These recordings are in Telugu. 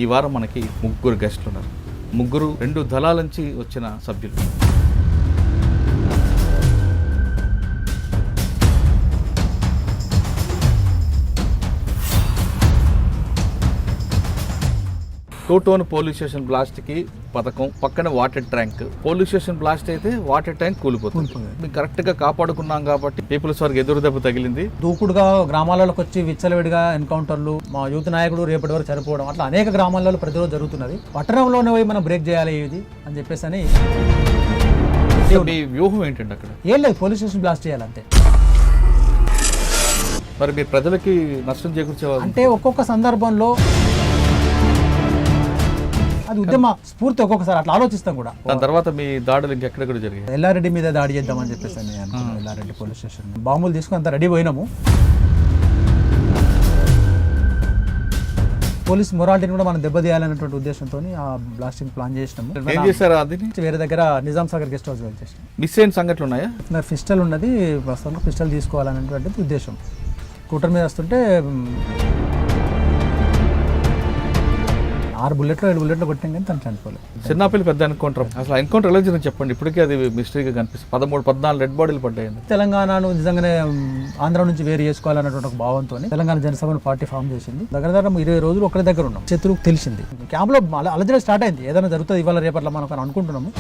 ఈ వారం మనకి ముగ్గురు గెస్టులు ఉన్నారు. ముగ్గురు రెండు దళాల నుంచి వచ్చిన సభ్యులు. టోన్ పోలీస్ స్టేషన్ బ్లాస్ట్కి పథకం పక్కన water tank. Police station blast అయితే వాటర్ ట్యాంక్ కూలిపోతుంది. మేము కరెక్ట్గా కాపాడుకున్నాం కాబట్టి పీపుల్స్ వారికి ఎదురు దెబ్బ తగిలింది. దూకుడుగా గ్రామాలకు వచ్చి విచ్చలవిడిగా ఎన్కౌంటర్లు, మా యూత్ నాయకుడు రేపటి వరకు చనిపోవడం, అట్లా అనేక గ్రామాలలో ప్రతిరోజు జరుగుతున్నది. పట్టణంలోనే పోయి మనం బ్రేక్ చేయాలి ఇది అని చెప్పేసి అని. మీ వ్యూహం ఏంటండి అక్కడ? ఏం లేదు, పోలీస్ స్టేషన్ బ్లాస్ట్ చేయాలంతే. మరి మీ ప్రజలకి నష్టం చేకూర్చేవాళ్ళు అంటే ఒక్కొక్క సందర్భంలో అది ఉద్యమ స్ఫూర్తి, ఒక్కొక్కసారి అట్లా ఆలోచిస్తాం కూడా. దాని తర్వాత మీ దాడులు ఇంకెక్కడ జరిగాయి? ఎల్లారెడ్డి మీద దాడి చేద్దామని చెప్పేసి అని అనుకున్నాం. ఎల్లారెడ్డి పోలీస్ స్టేషన్ బాంబులు తీసుకుని అంత రెడీ పోయినాము. పోలీస్ మొరాలిటీని కూడా మనం దెబ్బతీయాలనేటువంటి ఉద్దేశంతో ఆ బ్లాస్టింగ్ ప్లాన్ చేసినాము. ఏం చేశారు? అది వేరే దగ్గర నిజాం సాగర్ గెస్ట్ హౌస్ వెళ్ళేసాం. మిస్ అయిన సంఘటనలు ఉన్నాయా? పిస్టల్ ఉన్నది, ప్రస్తుతంలో పిస్టల్ తీసుకోవాలనేటువంటి ఉద్దేశం. స్కూటర్ మీద వస్తుంటే 6 బుల్లెట్లు 7 బుల్లెట్లు కొట్టాం కానీ తను చనిపోలేదు. చిన్నపిల్లి పెద్ద ఎన్కౌంటర్. అసలు ఎన్కౌంటర్ ఎలా జరిగింది చెప్పండి. ఇప్పటికీ అది మిస్టరీగా కనిపిస్తుంది. 13-14 రెడ్ బాడీలు పడ్డాయి. తెలంగాణను నిజంగానే ఆంధ్ర నుంచి వేరు చేసుకోవాలన్నటువంటి ఒక భావంతో తెలంగాణ జనసభను పార్టీ ఫామ్ చేసింది. దగ్గర 20 రోజులు ఒకరి దగ్గర ఉన్నాం. శత్రువుకు తెలిసింది. క్యాంప్లో అలజడి స్టార్ట్ అయింది. ఏదైనా జరుగుతుంది ఇవాళ రేపట్లో మనం అనుకుంటున్నాము.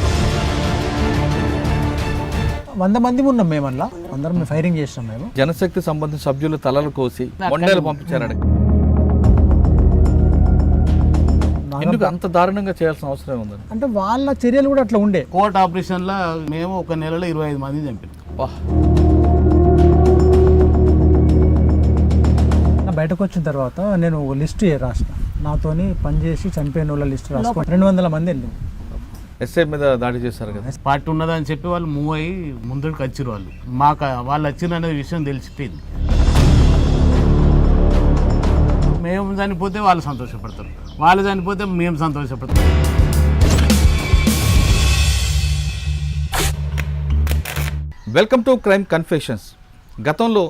100 మంది ఉన్నాం మేము. అలా అందరం ఫైరింగ్ చేసినాం. మేము జనశక్తి సంబంధించిన సభ్యులు తలలు కోసి మొండేలు పంపించారు. ఎందుకు అంత దారుణంగా చేయాల్సిన అవసరం ఉందని? అంటే వాళ్ళ చర్యలు కూడా అట్లా ఉండే. కోర్ట్ ఆపరేషన్లో మేము ఒక నెలలో 25 మంది చంపాం. బయటకు వచ్చిన తర్వాత నేను లిస్టు రాసిన, నాతోని పనిచేసి చనిపోయిన వాళ్ళ లిస్టు రాసుకుని 200 మంది వెళ్ళింది. ఎస్ఐ మీద దాడి చేశారు కదా. పార్టీ ఉన్నదని చెప్పి వాళ్ళు మూవ్ అయ్యి ముందుకు వచ్చిరు. మాకు వాళ్ళు వచ్చిరనే విషయం తెలిసిపోయింది. మేము చనిపోతే వాళ్ళు సంతోషపడతారు, వాళ్ళు చనిపోతే మేము సంతోషపడతాం. Welcome to crime confessions. గతంలో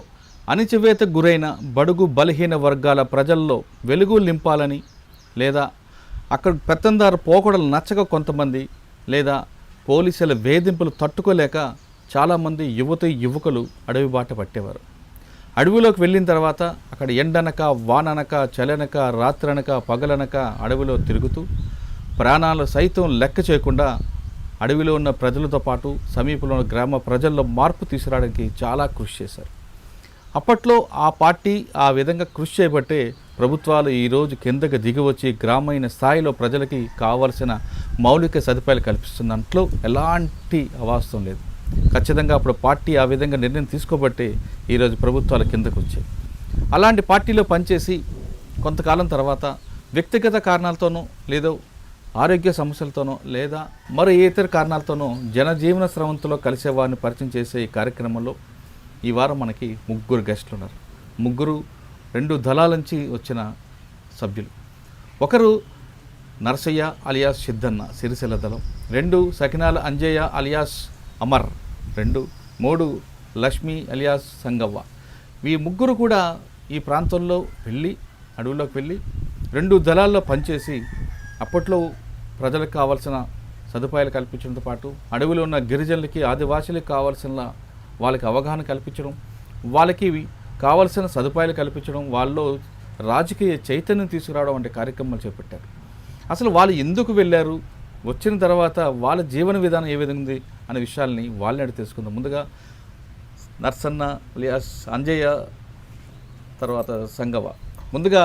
అణిచివేతకు గురైన బడుగు బలహీన వర్గాల ప్రజల్లో వెలుగు నింపాలని, లేదా అక్కడ పెత్తందారు పోకడలు నచ్చక కొంతమంది, లేదా పోలీసుల వేధింపులు తట్టుకోలేక చాలామంది యువకులు అడవి బాట పట్టేవారు. అడవిలోకి వెళ్ళిన తర్వాత అక్కడ ఎండనక వాననక చలనక రాత్రనక పగలనక అడవిలో తిరుగుతూ ప్రాణాలు సైతం లెక్క చేయకుండా అడవిలో ఉన్న ప్రజలతో పాటు సమీపంలో ఉన్న గ్రామ ప్రజల్లో మార్పు తీసుకురావడానికి చాలా కృషి చేశారు. అప్పట్లో ఆ పార్టీ ఆ విధంగా కృషి చేయబట్టే ప్రభుత్వాలు ఈరోజు కిందకి దిగివచ్చి గ్రామీణ స్థాయిలో ప్రజలకి కావాల్సిన మౌలిక సదుపాయాలు కల్పిస్తున్న దాంట్లో ఎలాంటి అవాస్తవం లేదు. ఖచ్చితంగా అప్పుడు పార్టీ ఆ విధంగా నిర్ణయం తీసుకోబట్టే ఈరోజు ప్రభుత్వాల కిందకు వచ్చాయి. అలాంటి పార్టీలో పనిచేసి కొంతకాలం తర్వాత వ్యక్తిగత కారణాలతోనో, లేదో ఆరోగ్య సమస్యలతోనో, లేదా మరో ఇతర కారణాలతోనో జనజీవన స్రవంతిలో కలిసే వారిని పరిచయం చేసే ఈ కార్యక్రమంలో ఈ వారం మనకి ముగ్గురు గెస్టులు ఉన్నారు. ముగ్గురు రెండు దళాల నుంచి వచ్చిన సభ్యులు. ఒకరు నరసయ్య అలియాస్ సిద్ధన్న సిరిసిల్ల దళం, 2 సకినాల అంజయ్య అలియాస్ అమర్, 3 లక్ష్మి అలియాస్ సంగవ్వ. ఈ ముగ్గురు కూడా ఈ ప్రాంతంలో వెళ్ళి అడవుల్లోకి వెళ్ళి 2 దళాల్లో పనిచేసి అప్పట్లో ప్రజలకు కావాల్సిన సదుపాయాలు కల్పించడంతో పాటు అడవిలో ఉన్న గిరిజనులకి ఆదివాసులకు కావాల్సిన వాళ్ళకి అవగాహన కల్పించడం, వాళ్ళకి కావాల్సిన సదుపాయాలు కల్పించడం, వాళ్ళలో రాజకీయ చైతన్యం తీసుకురావడం వంటి కార్యక్రమాలు చేపట్టారు. అసలు వాళ్ళు ఎందుకు వెళ్ళారు, వచ్చిన తర్వాత వాళ్ళ జీవన విధానం ఏ విధంగా ఉంది అనే విషయాల్ని వాళ్ళని అడిగి తెలుసుకుందాం. ముందుగా నర్సన్న అలియాస్ అంజయ్య, తర్వాత సంగవ. ముందుగా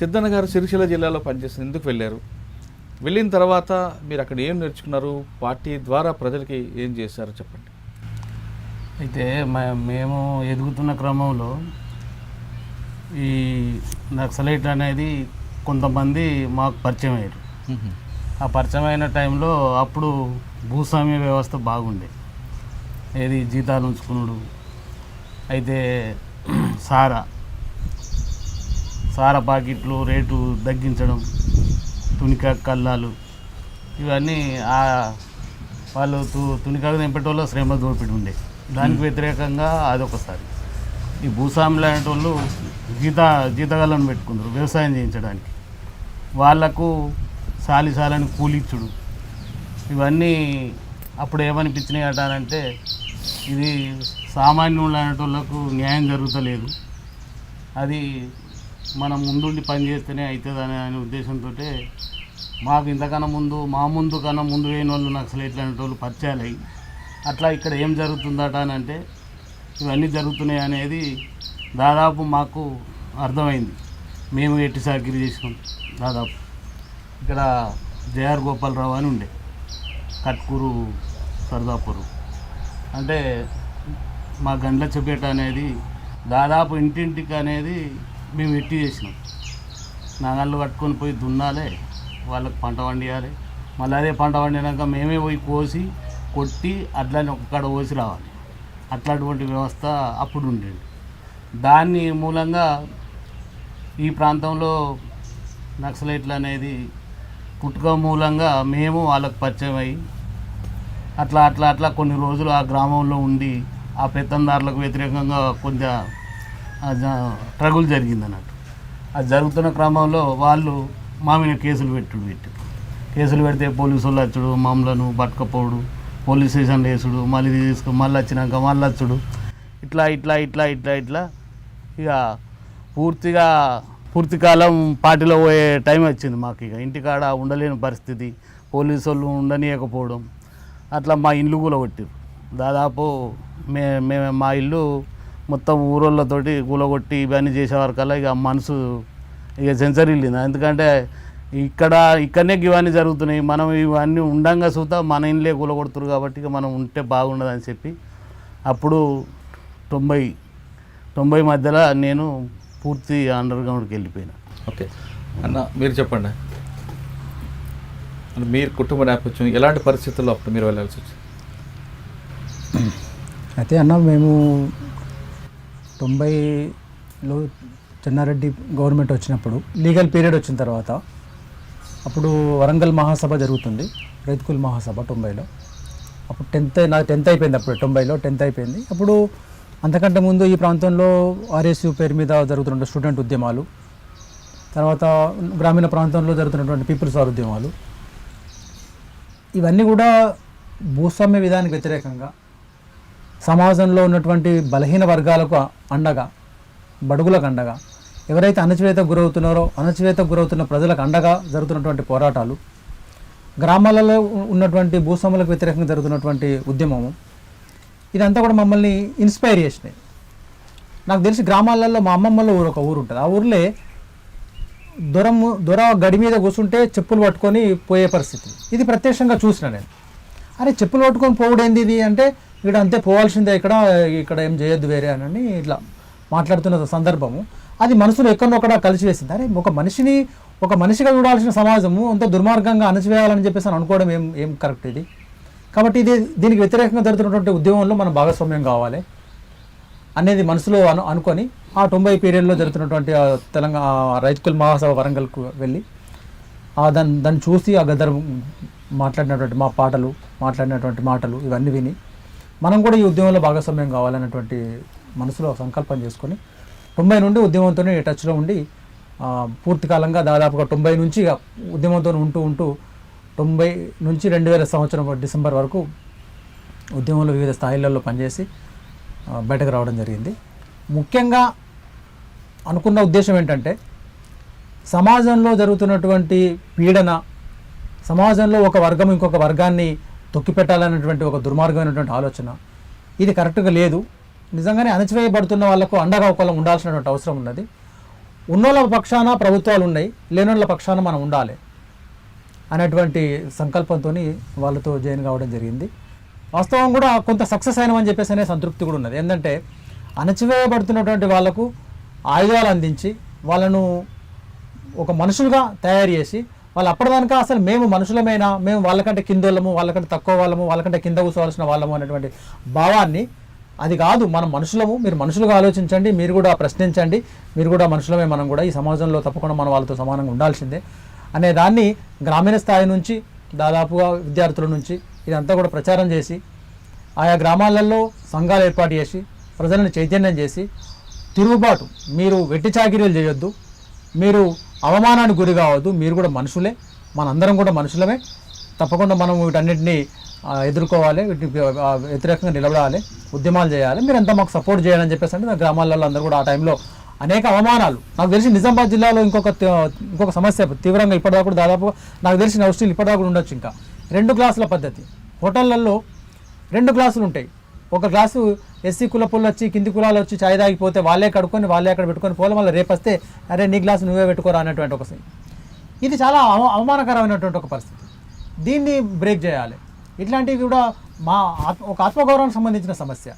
సిద్ధన్న గారు సిరిసిల్ల జిల్లాలో పనిచేసిన ఎందుకు వెళ్ళారు, వెళ్ళిన తర్వాత మీరు అక్కడ ఏం నేర్చుకున్నారు, పార్టీ ద్వారా ప్రజలకి ఏం చేశారో చెప్పండి. అయితే మేము ఎదుగుతున్న క్రమంలో ఈ నక్సలైట్ అనేది కొంతమంది మాకు పరిచయం అయ్యారు. ఆ పరిచయమైన టైంలో అప్పుడు భూస్వామ్య వ్యవస్థ బాగుండే, ఏది జీతాలు ఉంచుకున్నాడు. అయితే సారా పాకెట్లు రేటు తగ్గించడం, తునికా కల్లాలు, ఇవన్నీ వాళ్ళు తునికాకు తెంపేటోళ్ళు శ్రమ దోపిడి ఉండే. దానికి వ్యతిరేకంగా అదొకసారి ఈ భూస్వాములు అనేటోళ్ళు జీతగాళ్ళను పెట్టుకున్నారు వ్యవసాయం చేయించడానికి. వాళ్లకు సాలిసాలని కూలిచ్చుడు ఇవన్నీ అప్పుడు ఏమనిపించినాయి అంటారంటే ఇది సామాన్యులు అనేటోళ్ళకు న్యాయం జరుగుతలేదు, అది మనం ముందుండి పని చేస్తేనే అవుతుంది అనే ఉద్దేశంతో మాకు ఇంతకన్నా ముందు ముందు కన్నా ముందు వేయని వాళ్ళు నక్సలైట్లు అనేటోళ్ళు పరిచయాలు అయ్యి అట్లా ఇక్కడ ఏం జరుగుతుందట అని అంటే ఇవన్నీ జరుగుతున్నాయి అనేది దాదాపు మాకు అర్థమైంది. మేము ఎట్టి సాకిరి చేసినాం. దాదాపు ఇక్కడ జేఆర్ గోపాలరావు అని ఉండే కట్కూరు సర్దాపూరు అంటే మా గండ్ల చెప్పేట అనేది దాదాపు ఇంటింటికి అనేది మేము ఎట్టి చేసినాం. నాగళ్ళు కట్టుకొని పోయి దున్నాలే, వాళ్ళకి పంట వండియాలి, మళ్ళీ అదే పంట వండినాక మేమే పోయి కోసి కొట్టి అట్లని ఒక్కడ కోసి రావాలి. అట్లాంటి వ్యవస్థ అప్పుడు ఉండేది. దాన్ని మూలంగా ఈ ప్రాంతంలో నక్సలైట్లు అనేది పుట్టుక మూలంగా మేము వాళ్ళకు పరిచయం అయ్యి అట్లా అట్లా అట్లా కొన్ని రోజులు ఆ గ్రామంలో ఉండి ఆ పెత్తందారులకు వ్యతిరేకంగా కొంచెం ట్రగుల్ జరిగింది అన్నట్టు. అది జరుగుతున్న క్రమంలో వాళ్ళు మా మీద కేసులు కేసులు పెడితే పోలీసు వాళ్ళు వచ్చుడు, మమ్మలను పట్టుకపోవడు, పోలీస్ స్టేషన్లో వేసుడు, మళ్ళీ మళ్ళీ వచ్చినాక మళ్ళీ వచ్చుడు, ఇట్లా ఇట్లా ఇట్లా ఇట్లా ఇట్లా ఇక పూర్తి కాలం పార్టీలో పోయే టైం వచ్చింది మాకు. ఇక ఇంటికాడ ఉండలేని పరిస్థితి, పోలీసు వాళ్ళు ఉండనీయకపోవడం, అట్లా మా ఇల్లు కూలగొట్టారు. దాదాపు మేము మా ఇల్లు మొత్తం ఊరోళ్ళతోటి కూలగొట్టి ఇవన్నీ చేసేవారికల్లా ఇక మనసు ఇక సెన్సర్ వెళ్ళింది. ఎందుకంటే ఇక్కడనే ఇవన్నీ జరుగుతున్నాయి, మనం ఇవన్నీ ఉండంగా చూద్దాం మన ఇళ్ళే కూలగొడుతున్నారు కాబట్టి ఇక మనం ఉంటే బాగుండదని చెప్పి అప్పుడు 90 మధ్యలో నేను పూర్తి అండర్ గ్రౌండ్కి వెళ్ళిపోయినా. ఓకే అన్న, మీరు చెప్పండి, మీరు కుటుంబ నేపథ్యం ఎలాంటి పరిస్థితుల్లో అప్పుడు మీరు వెళ్ళాల్సి వచ్చింది? అయితే అన్న, మేము 90లో చెన్నారెడ్డి గవర్నమెంట్ వచ్చినప్పుడు లీగల్ పీరియడ్ వచ్చిన తర్వాత అప్పుడు వరంగల్ మహాసభ జరుగుతుంది, రైతుకుల్ మహాసభ 90లో. అప్పుడు 10th అయిపోయింది. అప్పుడు 90లో 10th అయిపోయింది. అప్పుడు అంతకంటే ముందు ఈ ప్రాంతంలో ఆర్ఎస్యు పేరు మీద జరుగుతున్న స్టూడెంట్ ఉద్యమాలు, తర్వాత గ్రామీణ ప్రాంతంలో జరుగుతున్నటువంటి పీపుల్స్ వార్ ఉద్యమాలు, ఇవన్నీ కూడా భూస్వామ్య విధానానికి వ్యతిరేకంగా సమాజంలో ఉన్నటువంటి బలహీన వర్గాలకు అండగా, బడుగులకు అండగా, ఎవరైతే అణచివేతకు గురవుతున్నారో అణచివేతకు గురవుతున్న ప్రజలకు అండగా జరుగుతున్నటువంటి పోరాటాలు, గ్రామాలలో ఉన్నటువంటి భూస్వాములకు వ్యతిరేకంగా జరుగుతున్నటువంటి ఉద్యమము, ఇదంతా కూడా మమ్మల్ని ఇన్స్పైర్ చేసినాయి. నాకు తెలిసి గ్రామాలలో మా అమ్మమ్మలో ఒక ఊరు ఉంటుంది. ఆ ఊర్లో దొర గడి మీద కూర్చుంటే చెప్పులు పట్టుకొని పోయే పరిస్థితి, ఇది ప్రత్యక్షంగా చూసిన నేను. అరే చెప్పులు పట్టుకొని పోవడేంది ఇది అంటే, ఇక్కడ అంతే పోవాల్సిందే, ఇక్కడ ఏం చేయొద్దు వేరే అని ఇట్లా మాట్లాడుతున్న సందర్భము అది మనసులో ఎక్కడొక్కడ కలిసివేసింది. అరే ఒక మనిషిగా చూడాల్సిన సమాజము అంత దుర్మార్గంగా అణచివేయాలని చెప్పేసి అనుకోవడం ఏం కరెక్ట్ ఇది? కాబట్టి దీనికి వ్యతిరేకంగా జరుగుతున్నటువంటి ఉద్యమంలో మనం భాగస్వామ్యం కావాలి అనేది మనసులో అనుకొని ఆ 90 పీరియడ్లో జరుగుతున్నటువంటి తెలంగాణ రైతుకుల్ మహాసభ వరంగల్కు వెళ్ళి దాన్ని చూసి ఆ గద్దర్ మాట్లాడినటువంటి మాట్లాడినటువంటి మాటలు ఇవన్నీ విని మనం కూడా ఈ ఉద్యమంలో భాగస్వామ్యం కావాలనేటువంటి మనసులో సంకల్పం చేసుకొని 90 నుండి ఉద్యమంతో టచ్లో ఉండి పూర్తి కాలంగా దాదాపుగా 90 నుంచి ఉద్యమంతో ఉంటూ 90 నుంచి 2000 సంవత్సరం డిసెంబర్ వరకు ఉద్యమంలో వివిధ స్థాయిలలో పనిచేసి బయటకు రావడం జరిగింది. ముఖ్యంగా అనుకున్న ఉద్దేశం ఏంటంటే, సమాజంలో జరుగుతున్నటువంటి పీడన, సమాజంలో ఒక వర్గం ఇంకొక వర్గాన్ని తొక్కిపెట్టాలనేటువంటి ఒక దుర్మార్గమైనటువంటి ఆలోచన, ఇది కరెక్ట్గా లేదు. నిజంగానే అణచివేయబడుతున్న వాళ్ళకు అండగా ఒకళ్ళం ఉండాల్సినటువంటి అవసరం ఉన్నది. ఉన్నోళ్ళ పక్షాన ప్రభుత్వాలు ఉన్నాయి, లేనోళ్ళ పక్షాన మనం ఉండాలి అనేటువంటి సంకల్పంతో వాళ్ళతో జాయిన్ కావడం జరిగింది. వాస్తవం కూడా కొంత సక్సెస్ అయినామని చెప్పేసి అనే సంతృప్తి కూడా ఉన్నది. ఏంటంటే అణచివేయబడుతున్నటువంటి వాళ్ళకు ఆయుధాలు అందించి వాళ్ళను ఒక మనుషులుగా తయారు చేసి, వాళ్ళు అప్పటిదానిక అసలు మేము మనుషులమైనా, మేము వాళ్ళకంటే కిందోళ్ళము, వాళ్ళకంటే తక్కువ వాళ్ళము, వాళ్ళకంటే కింద కూర్చోవాల్సిన వాళ్ళము అనేటువంటి భావాన్ని, అది కాదు మనం మనుషులము, మీరు మనుషులుగా ఆలోచించండి, మీరు కూడా ప్రశ్నించండి, మీరు కూడా మనుషులమే, మనం కూడా ఈ సమాజంలో తప్పకుండా మనం వాళ్ళతో సమానంగా ఉండాల్సిందే అనే దాన్ని గ్రామీణ స్థాయి నుంచి దాదాపుగా విద్యార్థుల నుంచి ఇదంతా కూడా ప్రచారం చేసి, ఆయా గ్రామాలలో సంఘాలు ఏర్పాటు చేసి ప్రజలను చైతన్యం చేసి, తిరుగుబాటు, మీరు వెట్టి చాకిరీలు చేయొద్దు, మీరు అవమానానికి గురి కావద్దు. మీరు కూడా మనుషులే, మనందరం కూడా మనుషులమే. తప్పకుండా మనం వీటన్నిటిని ఎదుర్కోవాలి, వీటిని వ్యతిరేకంగా నిలబడాలి, ఉద్యమాలు చేయాలి. మీరు అంతా మాకు సపోర్ట్ చేయాలని చెప్పేసి అంటే నా గ్రామాలలో అందరూ కూడా ఆ టైంలో అనేక అవమానాలు. నాకు తెలిసి నిజామాబాద్ జిల్లాలో ఇంకొక సమస్య తీవ్రంగా ఇప్పటిదాకా కూడా దాదాపు నాకు తెలిసిన ఔషధులు ఇప్పటిదాకా కూడా ఉండొచ్చు. ఇంకా 2 గ్లాసుల పద్ధతి హోటళ్లలో 2 గ్లాసులు ఉంటాయి. ఒక గ్లాసు ఎస్సీ కులపుళ్ళు వచ్చి కింది కులాలు వచ్చి చాయ్ తాగిపోతే వాళ్ళే కడుక్కొని వాళ్ళే అక్కడ పెట్టుకొని పోలే, మళ్ళీ రేపు వస్తే అరే నీ గ్లాసు నువ్వే పెట్టుకోరా అనేటువంటి ఒక ఇది చాలా అవమానకరమైనటువంటి ఒక పరిస్థితి. దీన్ని బ్రేక్ చేయాలి. ఇట్లాంటివి కూడా ఒక ఆత్మగౌరవానికి సంబంధించిన సమస్య.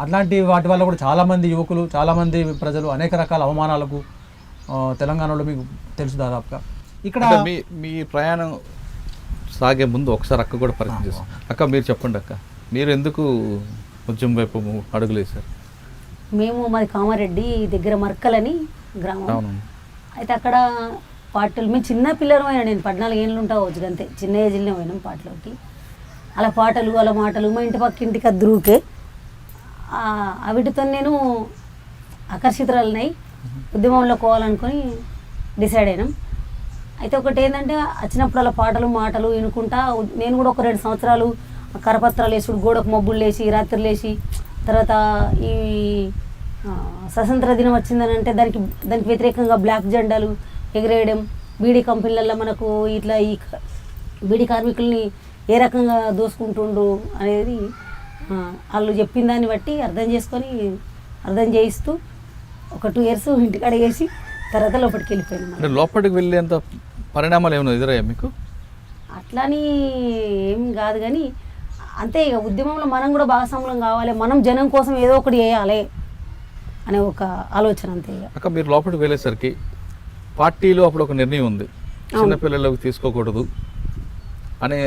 అట్లాంటి వాటి వల్ల కూడా చాలామంది యువకులు, చాలామంది ప్రజలు అనేక రకాల అవమానాలకు తెలంగాణలో మీకు తెలుసు దాదాపుగా. ఇక్కడ మీ ప్రయాణం సాగే ముందు ఒకసారి అక్క కూడా పరిచయం చేస్తాం. అక్క మీరు చెప్పండి అక్క, మీరు ఎందుకు ఉద్యమం వైపు అడుగులేశారు? మేము మాది కామారెడ్డి దగ్గర మర్కలని గ్రామం. అయితే అక్కడ పాటలు మేము చిన్న పిల్లలు అయినా, నేను 14 ఏళ్ళు ఉంటావచ్చు అంతే, చిన్న ఏజ్లోనే పోయినాం పాటలోకి. అలా పాటలు అలా మాటలు మా ఇంటి పక్క ఇంటికి అద్దరుకే వీటితో నేను ఆకర్షితురాలనై ఉద్యమంలో పోవాలనుకొని డిసైడ్ అయినాం. అయితే ఒకటి ఏంటంటే వచ్చినప్పుడు అలా పాటలు మాటలు వినుకుంటా నేను కూడా ఒక 2 సంవత్సరాలు కరపత్రాలు వేసుడు, గోడకు మబ్బులు లేచి రాత్రులు లేచి, తర్వాత ఈ స్వతంత్ర దినం వచ్చిందని అంటే దానికి వ్యతిరేకంగా బ్లాక్ జెండాలు ఎగిరేయడం, బీడీ కంపెనీలలో మనకు ఇట్లా ఈ బీడీ కార్మికుల్ని ఏ రకంగా దోసుకుంటుండ్రు అనేది వాళ్ళు చెప్పిన దాన్ని బట్టి అర్థం చేయిస్తూ ఒక 2 years ఇంటికాడ వేసి తర్వాత లోపలికి వెళ్ళిపోయినాం. అంటే లోపలికి వెళ్ళేంత పరిణామాలు ఏమైనా ఎదురయ్యా మీకు? అట్లని ఏం కాదు కానీ అంతే, ఇక ఉద్యమంలో మనం కూడా భాగస్వామ్యం కావాలి, మనం జనం కోసం ఏదో ఒకటి చేయాలి అనే ఒక ఆలోచన అంతే. అక్క మీరు లోపలికి వెళ్ళేసరికి పార్టీలో అప్పుడు ఒక నిర్ణయం ఉంది, చిన్నపిల్లలకు తీసుకోకూడదు అనే,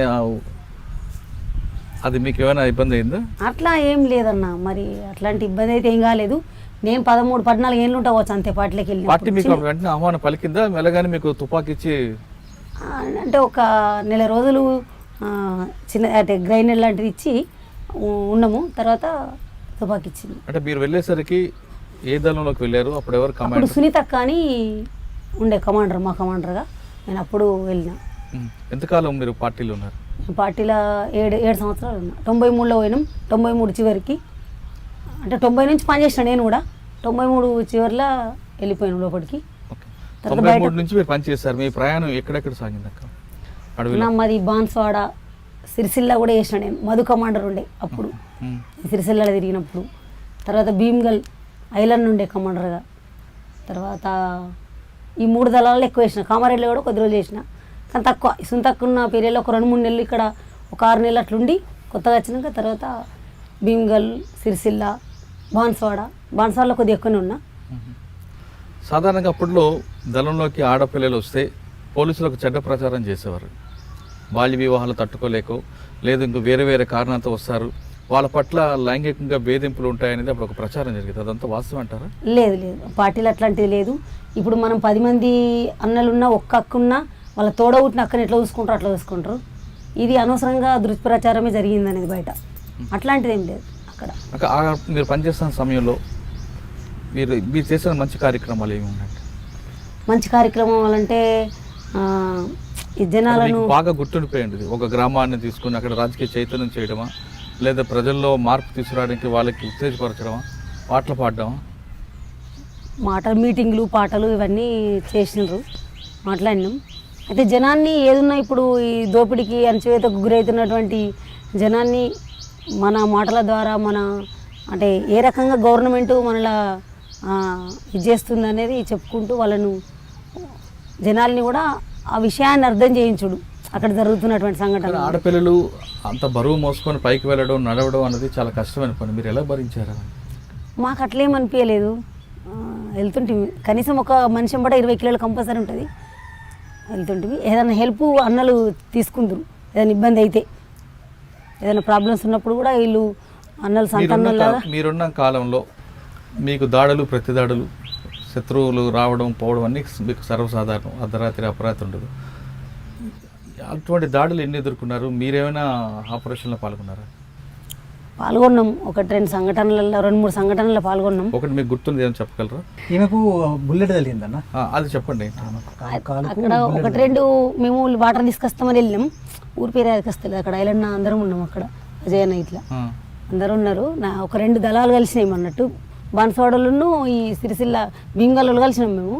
అది మీకు ఏమైనా ఇబ్బంది అయిందా? అట్లా ఏం లేదన్న, మరి అట్లాంటి ఇబ్బంది అయితే ఏం కాలేదు. నేను 13-14 ఏళ్ళు ఉంటావచ్చు అంతే పార్టీలోకి వెళ్ళి. పార్టీ మీకు వెంటనే ఆహ్వానం పలికిందా? మెల్లగానే మీకు తుపాకీ ఇచ్చి అంటే ఒక 1 నెల రోజులు చిన్న అంటే గ్రైండర్ లాంటిది ఇచ్చి ఉన్నాము, తర్వాత తుపాకీ ఇచ్చింది. అంటే మీరు వెళ్ళేసరికి ఏ దళంలోకి వెళ్ళారు? అప్పుడు ఎవరు కమాండర్? సునీత కానీ ఉండే కమాండర్, మా కమాండర్గా నేను అప్పుడు వెళ్ళినా. ఎంతకాలం మీరు పార్టీలో ఉన్నారు? పార్టీలో 7 సంవత్సరాలు ఉన్నా. 93లో పోయినాం, 93 చివరికి, అంటే 90 నుంచి పనిచేసిన నేను కూడా 93 చివరిలో వెళ్ళిపోయాను లోపలికి. 93 నుంచి మీరు పనిచేస్తారు. మీ ప్రయాణం ఎక్కడెక్కడ సాగింది అక్క? మాది బాన్స్వాడ, సిరిసిల్ల కూడా చేసిన నేను. మధు కమాండర్ ఉండే అప్పుడు సిరిసిల్లలో తిరిగినప్పుడు. తర్వాత భీమ్గల్ ఐలాండ్ ఉండే కమాండర్గా. తర్వాత ఈ 3 దళాలలో ఎక్కువ వేసిన. కామారెడ్డిలో కూడా కొద్ది రోజులు చేసిన, కానీ తక్కువ. తక్కువ ఉన్న పీరియడ్లో ఒక 2-3 నెలలు ఇక్కడ, ఒక 6 నెలలు అట్లుండి కొత్తగా వచ్చినాక తర్వాత భీమ్గల్, సిరిసిల్ల, బాన్స్వాడలో కొద్దిగా ఎక్కువనే ఉన్నా. సాధారణంగా అప్పట్లో దళంలోకి ఆడపిల్లలు వస్తే పోలీసులకు చెడ్డ ప్రచారం చేసేవారు. బాల్య వివాహాలు తట్టుకోలేకో లేదు ఇంకో వేరే వేరే కారణాలతో వస్తారు, వాళ్ళ పట్ల లైంగికంగా వేధింపులు ఉంటాయనేది అప్పుడు ఒక ప్రచారం జరిగింది. అదంతా వాస్తవం అంటారా? లేదు, పార్టీలు అట్లాంటిది లేదు. ఇప్పుడు మనం 10 మంది అన్నలున్నా, ఒక్క అక్కున్నా, వాళ్ళ తోడవుట్టిన అక్కని ఎట్లా చూసుకుంటారో అట్లా చూసుకుంటారు. ఇది అనవసరంగా దుష్ప్రచారమే జరిగింది అనేది బయట. అట్లాంటిది ఏం లేదు అక్కడ. మీరు పనిచేస్తున్న సమయంలో మీరు చేసిన మంచి కార్యక్రమాలు ఏమి ఉన్నాయి? మంచి కార్యక్రమం అంటే ఈ జనాలను బాగా గుర్తుండిపోయింది. ఒక గ్రామాన్ని తీసుకుని అక్కడ రాజకీయ చైతన్యం చేయడమా, లేదా ప్రజల్లో మార్పు తీసుకురావడానికి వాళ్ళకి ఉత్తేజపరచడమా, పాటలు పాడడమా? మీటింగ్లు, పాటలు ఇవన్నీ చేసినారు, మాట్లాడినాం. అయితే జనాన్ని ఏదున్నా ఇప్పుడు ఈ దోపిడీకి అణచివేతకు గురవుతున్నటువంటి జనాన్ని మన మాటల ద్వారా అంటే ఏ రకంగా గవర్నమెంట్ మనలా ఇది చేస్తుంది అనేది చెప్పుకుంటూ వాళ్ళను జనాల్ని కూడా ఆ విషయాన్ని అర్థం చేయించుడు అక్కడ జరుగుతున్నటువంటి సంఘటన. ఆడపిల్లలు అంత బరువు మోసుకొని పైకి వెళ్ళడం, నడవడం అనేది చాలా కష్టమైన పని. మీరు ఎలా భరించారా? మాకు అట్లేమనిపించలేదు, వెళ్తుంటివి. కనీసం ఒక మనిషి బట్ట 20 కిలోలు కంపల్సరీ ఉంటుంది, వెళ్తుంటివి. ఏదైనా హెల్ప్ అన్నలు తీసుకుందరు, ఏదైనా ఇబ్బంది అయితే, ఏదైనా ప్రాబ్లమ్స్ ఉన్నప్పుడు కూడా వీళ్ళు అన్నలు సంతానంలాగా. మీరున్న కాలంలో మీకు దాడులు, ప్రతిదాడులు, శత్రువులు రావడం పోవడం అన్నీ మీకు సర్వసాధారణం. అర్ధరాత్రి అపరాత్రి ఉండదు. అటువంటి దాడులు ఎన్ని ఎదుర్కొన్నారు? మీరేమైనా ఆపరేషన్లో పాల్గొన్నారా? పాల్గొన్నాం. ఒకటి రెండు సంఘటనలలో 2-3 సంఘటనల్లో పాల్గొన్నాం. ఒకటి మీకు గుర్తుంది ఏమైనా చెప్పగలరా? ఈమెకు బుల్లెట్ తగిలిందన్న అది చెప్పండి. అక్కడ 1-2 మేము వాటర్ తీసుకొస్తామని వెళ్ళినాం. ఊరి పేరు అది వస్తలేదు. అక్కడ ఐలన్న అందరం ఉన్నాం. అక్కడ అజయన్న ఇట్లా అందరూ ఉన్నారు. ఒక 2 దళాలు కలిసినాయి అన్నట్టు. బాన్సవాడలను ఈ సిరిసిల్ల భీమగల్లో కలిసినాం మేము.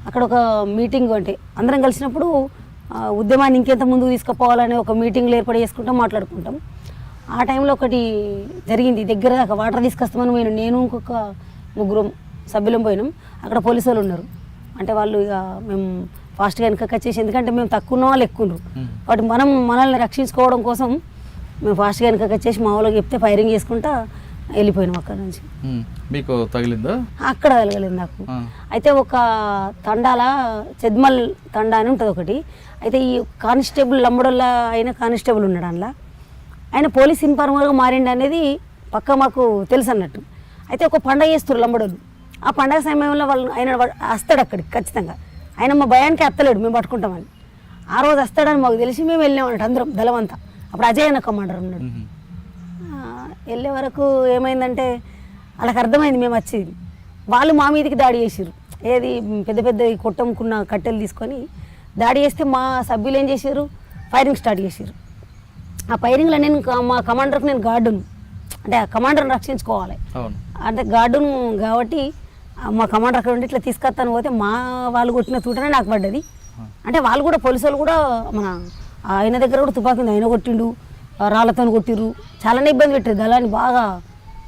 అక్కడ ఒక మీటింగ్ అంటే అందరం కలిసినప్పుడు ఉద్యమాన్ని ఇంకెంత ముందుకు తీసుకుపోవాలని ఒక మీటింగ్లు ఏర్పాటు చేసుకుంటాం, మాట్లాడుకుంటాం. ఆ టైంలో ఒకటి జరిగింది. దగ్గర దాకా వాటర్ తీసుకొస్తామని పోయినాం. నేను ఇంకొక 3 సభ్యులం పోయినాం. అక్కడ పోలీసు వాళ్ళు ఉన్నారు. అంటే వాళ్ళు ఇక మేము ఫాస్ట్గా వెనకకి వచ్చేసి, ఎందుకంటే మేము తక్కువ ఉన్న వాళ్ళు ఎక్కువ ఉన్నారు కాబట్టి మనల్ని రక్షించుకోవడం కోసం మేము ఫాస్ట్గా వెనకకి వచ్చేసి మా వాళ్ళకి చెప్తే ఫైరింగ్ చేసుకుంటా వెళ్ళిపోయినాం అక్కడ నుంచి. మీకు తగిలిందా? అక్కడ తగలలేదు నాకు. అయితే ఒక తండాల చెద్మల్ తండా అని ఉంటుంది ఒకటి. అయితే ఈ కానిస్టేబుల్ లంబడోళ్ళ అయిన కానిస్టేబుల్ ఉన్నాడు అందులో. ఆయన పోలీస్ ఇన్ఫార్మర్గా మారిండు అనేది పక్క మాకు తెలుసు అన్నట్టు. అయితే ఒక పండగ చేస్తారు లంబడోళ్ళు. ఆ పండగ సమయంలో ఆయన వస్తాడు అక్కడికి ఖచ్చితంగా. ఆయన మా భయానికి అత్తలేడు, మేము పట్టుకుంటామని. ఆ రోజు వస్తాడని మాకు తెలిసి మేము వెళ్ళాం అన్నట్టు అందరం దళమంతా. అప్పుడు అజయ్ అన్న కమాండర్ ఉన్నాడు. వెళ్ళే వరకు ఏమైందంటే వాళ్ళకి అర్థమైంది మేము వచ్చేది. వాళ్ళు మా మీదకి దాడి చేసారు. ఏది పెద్ద పెద్ద కొట్టముకున్న కట్టెలు తీసుకొని దాడి చేస్తే మా సభ్యులు ఏం చేశారు, ఫైరింగ్ స్టార్ట్ చేశారు. ఆ ఫైరింగ్లో నేను మా కమాండర్కి నేను గార్డును, అంటే ఆ కమాండర్ని రక్షించుకోవాలి అంటే గార్డును కాబట్టి మా కమాండర్ అక్కడ ఉండి ఇట్లా తీసుకొస్తాను పోతే మా వాళ్ళు కొట్టిన తూటనే నాకు పడ్డది. అంటే వాళ్ళు కూడా పోలీసు వాళ్ళు కూడా మన ఆయన దగ్గర కూడా తుపాకి ఆయన కొట్టిండు, రాళ్ళతో కొట్టిర్రు, చాలానే ఇబ్బంది పెట్టారు. దళాన్ని బాగా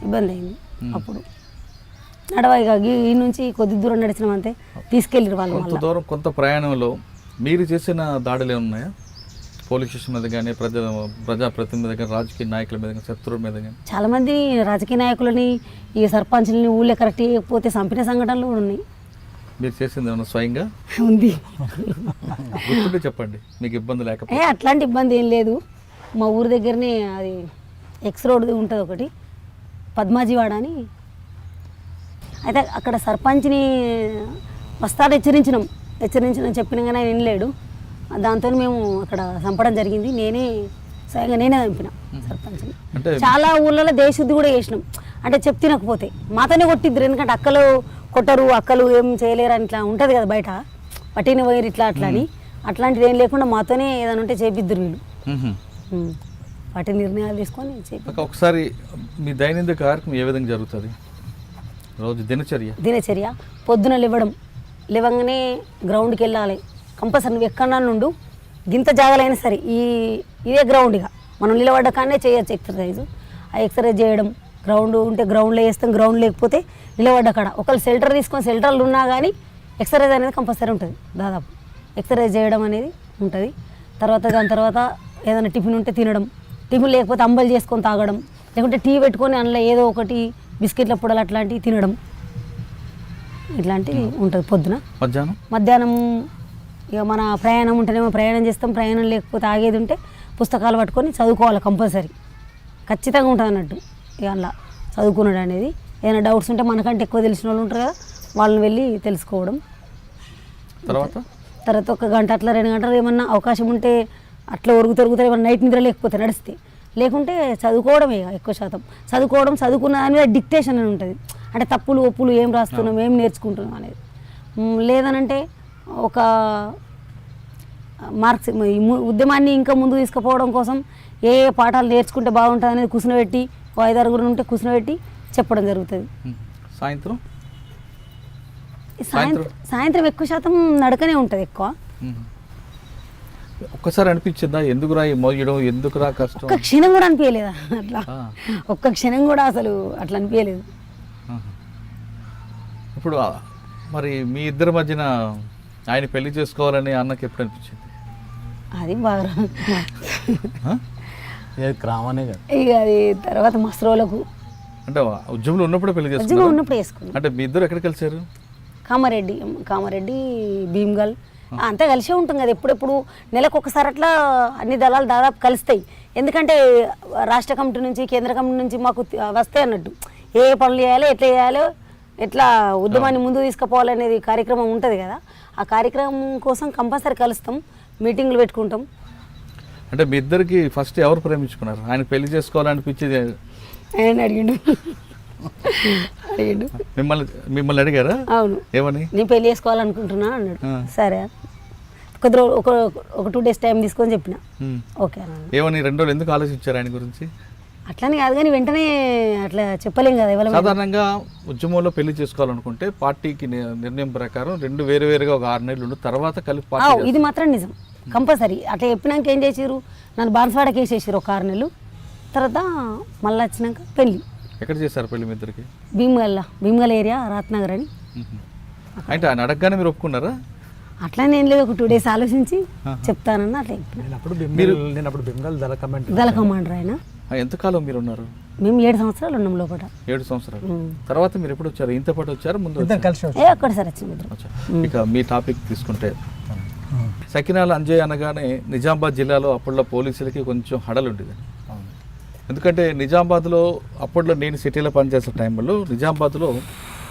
ఇబ్బంది అయింది. అప్పుడు నడవగా ఈ నుంచి కొద్ది దూరం నడిచినామంతే తీసుకెళ్ళారు వాళ్ళు. కొంత దూరం కొంత ప్రయాణంలో మీరు చేసిన దాడులు ఉన్నాయా? పోలీస్ స్టేషన్ మీద కానీ, ప్రజాప్రతినిధి మీద కానీ, రాజకీయ నాయకుల మీద కానీ, శత్రువుల మీద కానీ? చాలామంది రాజకీయ నాయకులని, ఈ సర్పంచ్లని ఊళ్ళో కరెక్ట్ చేయకపోతే చంపిన సంఘటనలు కూడా ఉన్నాయి. మీరు చేసింది ఏమన్నా స్వయంగా ఉంది? గుర్తుంటే చెప్పండి, మీకు ఇబ్బంది లేకపోతే. అట్లాంటి ఇబ్బంది ఏం లేదు. మా ఊరి దగ్గరనే అది ఎక్స్ రోడ్ ఉంటుంది ఒకటి, పద్మాజీవాడ అని. అయితే అక్కడ సర్పంచ్ని వస్తాడు హెచ్చరించినాం చెప్పినా కానీ ఆయన వినలేడు. దాంతో మేము అక్కడ చంపడం జరిగింది. నేనే స్వయంగా చంపిన సర్పంచ్ని. చాలా ఊళ్ళలో దేశశుద్ధి కూడా చేసినాం. అంటే చెప్తినకపోతే మాతోనే కొట్టిద్దరు. ఎందుకంటే అక్కలు కొట్టరు, అక్కలు ఏం చేయలేరు అని ఇట్లా ఉంటుంది కదా బయట, పట్టిన వైరు ఇట్లా అట్లా అని. అట్లాంటిది ఏం లేకుండా మాతోనే ఏదైనా ఉంటే చేపిద్దరు వీళ్ళు. వాటి నిర్ణయాలు తీసుకొని ఒకసారి మీ దైనందిక కార్యక్రమం ఏ విధంగా జరుగుతుంది? రోజు దినచర్య పొద్దున లేవగానే గ్రౌండ్కి వెళ్ళాలి కంపల్సరీ. నువ్వు ఎక్కడన్నా నుండు గింత జాగాలైనా సరే ఇదే గ్రౌండ్గా మనం నిలబడ్డ కానే చేయొచ్చు ఎక్సర్సైజు. ఆ ఎక్సర్సైజ్ చేయడం, గ్రౌండ్ ఉంటే గ్రౌండ్లో వేస్తాం, గ్రౌండ్ లేకపోతే నిలబడ్డ కాడ ఒకళ్ళు షెల్టర్ తీసుకొని షెల్టర్లు ఉన్నా కానీ ఎక్సర్సైజ్ అనేది కంపల్సరీ ఉంటుంది. దాదాపు ఎక్సర్సైజ్ చేయడం అనేది ఉంటుంది. దాని తర్వాత ఏదైనా టిఫిన్ ఉంటే తినడం, టిఫిన్ లేకపోతే అంబలు చేసుకొని తాగడం, లేకుంటే టీ పెట్టుకొని అందులో ఏదో ఒకటి బిస్కెట్ల పొడలు అట్లాంటివి తినడం, ఇట్లాంటివి ఉంటుంది. పొద్దున మధ్యాహ్నం ఇక మన ప్రయాణం ఉంటేనేమో ప్రయాణం చేస్తాం, ప్రయాణం లేకపోతే ఆగేది ఉంటే పుస్తకాలు పట్టుకొని చదువుకోవాలి కంపల్సరీ, ఖచ్చితంగా ఉంటుంది అన్నట్టు. ఇక అలా చదువుకున్నాడు అనేది. ఏదైనా డౌట్స్ ఉంటే మనకంటే ఎక్కువ తెలిసిన వాళ్ళు ఉంటారు కదా, వాళ్ళని వెళ్ళి తెలుసుకోవడం. తర్వాత 1 గంట అట్లా 2 గంటలు ఏమన్నా అవకాశం ఉంటే అట్లా తిరుగుతారు. ఏమన్నా నైట్ నిద్ర లేకపోతే నడిస్తే, లేకుంటే చదువుకోవడమే ఎక్కువ శాతం. చదువుకున్న దాని మీద డిక్టేషన్ అని ఉంటుంది. అంటే తప్పులు ఒప్పులు ఏం రాస్తున్నాం, ఏం నేర్చుకుంటున్నాం అనేది. లేదనంటే ఒక మార్క్స్ ఉద్యమాన్ని ఇంకా ముందు తీసుకుపోవడం కోసం ఏ పాఠాలు నేర్చుకుంటే బాగుంటుంది అనేది కూర్చునబెట్టి 5-6 ఉంటే కూర్చునబెట్టి చెప్పడం జరుగుతుంది. సాయంత్రం ఎక్కువ శాతం నడకనే ఉంటుంది ఎక్కువ. ఒక్కసారి అనిపించిందా ఎందుకురా ఈ మోయడం, ఎందుకురా కష్టం? ఒక్క క్షణం కూడా అనిపించలేదా అట్లా? ఒక్క క్షణం కూడా అసలు అట్లా అనిపించలేదు. ఇప్పుడు మరి మీ ఇద్దరి మధ్యన ఆయన పెళ్లి చేసుకోవాలని అన్నకి ఎప్పుడు అనిపించింది? అది బాగా క్రామనే కదా. ఇక అది తర్వాత మసరోలకు అంటే ఉద్యమంలో ఉన్నప్పుడే పెళ్లి చేసుకున్నారు. అంటే మీ ఇద్దరు ఎక్కడ కలిసారు? కామారెడ్డి భీమ్గల్ అంతా కలిసే ఉంటాం కదా. ఎప్పుడెప్పుడు నెలకు ఒకసారి అట్లా అన్ని దళాలు దాదాపు కలుస్తాయి. ఎందుకంటే రాష్ట్ర కమిటీ నుంచి, కేంద్ర కమిటీ నుంచి మాకు వస్తాయి అన్నట్టు. ఏ పనులు చేయాలి, ఎట్లా చేయాలో, ఎట్లా ఉద్యమాన్ని ముందు తీసుకుపోవాలనేది కార్యక్రమం ఉంటుంది కదా. ఆ కార్యక్రమం కోసం కంపల్సరీ కలుస్తాం, మీటింగ్లు పెట్టుకుంటాం. అంటే మీ ఇద్దరికి ఫస్ట్ ఎవరు ప్రేమించుకున్నారు? ఆయన పెళ్లి చేసుకోవాలనిపించేది ఆయన అడిగిండు అడిగిండు మిమ్మల్ని అడిగారా? అవును, ఏమని? నేను పెళ్లి చేసుకోవాలనుకుంటున్నా అన్నాడు. సరే కొద్ది రోజు ఒక 2 days టైం తీసుకొని చెప్పిన. ఓకే అన్నాడు. ఏమని 2 రోజులు ఎందుకు ఆలోచించారు ఆయన గురించి? అట్లని కాదు కానీ వెంటనే అట్లా చెప్పలేం కదా ఎవరు. సాధారణంగా ఉద్యమంలో పెళ్లి చేసుకోవాలనుకుంటే పార్టీకి నిర్ణయం ప్రకారం 2 వేరువేరుగా ఒక 6 నెలలు తర్వాత కలిపి పార్టీ. ఇది మాత్రం నిజం, కంపల్సరీ. అట్లా చెప్పినాక ఏం చేసారు, నన్ను బాన్స్వాడకి వేసేసారు ఒక 6 నెలలు. తర్వాత మళ్ళీ వచ్చినాక పెళ్ళి. ఎక్కడ చేశారు పెళ్లి మీ ఇద్దరికి? భీమగల్ ఏరియా రాత్నగర్ అని. అంటే ఆయన అడగగానే మీరు ఒప్పుకున్నారా? అట్లా నేను లేదు, ఒక 2 days ఆలోచించి చెప్తానన్న అట్లా చెప్పిన. నేను అప్పుడు బెంగాల్ దళ కమాండర్ ఆయన. ఎంతకాలం మీరు ఉన్నారు? మేము 7 సంవత్సరాలు ఉన్నాం లోపల. 7 సంవత్సరాలు. తర్వాత మీరు ఎప్పుడు వచ్చారు? ఇంత పాటు వచ్చారు ముందు? కలిసి ఒక్కడిసారి వచ్చింది. ఇక మీ టాపిక్ తీసుకుంటే సకినాల అంజయ్ అనగానే నిజామాబాద్ జిల్లాలో అప్పట్లో పోలీసులకి కొంచెం హడలు ఉండేది. ఎందుకంటే నిజామాబాద్లో అప్పట్లో నేను సిటీలో పనిచేసే టైంలో నిజామాబాద్లో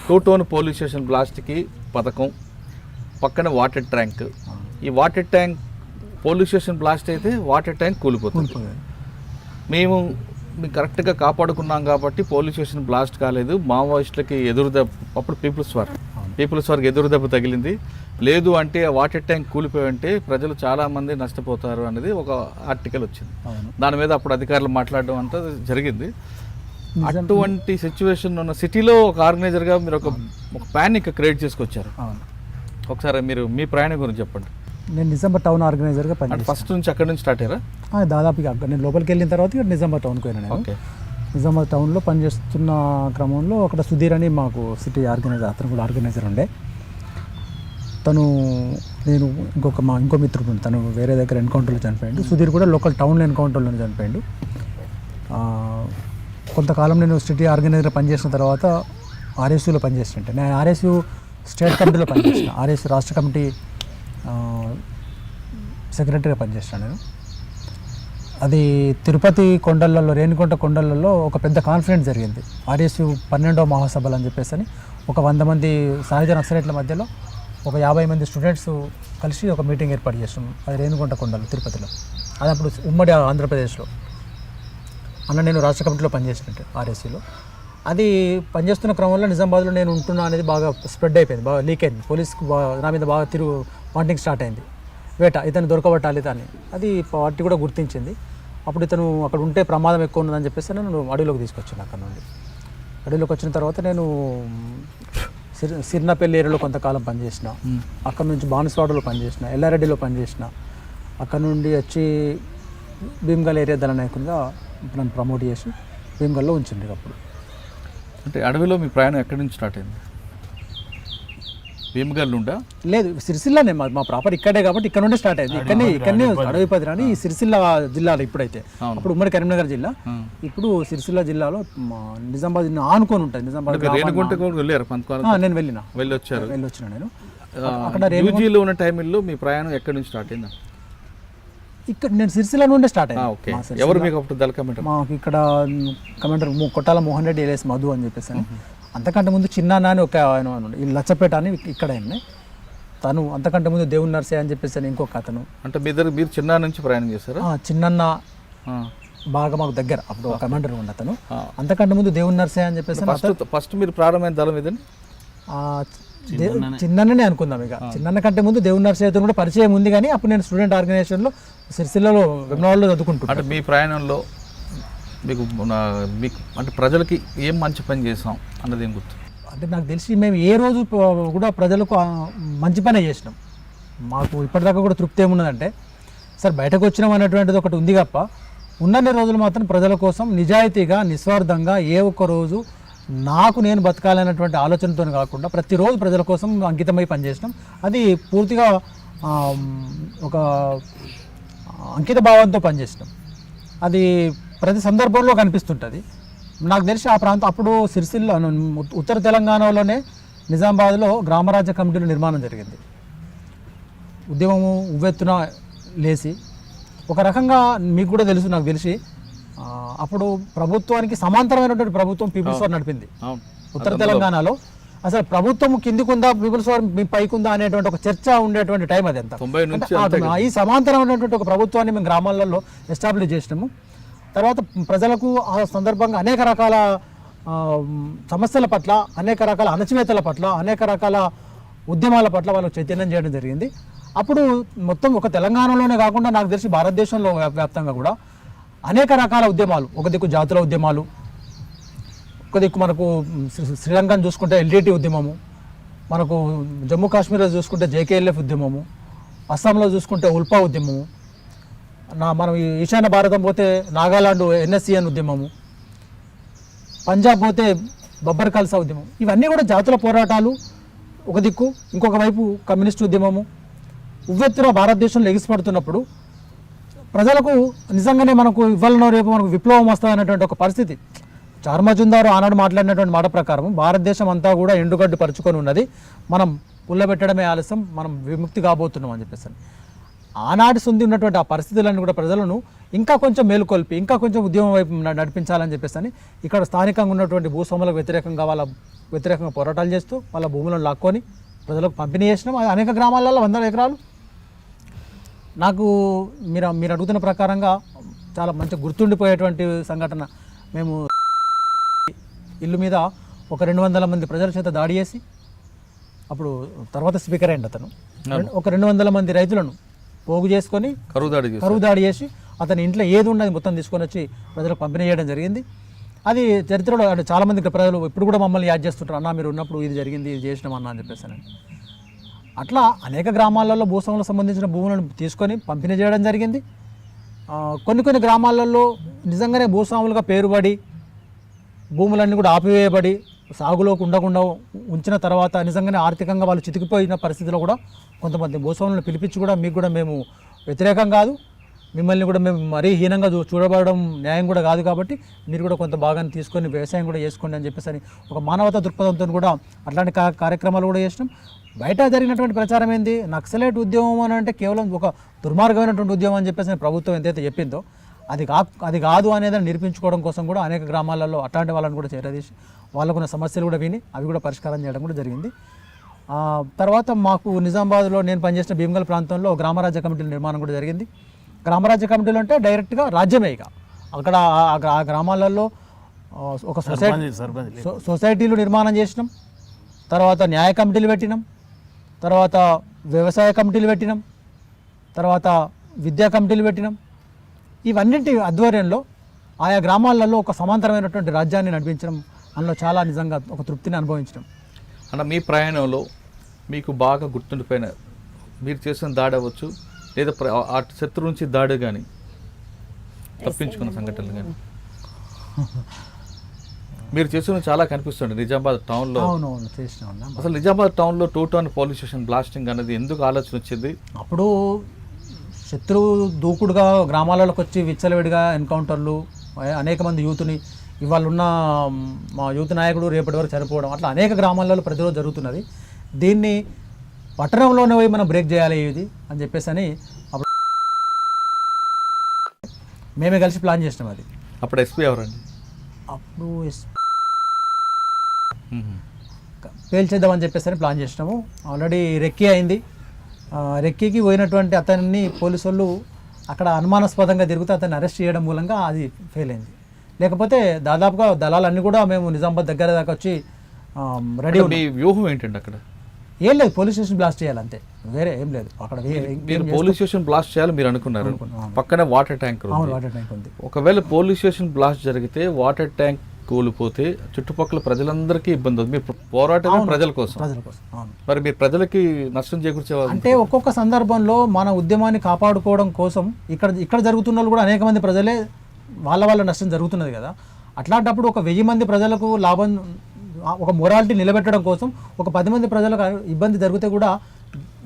2 టౌన్ పోలీస్ స్టేషన్ బ్లాస్ట్కి పథకం, పక్కన వాటర్ ట్యాంక్. ఈ water tank police station blast అయితే వాటర్ ట్యాంక్ కూలిపోతుంది. మేము కరెక్ట్గా కాపాడుకున్నాం కాబట్టి పోలీస్ స్టేషన్ బ్లాస్ట్ కాలేదు. మావోయిస్టులకి ఎదురుదెబ్బ, అప్పుడు పీపుల్స్ వార్కి ఎదురుదెబ్బ తగిలింది. లేదు అంటే వాటర్ ట్యాంక్ కూలిపోయి ఉంటే ప్రజలు చాలామంది నష్టపోతారు అనేది ఒక ఆర్టికల్ వచ్చింది. దాని మీద అప్పుడు అధికారులు మాట్లాడడం అంతా జరిగింది. అటువంటి సిచ్యువేషన్ ఉన్న సిటీలో ఒక ఆర్గనైజర్గా మీరు ఒక ప్యానిక్ క్రియేట్ చేసుకొచ్చారు. ఒకసారి మీరు మీ ప్రయాణం గురించి చెప్పండి. నేను నిజామాబాద్ టౌన్ ఆర్గనైజర్గా పని ఫస్ట్ నుంచి అక్కడ నుంచి స్టార్ట్ అయ్యారా? దాదాపుగా నేను లోపలికి వెళ్ళిన తర్వాత నిజామాబాద్ టౌన్కి వెళ్ళాను. నేను నిజామాబాద్ టౌన్లో పనిచేస్తున్న క్రమంలో అక్కడ సుధీర్ అని మాకు సిటీ ఆర్గనైజర్, అతను కూడా ఆర్గనైజర్ ఉండే. తను నేను ఇంకో మిత్రుడు, తను వేరే దగ్గర ఎన్కౌంటర్లో చనిపోయాడు. సుధీర్ కూడా లోకల్ టౌన్లో ఎన్కౌంటర్లో చనిపోయాడు. కొంతకాలం నేను సిటీ ఆర్గనైజర్ పనిచేసిన తర్వాత ఆర్ఎస్యూలో పనిచేస్తుంటే, నేను ఆర్ఎస్యూ స్టేట్ కమిటీలో పనిచేసిన, ఆర్ఎస్యూ రాష్ట్ర కమిటీ సెక్రటరీగా పనిచేస్తాను నేను. అది తిరుపతి కొండలలో, రేణిగుంట కొండలలో ఒక పెద్ద కాన్ఫరెన్స్ జరిగింది. ఆర్ఎస్యూ 12వ మహాసభలు అని చెప్పేసి ఒక 100 మంది సాయుధ నక్సలైట్ల మధ్యలో ఒక 50 మంది స్టూడెంట్స్ కలిసి ఒక మీటింగ్ ఏర్పాటు చేస్తున్నాం. అది రేణిగుంట కొండలు తిరుపతిలో. అది అప్పుడు ఉమ్మడి ఆంధ్రప్రదేశ్లో. నేను రాష్ట్ర కమిటీలో పనిచేసినట్టు ఆర్ఎస్సీలో. అది పనిచేస్తున్న క్రమంలో నిజామాబాద్లో నేను ఉంటున్నా అనేది బాగా స్ప్రెడ్ అయిపోయింది, బాగా లీక్ అయింది. పోలీస్కి నా మీద బాగా వాంటింగ్ స్టార్ట్ అయింది. వేట, ఇతను దొరకబట్టాలి అని. అది పార్టీ కూడా గుర్తించింది. అప్పుడు ఇతను అక్కడ ఉంటే ప్రమాదం ఎక్కువ ఉన్నదని చెప్పేసి నేను అడవిలోకి తీసుకొచ్చాను. అక్కడ నుండి అడవిలోకి వచ్చిన తర్వాత నేను సిర్నపల్లి ఏరియాలో కొంతకాలం పనిచేసిన, అక్కడ నుంచి బాన్స్వాడలో పనిచేసిన, ఎల్లారెడ్డిలో పనిచేసిన, అక్కడ నుండి వచ్చి భీమగల్ ఏరియా దళ నాయకునిగా నన్ను ప్రమోట్ చేసి భీమగల్లో ఉంచింది. అప్పుడు అంటే అడవిలో మీ ప్రయాణం ఎక్కడి నుంచి స్టార్ట్ అయింది? భీమగల్ నుండా? లేదు, సిరిసిల్లనే. మా ప్రాపర్ ఇక్కడే కాబట్టి ఇక్కడ నుండి స్టార్ట్ అయింది. ఇక్కడనే అడవి పదిరాని ఈ సిరిసిల్ల జిల్లాలో ఇప్పుడైతే, అప్పుడు ఉమ్మడి కరీంనగర్ జిల్లా, ఇప్పుడు సిరిసిల్ల జిల్లాలో నిజామాబాద్ ఆనుకొని ఉంటుంది. నిజామాబాద్ రేణిగుంటకు వెళ్ళారు? నేను వెళ్ళొచ్చిన నేను అక్కడ యూజీలో ఉన్న టైంలో మీ ప్రయాణం ఎక్కడి నుంచి స్టార్ట్ అయిందా? ఇక్కడ నేను సిరిసిల్ల నుండే స్టార్ట్ అయ్యింది. ఎవరు మీకు అప్పుడు దళ కమాండర్? మాకు ఇక్కడ కమాండర్ కొట్టాల మోహన్ రెడ్డి ఎల్ఎస్ మధు అని చెప్పేసి అని. అంతకంటే ముందు చిన్న అని ఒక ఆయన ఈ లచ్చపేట అని ఇక్కడ అయింది. తను అంతకంటే ముందు దేవుని నర్సే అని చెప్పేసి అని ఇంకొక అతను. అంటే మీరు చిన్న నుంచి ప్రయాణం చేశారు? చిన్న బాగా మాకు దగ్గర, అప్పుడు ఒక కమాండర్ ఉండి అతను. అంతకంటే ముందు దేవుని నర్సే అని చెప్పేసి ఫస్ట్ మీరు ప్రారంభమైన దళం ఇదని చిన్ననే అనుకుందాం. ఇక చిన్న కంటే ముందు దేవుని నర్సయ్యతో కూడా పరిచయం ఉంది, కానీ అప్పుడు నేను స్టూడెంట్ ఆర్గనైజేషన్లో సిరిసిల్లలో వెమ్లవాడలో చదువుకుంటున్నాను. అంటే మీ ప్రయాణంలో మీకు అంటే ప్రజలకి ఏం మంచి పని చేసాం అన్నది ఏం గుర్తు? అంటే నాకు తెలిసి మేము ఏ రోజు కూడా ప్రజలకు మంచి పనే చేసినాం. మాకు ఇప్పటిదాకా కూడా తృప్తి ఏమున్నదంటే, సార్ బయటకు వచ్చినాం అనేటువంటిది ఒకటి ఉంది తప్ప, ఉన్నన్ని రోజులు మాత్రం ప్రజల కోసం నిజాయితీగా నిస్వార్థంగా ఏ ఒక్క రోజు నాకు నేను బతకాలనేటువంటి ఆలోచనతో కాకుండా ప్రతిరోజు ప్రజల కోసం అంకితమై పనిచేసినాం. అది పూర్తిగా ఒక అంకిత భావంతో పనిచేసినాం. అది ప్రతి సందర్భంలో కనిపిస్తుంటుంది. నాకు తెలిసి ఆ ప్రాంతం అప్పుడు సిరిసిల్ల ఉత్తర తెలంగాణలోనే నిజామాబాద్లో గ్రామరాజ్య కమిటీల నిర్మాణం జరిగింది. ఉద్యమము ఉవ్వెత్తున లేచి ఒక రకంగా మీకు కూడా తెలుసు, నాకు తెలిసి అప్పుడు ప్రభుత్వానికి సమాంతరమైనటువంటి ప్రభుత్వం పీపుల్స్ వార్ నడిపింది ఉత్తర తెలంగాణలో. అసలు ప్రభుత్వం కిందికుందా, పీపుల్స్ వార్ మీ పైకుందా అనేటువంటి ఒక చర్చ ఉండేటువంటి టైం అది. అంతా ఈ సమాంతరమైనటువంటి ఒక ప్రభుత్వాన్ని మేము గ్రామాలలో ఎస్టాబ్లిష్ చేసినాము. తర్వాత ప్రజలకు ఆ సందర్భంగా అనేక రకాల సమస్యల పట్ల, అనేక రకాల అణచివేతల పట్ల, అనేక రకాల ఉద్యమాల పట్ల వాళ్ళకు చైతన్యం చేయడం జరిగింది. అప్పుడు మొత్తం ఒక తెలంగాణలోనే కాకుండా నాకు తెలిసి భారతదేశంలో వ్యాప్తంగా కూడా అనేక రకాల ఉద్యమాలు, ఒక దిక్కు జాతుల ఉద్యమాలు, ఒక దిక్కు మనకు శ్రీలంకను చూసుకుంటే ఎల్టీటీ ఉద్యమము, మనకు జమ్మూ కాశ్మీర్లో చూసుకుంటే జేకేఎల్ఎఫ్ ఉద్యమము, అస్సాంలో చూసుకుంటే ఉల్పా ఉద్యమము, మనం ఈశాన్య భారతం పోతే నాగాలాండ్ ఎన్ఎస్సిఎన్ ఉద్యమము, పంజాబ్ పోతే బబ్బర్ ఖాల్సా ఉద్యమం. ఇవన్నీ కూడా జాతుల పోరాటాలు ఒక దిక్కు, ఇంకొక వైపు కమ్యూనిస్టు ఉద్యమము ఉవ్వెత్తున భారతదేశంలో ఎగిసిపడుతున్నప్పుడు ప్రజలకు నిజంగానే మనకు ఇవ్వాలనో రేపు మనకు విప్లవం వస్తుందనేటువంటి ఒక పరిస్థితి. చార్ మజుందారు ఆనాడు మాట్లాడినటువంటి మాట ప్రకారం భారతదేశం అంతా కూడా ఎండుగడ్డు పరుచుకొని ఉన్నది, మనం పుల్లబెట్టడమే ఆలస్యం, మనం విముక్తి కాబోతున్నాం అని చెప్పేసి. ఆనాటి సొంది ఉన్నటువంటి ఆ పరిస్థితులను కూడా ప్రజలను ఇంకా కొంచెం మేలుకొల్పి, ఇంకా కొంచెం ఉద్యమం వైపు నడిపించాలని చెప్పేసి అని ఇక్కడ స్థానికంగా ఉన్నటువంటి భూస్వాములకు వ్యతిరేకంగా వ్యతిరేకంగా పోరాటాలు చేస్తూ వాళ్ళ భూములను లాక్కొని ప్రజలకు పంపిణీ చేసినాం. అనేక గ్రామాలలో 100 ఎకరాలు. నాకు మీరు అడుగుతున్న ప్రకారంగా చాలా మంచి గుర్తుండిపోయేటువంటి సంఘటన, మేము ఇల్లు మీద ఒక 200 మంది ప్రజల చేత దాడి చేసి, అప్పుడు తర్వాత స్పీకర్ అయ్యింది అతను, ఒక 200 మంది రైతులను పోగు చేసుకొని కరువు దాడి చేసి అతని ఇంట్లో ఏది ఉన్నది మొత్తం తీసుకొని వచ్చి ప్రజలకు పంపిణీ చేయడం జరిగింది. అది చరిత్రలో అంటే చాలామంది ప్రజలు ఇప్పుడు కూడా మమ్మల్ని యాద్ చేస్తుంటారు, అన్న మీరు ఉన్నప్పుడు ఇది జరిగింది, ఇది చేసినాం అన్న అని చెప్పేసి. అట్లా అనేక గ్రామాలలో భూస్వాములకు సంబంధించిన భూములను తీసుకొని పంపిణీ చేయడం జరిగింది. కొన్ని గ్రామాలలో నిజంగానే భూస్వాములుగా పేరుబడి భూములన్నీ కూడా ఆపివేయబడి సాగులోకి ఉండకుండా ఉంచిన తర్వాత నిజంగానే ఆర్థికంగా వాళ్ళు చితికిపోయిన పరిస్థితిలో కూడా కొంతమంది భూస్వాములను పిలిపించి కూడా మీకు కూడా మేము వ్యతిరేకం కాదు, మిమ్మల్ని కూడా మేము మరీ హీనంగా చూడబడడం న్యాయం కూడా కాదు, కాబట్టి మీరు కూడా కొంత భాగాన్ని తీసుకొని వ్యవసాయం కూడా చేసుకోండి అని చెప్పేసి ఒక మానవతా దృక్పథంతో కూడా అట్లాంటి కార్యక్రమాలు కూడా చేసినాం. బయట జరిగినటువంటి ప్రచారం ఏంది, నక్సలైట్ ఉద్యమం అని అంటే కేవలం ఒక దుర్మార్గమైనటువంటి ఉద్యమం అని చెప్పేసి ప్రభుత్వం ఎంతైతే చెప్పిందో అది కాదు అనేది నిరూపించుకోవడం కోసం కూడా అనేక గ్రామాలలో అట్లాంటి వాళ్ళని కూడా చేరదీసి వాళ్ళకున్న సమస్యలు కూడా విని అవి కూడా పరిష్కారం చేయడం కూడా జరిగింది. తర్వాత మాకు నిజామాబాద్లో నేను పనిచేసిన భీమగల్ ప్రాంతంలో గ్రామరాజ్య కమిటీల నిర్మాణం కూడా జరిగింది. గ్రామరాజ్య కమిటీలు అంటే డైరెక్ట్గా రాజ్యమే. ఇక అక్కడ ఆ గ్రామాలలో ఒక సొసైటీలు నిర్మాణం చేసినాం, తర్వాత న్యాయ కమిటీలు పెట్టినాం, తర్వాత వ్యవసాయ కమిటీలు పెట్టినాం, తర్వాత విద్యా కమిటీలు పెట్టినాం. ఇవన్నింటి ఆధ్వర్యంలో ఆయా గ్రామాలలో ఒక సమాంతరమైనటువంటి రాజ్యాన్ని నడిపించడం, అందులో చాలా నిజంగా ఒక తృప్తిని అనుభవించడం. అన్న మీ ప్రయాణంలో మీకు బాగా గుర్తుండిపోయిన మీరు చేసిన దాడి అవ్వచ్చు, లేదా ఆ శత్రు నుంచి దాడి కానీ తప్పించుకున్న సంఘటనలు కానీ మీరు చేసిన చాలా కనిపిస్తుంది నిజామాబాద్ టౌన్లో. అవునవును చేసిన. అసలు నిజామాబాద్ టౌన్లో 2 టౌన్ పోలీస్ స్టేషన్ బ్లాస్టింగ్ అనేది ఎందుకు ఆలోచన వచ్చింది? అప్పుడు శత్రువు దూకుడుగా గ్రామాలలోకి వచ్చి విచ్చలవిడిగా ఎన్కౌంటర్లు, అనేక మంది యూత్ని, ఇవాళ ఉన్న మా యూత్ నాయకుడు రేపటి వరకు చనిపోవడం, అట్లా అనేక గ్రామాలలో ప్రతిరోజు జరుగుతున్నది. దీన్ని పట్టణంలోనే పోయి మనం బ్రేక్ చేయాలి ఇది అని చెప్పేసి అని అప్పుడు మేమే కలిసి ప్లాన్ చేసినాం. అది అప్పుడు ఎస్పీ ఎవరండి? అప్పుడు పేల్చేద్దామని చెప్పేసి అని ప్లాన్ చేసినాము. ఆల్రెడీ రెక్కీ అయింది. రెక్కీకి పోయినటువంటి అతన్ని పోలీసు వాళ్ళు అక్కడ అనుమానాస్పదంగా తిరుగుతూ అతన్ని అరెస్ట్ చేయడం మూలంగా అది ఫెయిల్ అయింది. లేకపోతే దాదాపుగా దళాలన్నీ కూడా మేము నిజామాబాద్ దగ్గర దాకా వచ్చి రెడీ. మీ వ్యూహం ఏంటండి అక్కడ? ఏం లేదు, పోలీస్ స్టేషన్ బ్లాస్ట్ చేయాలంతే, వేరే ఏం లేదు. అక్కడ పోలీస్ స్టేషన్ బ్లాస్ట్ చేయాలి మీరు అనుకున్నారు. పక్కనే వాటర్ ట్యాంక్ ఉంది. ఒకవేళ పోలీస్ స్టేషన్ బ్లాస్ట్ జరిగితే వాటర్ ట్యాంక్ కూలిపోతే చుట్టుపక్కల ప్రజలందరికీ ఇబ్బంది అవుతుంది. మీరు పోరాటమే ప్రజల కోసం. మరి మీరు ప్రజలకి నష్టం చేకూర్చేవాళ్ళు అంటే ఒక్కొక్క సందర్భంలో మన ఉద్యమాన్ని కాపాడుకోవడం కోసం ఇక్కడ జరుగుతున్న వాళ్ళు కూడా అనేక మంది ప్రజలే వాళ్ళ నష్టం జరుగుతున్నది కదా. అట్లాంటప్పుడు ఒక 1000 మంది ప్రజలకు లాభం, ఒక మొరాలిటీ నిలబెట్టడం కోసం ఒక 10 మంది ప్రజలకు ఇబ్బంది జరిగితే కూడా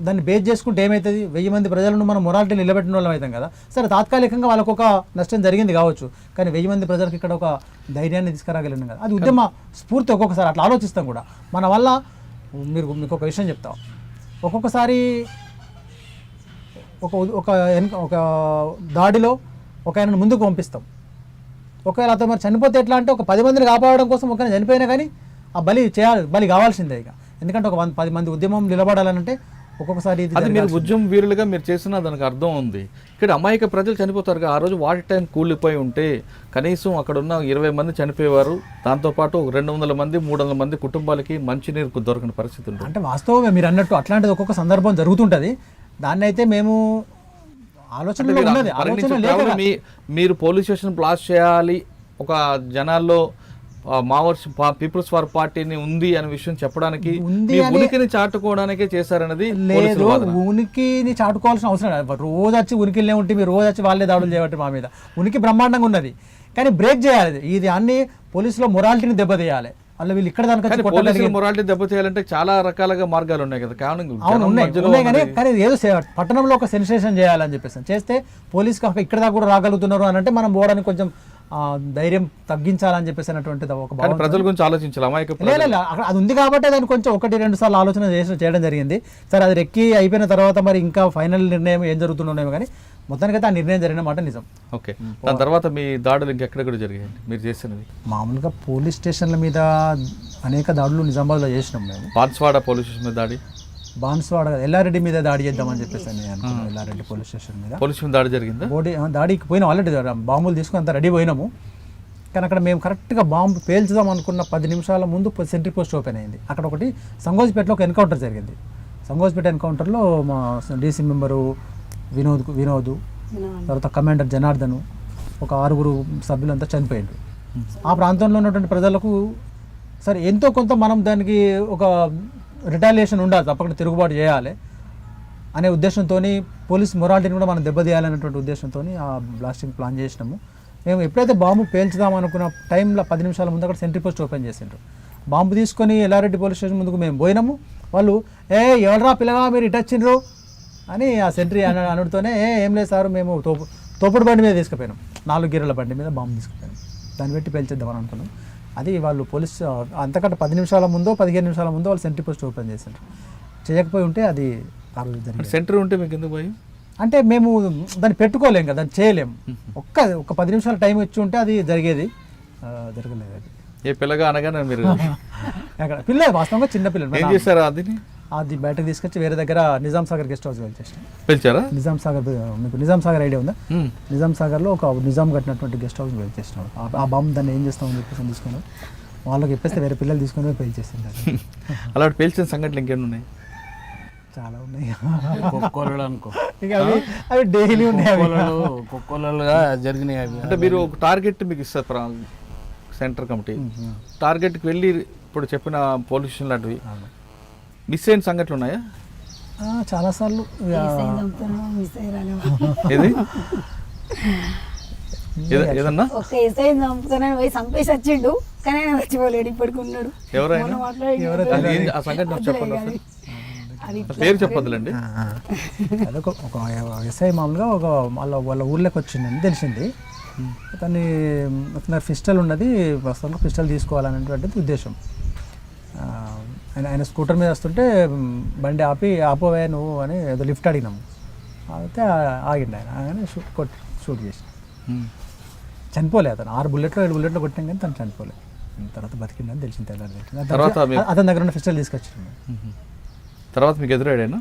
దాన్ని బేస్ చేసుకుంటే ఏమవుతుంది, 1000 మంది ప్రజలను మనం మొరాలిటీ నిలబెట్టిన వాళ్ళం అవుతాం కదా. సరే తాత్కాలికంగా వాళ్ళకు ఒక నష్టం జరిగింది కావచ్చు, కానీ 1000 మంది ప్రజలకు ఇక్కడ ఒక ధైర్యాన్ని తీసుకురాగలిగినాం కదా. అది ఉద్యమ స్ఫూర్తి. ఒక్కొక్కసారి అట్లా ఆలోచిస్తాం కూడా మన వల్ల. మీకు ఒక విషయం చెప్తాం, ఒక్కొక్కసారి ఒక దాడిలో ఒక ఆయనను ముందుకు పంపిస్తాం. ఒకవేళ అతను మరి చనిపోతే ఎట్లా అంటే ఒక 10 మందిని కాపాడడం కోసం ఒకరిని చనిపోయినా కానీ ఆ బలి కావాల్సిందే ఇక. ఎందుకంటే ఒక 10 మంది ఉద్యమం నిలబడాలంటే ఒక్కొక్కసారి ఇది అది మీరు ఉద్యమ వీరులుగా మీరు చేసిన దానికి అర్థం ఉంది. ఇక్కడ అమాయక ప్రజలు చనిపోతారు. ఆ రోజు వాటి టైం కూలిపోయి ఉంటే కనీసం అక్కడ ఉన్న 20 మంది చనిపోయేవారు. దాంతోపాటు 200 మంది 300 మంది కుటుంబాలకి మంచినీరు దొరకని పరిస్థితి ఉంటుంది. అంటే వాస్తవంగా మీరు అన్నట్టు అట్లాంటిది ఒక్కొక్క సందర్భం జరుగుతుంటుంది. దాన్ని అయితే మేము ఆలోచనలో ఉన్నది, ఆలోచన లేక మీరు పోలీస్ స్టేషన్ బ్లాస్ట్ చేయాలి, ఒక జనాల్లో మావోయిస్ట్ పీపుల్స్ వార్ పార్టీని ఉంది అనే విషయం చెప్పడానికి, మీ ఉనికిని చాటుకోవడానికే చేశారన్నది లేదు. ఉనికిని చాటుకోవాల్సిన అవసరం లేదు. రోజు వచ్చి ఉనికిలే ఉంటే మీరు రోజు వచ్చి వాళ్ళే దాడులు చేయబట్టి మా మీద ఉనికి బ్రహ్మాండంగా ఉన్నది. కానీ బ్రేక్ చేయాలి. ఇది అన్ని పోలీసులో మొరాలిటీని దెబ్బతీయాలి. అలా వీళ్ళు ఇక్కడ దానికి మొరాలిటీ దెబ్బతీయాలంటే చాలా రకాలుగా మార్గాలు ఉన్నాయి కదా. అవును ఉన్నాయి కానీ ఏదో పట్టణంలో ఒక సెన్సేషన్ చేయాలని చెప్పేసి చేస్తే పోలీస్ ఇక్కడ దాకా కూడా రాగలుగుతున్నారు అని అంటే మనం పోవడానికి కొంచెం ధైర్యం తగ్గించాలని చెప్పేసి అన్నటువంటిది ఒక ప్రజల గురించి ఆలోచించాలి. అమాయక అక్కడ అది ఉంది కాబట్టి దాన్ని కొంచెం 1-2 సార్లు ఆలోచన చేయడం జరిగింది. సరే అది రెక్కి అయిపోయిన తర్వాత మరి ఇంకా ఫైనల్ నిర్ణయం ఏం జరుగుతుండేమో కానీ మొత్తానికైతే ఆ నిర్ణయం జరిగిన మాట నిజం. ఓకే, దాని తర్వాత మీ దాడులు ఇంకెక్కడ జరిగాయి మీరు చేసినది? మామూలుగా పోలీస్ స్టేషన్ల మీద అనేక దాడులు నిజామాబాద్లో చేసినాం మేము. బాన్స్వాడ పోలీస్ స్టేషన్ మీద దాడి, బాన్స్వాడ ఎల్లారెడ్డి మీద దాడి చేద్దామని చెప్పేసి నేను అనుకున్నాను. ఎల్లారెడ్డి పోలీస్ స్టేషన్ మీద దాడి జరిగిందా? దాడికి పోయినాం, ఆల్రెడీ బాంబులు తీసుకుని అంతా రెడీ పోయినాము. కానీ అక్కడ మేము కరెక్ట్గా బాంబు పేల్చుదాం అనుకున్న 10 నిమిషాల ముందు సెంట్రీ పోస్ట్ ఓపెన్ అయింది. అక్కడ ఒకటి సంగోజ్పేటలో ఒక ఎన్కౌంటర్ జరిగింది. సంగోజ్పేట ఎన్కౌంటర్లో మా డీసీ మెంబరు వినోద్, తర్వాత కమాండర్ జనార్దన్, ఒక 6 సభ్యులంతా చనిపోయారు. ఆ ప్రాంతంలో ఉన్నటువంటి ప్రజలకు సరే ఎంతో కొంత మనం దానికి ఒక రిటాలియేషన్ ఉండాలి, తప్పకుండా తిరుగుబాటు చేయాలి అనే ఉద్దేశంతో పోలీస్ మొరాలిటీని కూడా మనం దెబ్బతీయాలనేటువంటి ఉద్దేశంతో ఆ బ్లాస్టింగ్ ప్లాన్ చేసినాము. మేము ఎప్పుడైతే బాంబు పేల్చుదాం అనుకున్న టైంలో 10 నిమిషాల ముందు అక్కడ సెంట్రీ పోస్ట్ ఓపెన్ చేసిండ్రు. బాంబు తీసుకొని ఎల్లారెడ్డి పోలీస్ స్టేషన్ ముందుకు మేము పోయినాము. వాళ్ళు ఎవరా పిల్లగా మీరు ఇటు వచ్చిండ్రు అని ఆ సెంట్రీ అనుడితోనే ఏం లేదు సార్, మేము తోపుడు బండి మీద తీసుకుపోయినాం, 4 గీరల బండి మీద బాంబు తీసుకుపోయాం, దాన్ని పెట్టి పేల్చేద్దామని అనుకున్నాం. అది వాళ్ళు పోలీస్ అంతకంటే 10 నిమిషాల ముందో 15 నిమిషాల ముందో వాళ్ళు సెంట్రీ పోస్ట్ ఓపెన్ చేశారు. చేయకపోయి ఉంటే అది ఆ రోజు జరిగింది. సెంటర్ ఉంటే మీకు ఎందుకు పోయి అంటే మేము దాన్ని పెట్టుకోలేం కదా, దాన్ని చేయలేము. ఒక 10 నిమిషాల టైం ఇచ్చి ఉంటే అది జరిగేది, జరగలేదు. అది ఏ పిల్లగా అనగానే మీరు అక్కడ పిల్లలు వాస్తవంగా చిన్న పిల్లలు ఏం చేశారు? అది బయటకు తీసుకొచ్చి వేరే దగ్గర నిజాం సాగర్ గెస్ట్ హౌస్ పిలిచారా? నిజాం సాగర్, మీకు నిజాం సాగర్ ఐడియా ఉందా? నిజాం సాగర్లో ఒక నిజాం కట్టినటువంటి గెస్ట్ హౌస్ పేల్చేసినాడు. ఆ బాంబు దాన్ని ఏం చేస్తామని చెప్పేసి తీసుకున్నాం. వాళ్ళకి చెప్పేస్తే వేరే పిల్లలు తీసుకుని పేల్చేసింటారు. అలాంటి పేల్చిన సంఘటనలు ఇంకేమి ఉన్నాయి? చాలా ఉన్నాయి. అనుకో ఇక అవి డైలీ ఉన్నాయి, కుక్కలుగా జరిగినాయి అవి. అంటే మీరు ఒక టార్గెట్ మీకు ఇస్తారు సెంటర్ కమిటీ, టార్గెట్కి వెళ్ళి ఇప్పుడు చెప్పిన పోలీస్ స్టేషన్ లాంటివి మిస్ అయిన సంఘటనలు ఉన్నాయా? చాలాసార్లు. ఏది ఏదన్నా ఒక ఎస్ఐ చంపుతానని పోయి చంపేసి వచ్చిండు, కానీ ఆయన వచ్చిపోలేడు, ఇప్పటికి ఉన్నాడు. ఎవరైనా ఆ సంఘటన చెప్పండి, పేరు చెప్పొద్దులేండి. అదొక ఎస్ఐ మామూలుగా వాళ్ళ ఊర్లోకి వచ్చిందని తెలిసింది. అతన్ని పిస్టల్ ఉన్నది, ప్రస్తుతంలో పిస్టల్ తీసుకోవాలనేటువంటిది ఉద్దేశం. ఆయన స్కూటర్ మీద వస్తుంటే బండి ఆపోవే నువ్వు అని ఏదో లిఫ్ట్ అడిగినాము. అయితే ఆగిండు ఆయన షూట్ చేసి చనిపోలే. అతను 6 బుల్లెట్లు 7 బుల్లెట్లు కొట్టాం కానీ తను చనిపోలే. తర్వాత బతికిందని తెలిసింది. అతని దగ్గర ఉన్న పిస్టల్ తీసుకొచ్చిండు. తర్వాత మీకు ఎదురాడేనా?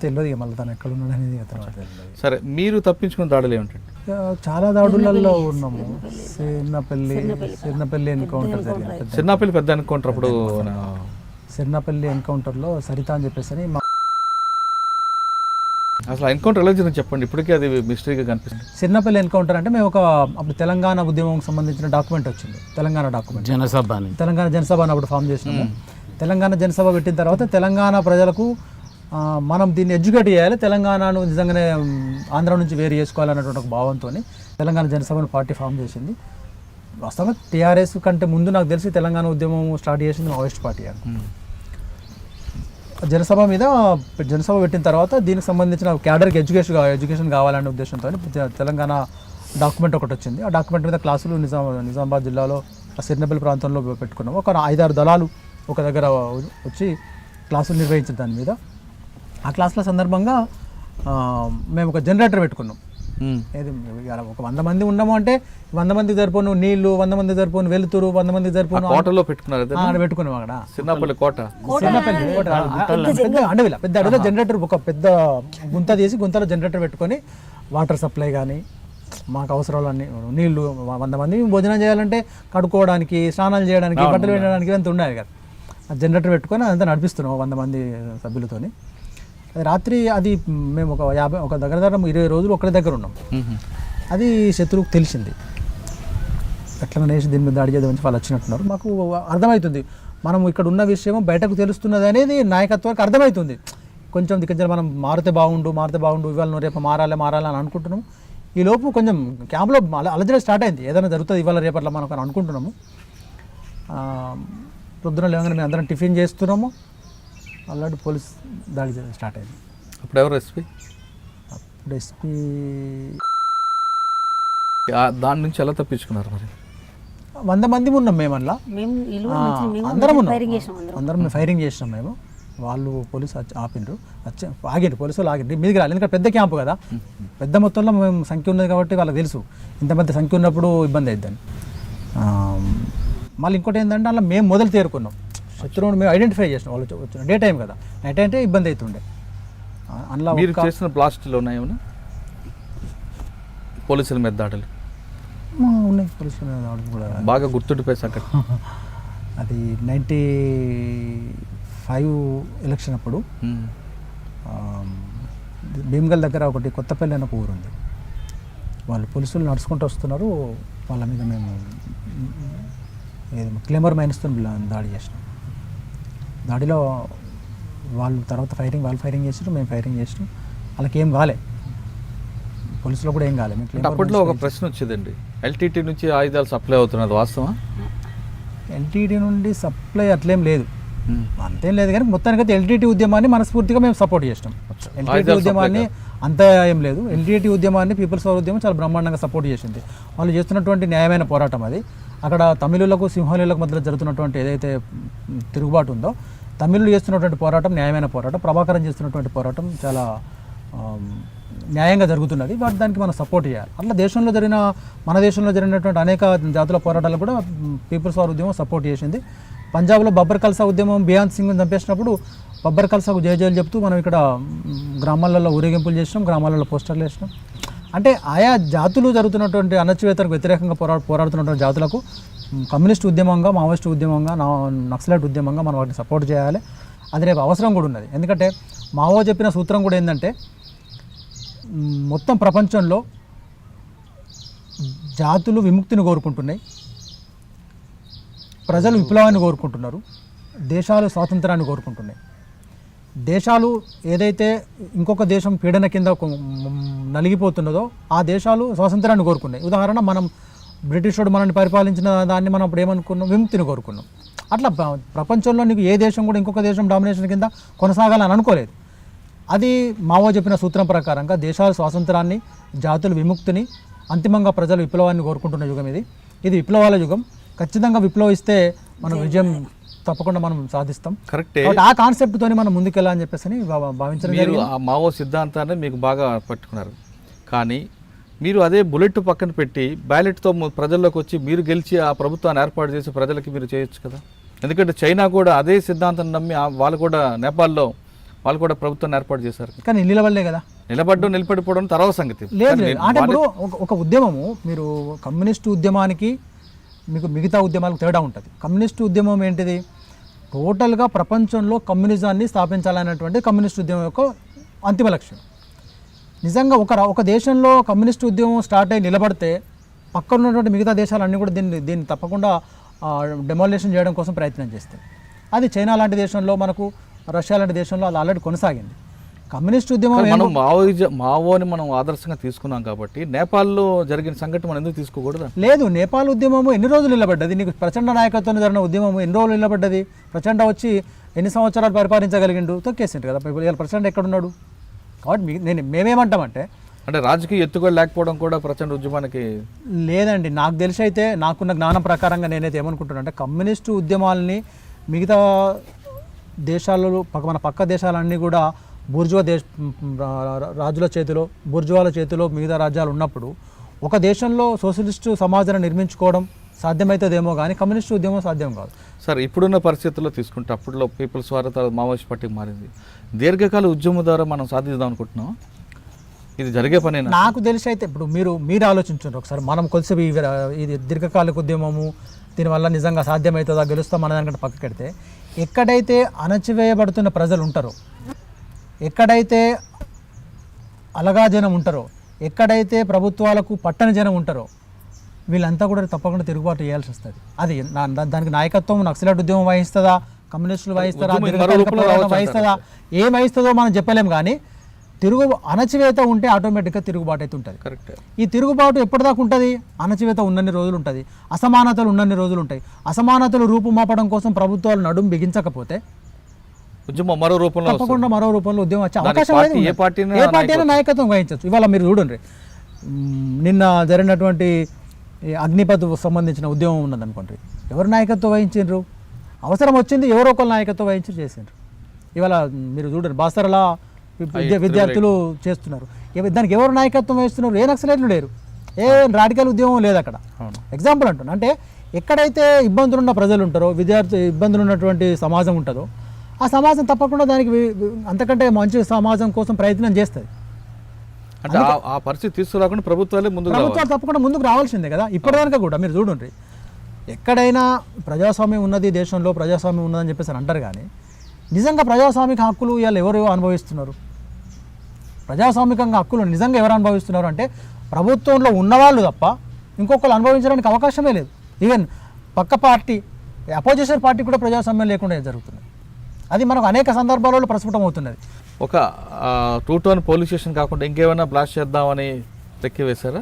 తెలియదు ఇక మళ్ళీ తను ఎక్కడ ఉన్నాడు అనేది తర్వాత తెలియదు. సరే, మీరు తప్పించుకున్న దాడులు ఏమిటంటే? చాలా దాడులలో ఉన్నాము. సిర్నపల్లి ఎన్కౌంటర్ జరిగింది. సిర్నపల్లి పెద్ద ఎన్కౌంటర్. అప్పుడు సిర్నపల్లి ఎన్కౌంటర్లో సరిత అని చెప్పేసి అసలు ఎన్కౌంటర్ ఎలా జరిగింది చెప్పండి, ఇప్పటికీ అది మిస్టరీగా కనిపిస్తుంది. సిర్నపల్లి ఎన్కౌంటర్ అంటే మేము అప్పుడు తెలంగాణ ఉద్యమం సంబంధించిన డాక్యుమెంట్ వచ్చింది, తెలంగాణ డాక్యుమెంట్, తెలంగాణ జనసభ అని అప్పుడు ఫామ్ చేసినాము. తెలంగాణ జనసభ పెట్టిన తర్వాత తెలంగాణ ప్రజలకు మనం దీన్ని ఎడ్యుకేట్ చేయాలి, తెలంగాణను నిజంగానే ఆంధ్ర నుంచి వేరు చేసుకోవాలన్నటువంటి ఒక భావంతో తెలంగాణ జనసభను పార్టీ ఫామ్ చేసింది. వాస్తవంగా టీఆర్ఎస్ కంటే ముందు నాకు తెలిసి తెలంగాణ ఉద్యమం స్టార్ట్ చేసింది మావోయిస్ట్ పార్టీ. జనసభ పెట్టిన తర్వాత దీనికి సంబంధించిన క్యాడర్కి ఎడ్యుకేషన్ కావాలనే ఉద్దేశంతో తెలంగాణ డాక్యుమెంట్ ఒకటి వచ్చింది. ఆ డాక్యుమెంట్ మీద క్లాసులు నిజామాబాద్ జిల్లాలో సిర్నపల్లి ప్రాంతంలో పెట్టుకున్నాము. ఒక 5-6 దళాలు ఒక దగ్గర వచ్చి క్లాసులు నిర్వహించారు దాని మీద. ఆ క్లాసుల సందర్భంగా మేము ఒక జనరేటర్ పెట్టుకున్నాం. ఉమ్. ఏది ఇవాళ ఒక 100 మంది ఉన్నాము అంటే 100 మందికి సరిపోను నీళ్లు, 100 మందికి సరిపోను వెలుతురు, 100 మందికి సరిపోను కోటలో పెట్టుకున్నారు అదే ఆడ పెట్టుకున్నాం అక్కడ. చిన్నపల్లి కోట. చిన్నపల్లి కోట, పెద్ద అడవిలో పెద్ద అడవిలో జనరేటర్, ఒక పెద్ద గుంత తీసి గుంతలో జనరేటర్ పెట్టుకొని వాటర్ సప్లై కానీ మాకు అవసరాలన్నీ, నీళ్లు 100 మంది భోజనం చేయాలంటే కడుక్కోవడానికి, స్నానాలు చేయడానికి, బట్టలు వేయడానికి అంత ఉండాలి కదా. ఆ జనరేటర్ పెట్టుకొని అదంతా నడిపిస్తున్నాం 100 మంది సభ్యులతోని. అది రాత్రి అది మేము ఒక దగ్గర 20 రోజులు ఒకరి దగ్గర ఉన్నాం. అది శత్రువుకు తెలిసింది, ఎట్లా నేసి దీని మీద దాడి చేద్దామని వాళ్ళు వచ్చినట్టున్నారు. మాకు అర్థమవుతుంది మనం ఇక్కడ ఉన్న విషయం బయటకు తెలుస్తున్నది అనేది నాయకత్వానికి అర్థమవుతుంది. కొంచెం దిగ్గజలు మనం మారితే బాగుండు ఇవాళ రేపు మారాలి అని అనుకుంటున్నాము. ఈ లోపు కొంచెం క్యాంప్లో అలజడి స్టార్ట్ అయింది, ఏదైనా జరుగుతుంది ఇవాళ రేపట్లా మనం అని అనుకుంటున్నాము. పొద్దున లేవగానే మేము అందరం టిఫిన్ చేస్తున్నాము, ఆల్రెడీ పోలీస్ దాడి స్టార్ట్ అయింది. అప్పుడు ఎవరు ఎస్పీ? అప్పుడు ఎస్పీ దాని నుంచి ఎలా తప్పించుకున్నారు మరి? 100 మంది ఉన్నాం మేము అందులో, మేము ఇల్లు అందరం ఉన్నాం, ఫైరింగ్ చేసినాం అందరం ఫైరింగ్ చేసినాం మేము. వాళ్ళు పోలీసు ఆపిండ్రు, ఆగిండ్రు, పోలీసు వాళ్ళు ఆగిండ్రు, మీదికి రాలి. ఎందుకంటే పెద్ద క్యాంపు కదా, పెద్ద మొత్తంలో మేము సంఖ్య ఉన్నది కాబట్టి వాళ్ళకి తెలుసు ఇంతమంది సంఖ్య ఉన్నప్పుడు ఇబ్బంది అవుతుందని. మళ్ళీ ఇంకోటి ఏంటంటే అలా మేము మొదలు తేరుకున్నాం, శత్రువుని మేము ఐడెంటిఫై చేసినాం. వాళ్ళు వచ్చిన డే టైం కదా, నైట్ అంటే ఇబ్బంది అవుతుండే. అందులో మీరు చేసిన బ్లాస్ట్లో ఉన్నాయేమన్నా పోలీసుల మీద దాడులు? ఉన్నాయి పోలీసుల మీద దాడులు కూడా బాగా గుర్తుండిపోయి సంగతి. అది 95 ఎలక్షన్ అప్పుడు భీమ్గల్ దగ్గర ఒకటి కొత్తపల్లి అనే ఒక ఊరు ఉంది. వాళ్ళు పోలీసులు నడుచుకుంటూ వస్తున్నారు, వాళ్ళ మీద మేము క్లెమర్ మైన్స్తో దాడి చేసినాం. దాడిలో వాళ్ళు తర్వాత వాళ్ళు ఫైరింగ్ చేసినారు, మేము ఫైరింగ్ చేసినాం. వాళ్ళకి ఏం కాలే, పోలీసులో కూడా ఏం కాలే. అప్పట్లో ఒక ప్రశ్న వచ్చిందండి, ఎల్టీటీ నుంచి ఆయుధాలు సప్లై అవుతున్నది వాస్తవా? ఎల్టీటీ నుండి సప్లై అట్లేం లేదు, అంతేం లేదు. కానీ మొత్తానికైతే ఎల్టీటీ ఉద్యమాన్ని మనస్ఫూర్తిగా మేము సపోర్ట్ చేసినాం. ఎల్టీటీ ఉద్యమాన్ని అంత ఏం లేదు, ఎల్టీటీ ఉద్యమాన్ని పీపుల్స్ పవర్ ఉద్యమం చాలా బ్రహ్మాండంగా సపోర్ట్ చేసింది. వాళ్ళు చేస్తున్నటువంటి న్యాయమైన పోరాటం అది. అక్కడ తమిళులకు సింహాలీలకు మధ్య జరుగుతున్నటువంటి ఏదైతే తిరుగుబాటు ఉందో, తమిళులు చేస్తున్నటువంటి పోరాటం న్యాయమైన పోరాటం, ప్రభాకరన్ చేస్తున్నటువంటి పోరాటం చాలా న్యాయంగా జరుగుతున్నది. దానికి మనం సపోర్ట్ చేయాలి. అట్లా మన దేశంలో జరిగినటువంటి అనేక జాతుల పోరాటాలు కూడా పీపుల్స్ వార్ ఉద్యమం సపోర్ట్ చేసింది. పంజాబ్లో బబ్బర్ ఖల్సా ఉద్యమం బియాన్ సింగ్ని చంపేసినప్పుడు బబ్బర్ ఖల్సాకు జయజయలు చెప్తూ మనం ఇక్కడ గ్రామాలలో ఊరేగింపులు చేసినాం, గ్రామాలలో పోస్టర్లు వేసినాం. అంటే ఆయా జాతులు జరుగుతున్నటువంటి అణచివేతకు వ్యతిరేకంగా పోరాడుతున్నటువంటి జాతులకు కమ్యూనిస్ట్ ఉద్యమంగా, మావోయిస్ట్ ఉద్యమంగా, నక్సలైట్ ఉద్యమంగా మనం వాటిని సపోర్ట్ చేయాలి. అది రేపు అవసరం కూడా ఉన్నది. ఎందుకంటే మావో చెప్పిన సూత్రం కూడా ఏంటంటే, మొత్తం ప్రపంచంలో జాతులు విముక్తిని కోరుకుంటున్నాయి, ప్రజలు విప్లవాన్ని కోరుకుంటున్నారు, దేశాలు స్వాతంత్రాన్ని కోరుకుంటున్నాయి. దేశాలు ఏదైతే ఇంకొక దేశం పీడన కింద నలిగిపోతున్నదో ఆ దేశాలు స్వాతంత్రాన్ని కోరుకున్నాయి. ఉదాహరణ, మనం బ్రిటిష్ వాడు మనల్ని పరిపాలించిన దాన్ని మనం అప్పుడు ఏమనుకున్నాం, విముక్తిని కోరుకున్నాం. అట్లా ప్రపంచంలో నీకు ఏ దేశం కూడా ఇంకొక దేశం డామినేషన్ కింద కొనసాగాలని అనుకోలేదు. అది మావో చెప్పిన సూత్రం ప్రకారంగా దేశాల స్వాతంత్రాన్ని, జాతుల విముక్తిని, అంతిమంగా ప్రజలు విప్లవాన్ని కోరుకుంటున్న యుగం ఇది విప్లవాల యుగం. ఖచ్చితంగా విప్లవిస్తే మనం విజయం తప్పకుండా మనం సాధిస్తాం. కరెక్టే. ఆ కాన్సెప్ట్ తోని మనం ముందుకెళ్ళాలని చెప్పేసి భావించడం జరిగింది. ఆ మావో సిద్ధాంతాన్ని మీకు బాగా పట్టుకున్నారు. కానీ మీరు అదే బుల్లెట్ పక్కన పెట్టి బ్యాలెట్తో ప్రజల్లోకి వచ్చి మీరు గెలిచి ఆ ప్రభుత్వాన్ని ఏర్పాటు చేసి ప్రజలకి మీరు చేయొచ్చు కదా. ఎందుకంటే చైనా కూడా అదే సిద్ధాంతం నమ్మి వాళ్ళు కూడా నేపాల్లో వాళ్ళు కూడా ప్రభుత్వాన్ని ఏర్పాటు చేశారు. కానీ నిలబడలే కదా, నిలబడిపోవడం తర్వాత సంగతి. లేదు. అంటే ఇప్పుడు ఒక ఉద్యమము, మీరు కమ్యూనిస్టు ఉద్యమానికి మీకు మిగతా ఉద్యమాలకు తేడా ఉంటుంది. కమ్యూనిస్టు ఉద్యమం ఏంటిది, టోటల్గా ప్రపంచంలో కమ్యూనిజాన్ని స్థాపించాలనేటువంటి కమ్యూనిస్టు ఉద్యమం యొక్క అంతిమ లక్ష్యం. నిజంగా ఒక దేశంలో కమ్యూనిస్టు ఉద్యమం స్టార్ట్ అయ్యి నిలబడితే పక్కన ఉన్నటువంటి మిగతా దేశాలన్నీ కూడా దీన్ని తప్పకుండా డెమాలిషన్ చేయడం కోసం ప్రయత్నం చేస్తాయి. అది చైనా లాంటి దేశంలో, మనకు రష్యా లాంటి దేశంలో అది ఆల్రెడీ కొనసాగింది. కమ్యూనిస్ట్ ఉద్యమం మనం మావోని మనం ఆదర్శంగా తీసుకున్నాం కాబట్టి నేపాల్లో జరిగిన సంఘటన మనం ఎందుకు తీసుకోకూడదు? లేదు, నేపాల్ ఉద్యమము ఎన్ని రోజులు నిలబడ్డది? నీకు ప్రచండ నాయకత్వంలో జరిగిన ఉద్యమము ఎన్ని రోజులు నిలబడ్డది? ప్రచండ వచ్చి ఎన్ని సంవత్సరాలు పరిపాలించగలిగిండు? తొక్కేసిండు కదా. ఇవాళ ప్రచండ ఎక్కడున్నాడు? కాబట్టి మేమేమంటామంటే, అంటే రాజకీయ ఎత్తుగోలు లేకపోవడం కూడా ప్రచండ ఉద్యమానికి లేదండి. నాకు తెలిసి అయితే, నాకున్న జ్ఞానం ప్రకారంగా నేనైతే ఏమనుకుంటున్నా అంటే, కమ్యూనిస్టు ఉద్యమాలని మిగతా దేశాలలో మన పక్క దేశాలన్నీ కూడా బూర్జువా రాజుల చేతిలో, బూర్జువాల చేతిలో మిగతా రాజ్యాలు ఉన్నప్పుడు ఒక దేశంలో సోషలిస్టు సమాజాన్ని నిర్మించుకోవడం సాధ్యమవుతుందేమో కానీ కమ్యూనిస్టు ఉద్యమం సాధ్యం కాదు. సార్ ఇప్పుడున్న పరిస్థితుల్లో తీసుకుంటే అప్పట్లో పీపుల్స్ వార్ తర్వాత మావోయిస్ట్ పార్టీకి మారింది. దీర్ఘకాల ఉద్యమం ద్వారా మనం సాధిద్దాం అనుకుంటున్నాం. ఇది జరిగే పనేనా? నాకు తెలిసి అయితే ఇప్పుడు మీరు ఆలోచించండి ఒకసారి. మనం కొద్దిసేపు ఇది దీర్ఘకాలిక ఉద్యమము, దీనివల్ల నిజంగా సాధ్యమవుతుందా, గెలుస్తాం అనే దానికంటే పక్కకెడితే, ఎక్కడైతే అణచివేయబడుతున్న ప్రజలు ఉంటారో, ఎక్కడైతే అలగా జనం ఉంటారో, ఎక్కడైతే ప్రభుత్వాలకు పట్టని జనం ఉంటారో, వీళ్ళంతా కూడా తప్పకుండా తిరుగుబాటు చేయాల్సి వస్తుంది. అది దానికి నాయకత్వం నక్సలైట్ ఉద్యమం వహిస్తుందా, కమ్యూనిస్టులు వహిస్తారా, వహిస్తుందా, ఏం వహిస్తుందో మనం చెప్పలేము. కానీ అణచివేత ఉంటే ఆటోమేటిక్గా తిరుగుబాటు అయితే ఉంటుంది. కరెక్ట్. ఈ తిరుగుబాటు ఎప్పటిదాకా ఉంటుంది? అణచివేత ఉన్నన్ని రోజులు ఉంటుంది, అసమానతలు ఉన్నన్ని రోజులు ఉంటాయి. అసమానతలు రూపుమాపడం కోసం ప్రభుత్వాలు నడుము బిగించకపోతే ఉద్యమం మరో రూపంలో తప్పకుండా మరో రూపంలో ఉద్యమం వచ్చే అవకాశం ఏ పార్టీ అయినా నాయకత్వం వహించవచ్చు. ఇవాళ మీరు చూడండి, నిన్న జరిగినటువంటి అగ్నిపథ్ సంబంధించిన ఉద్యమం ఉన్నదనుకోండి, ఎవరు నాయకత్వం వహించారు? అవసరం వచ్చింది ఎవరో ఒకరు నాయకత్వం వహించి చేసిండ్రు. ఇవాళ మీరు చూడండి, బాసరలా విద్యార్థులు చేస్తున్నారు. దానికి ఎవరు నాయకత్వం వహిస్తున్నారు? ఏ నక్సలైట్లు లేరు, ఏ రాడికల్ ఉద్యమం లేదు అక్కడ. ఎగ్జాంపుల్ అంటున్నా. అంటే ఎక్కడైతే ఇబ్బందులున్న ప్రజలు ఉంటారో, విద్యార్థి ఇబ్బందులు ఉన్నటువంటి సమాజం ఉంటుందో, ఆ సమాజం తప్పకుండా దానికి అంతకంటే మంచి సమాజం కోసం ప్రయత్నం చేస్తుంది. అంటే ఆ పరిస్థితి తీసుకురాకుండా ప్రభుత్వాలు తప్పకుండా ముందుకు రావాల్సిందే కదా. ఇప్పటిదాకా కూడా మీరు చూడండి, ఎక్కడైనా ప్రజాస్వామ్యం ఉన్నది, దేశంలో ప్రజాస్వామ్యం ఉన్నదని చెప్పేసి అంటారు. కానీ నిజంగా ప్రజాస్వామిక హక్కులు ఇవాళ ఎవరు అనుభవిస్తున్నారు? ప్రజాస్వామికంగా హక్కులు నిజంగా ఎవరు అనుభవిస్తున్నారు అంటే ప్రభుత్వంలో ఉన్నవాళ్ళు తప్ప ఇంకొకరు అనుభవించడానికి అవకాశమే లేదు. ఈవెన్ పక్క పార్టీ, అపోజిషన్ పార్టీ కూడా ప్రజాస్వామ్యం లేకుండా జరుగుతుంది. అది మనకు అనేక సందర్భాలలో ప్రస్ఫుటం అవుతున్నది. ఒక 2 పోలీస్ స్టేషన్ కాకుండా ఇంకేమైనా బ్లాస్ట్ చేద్దామని లెక్క వేశారా?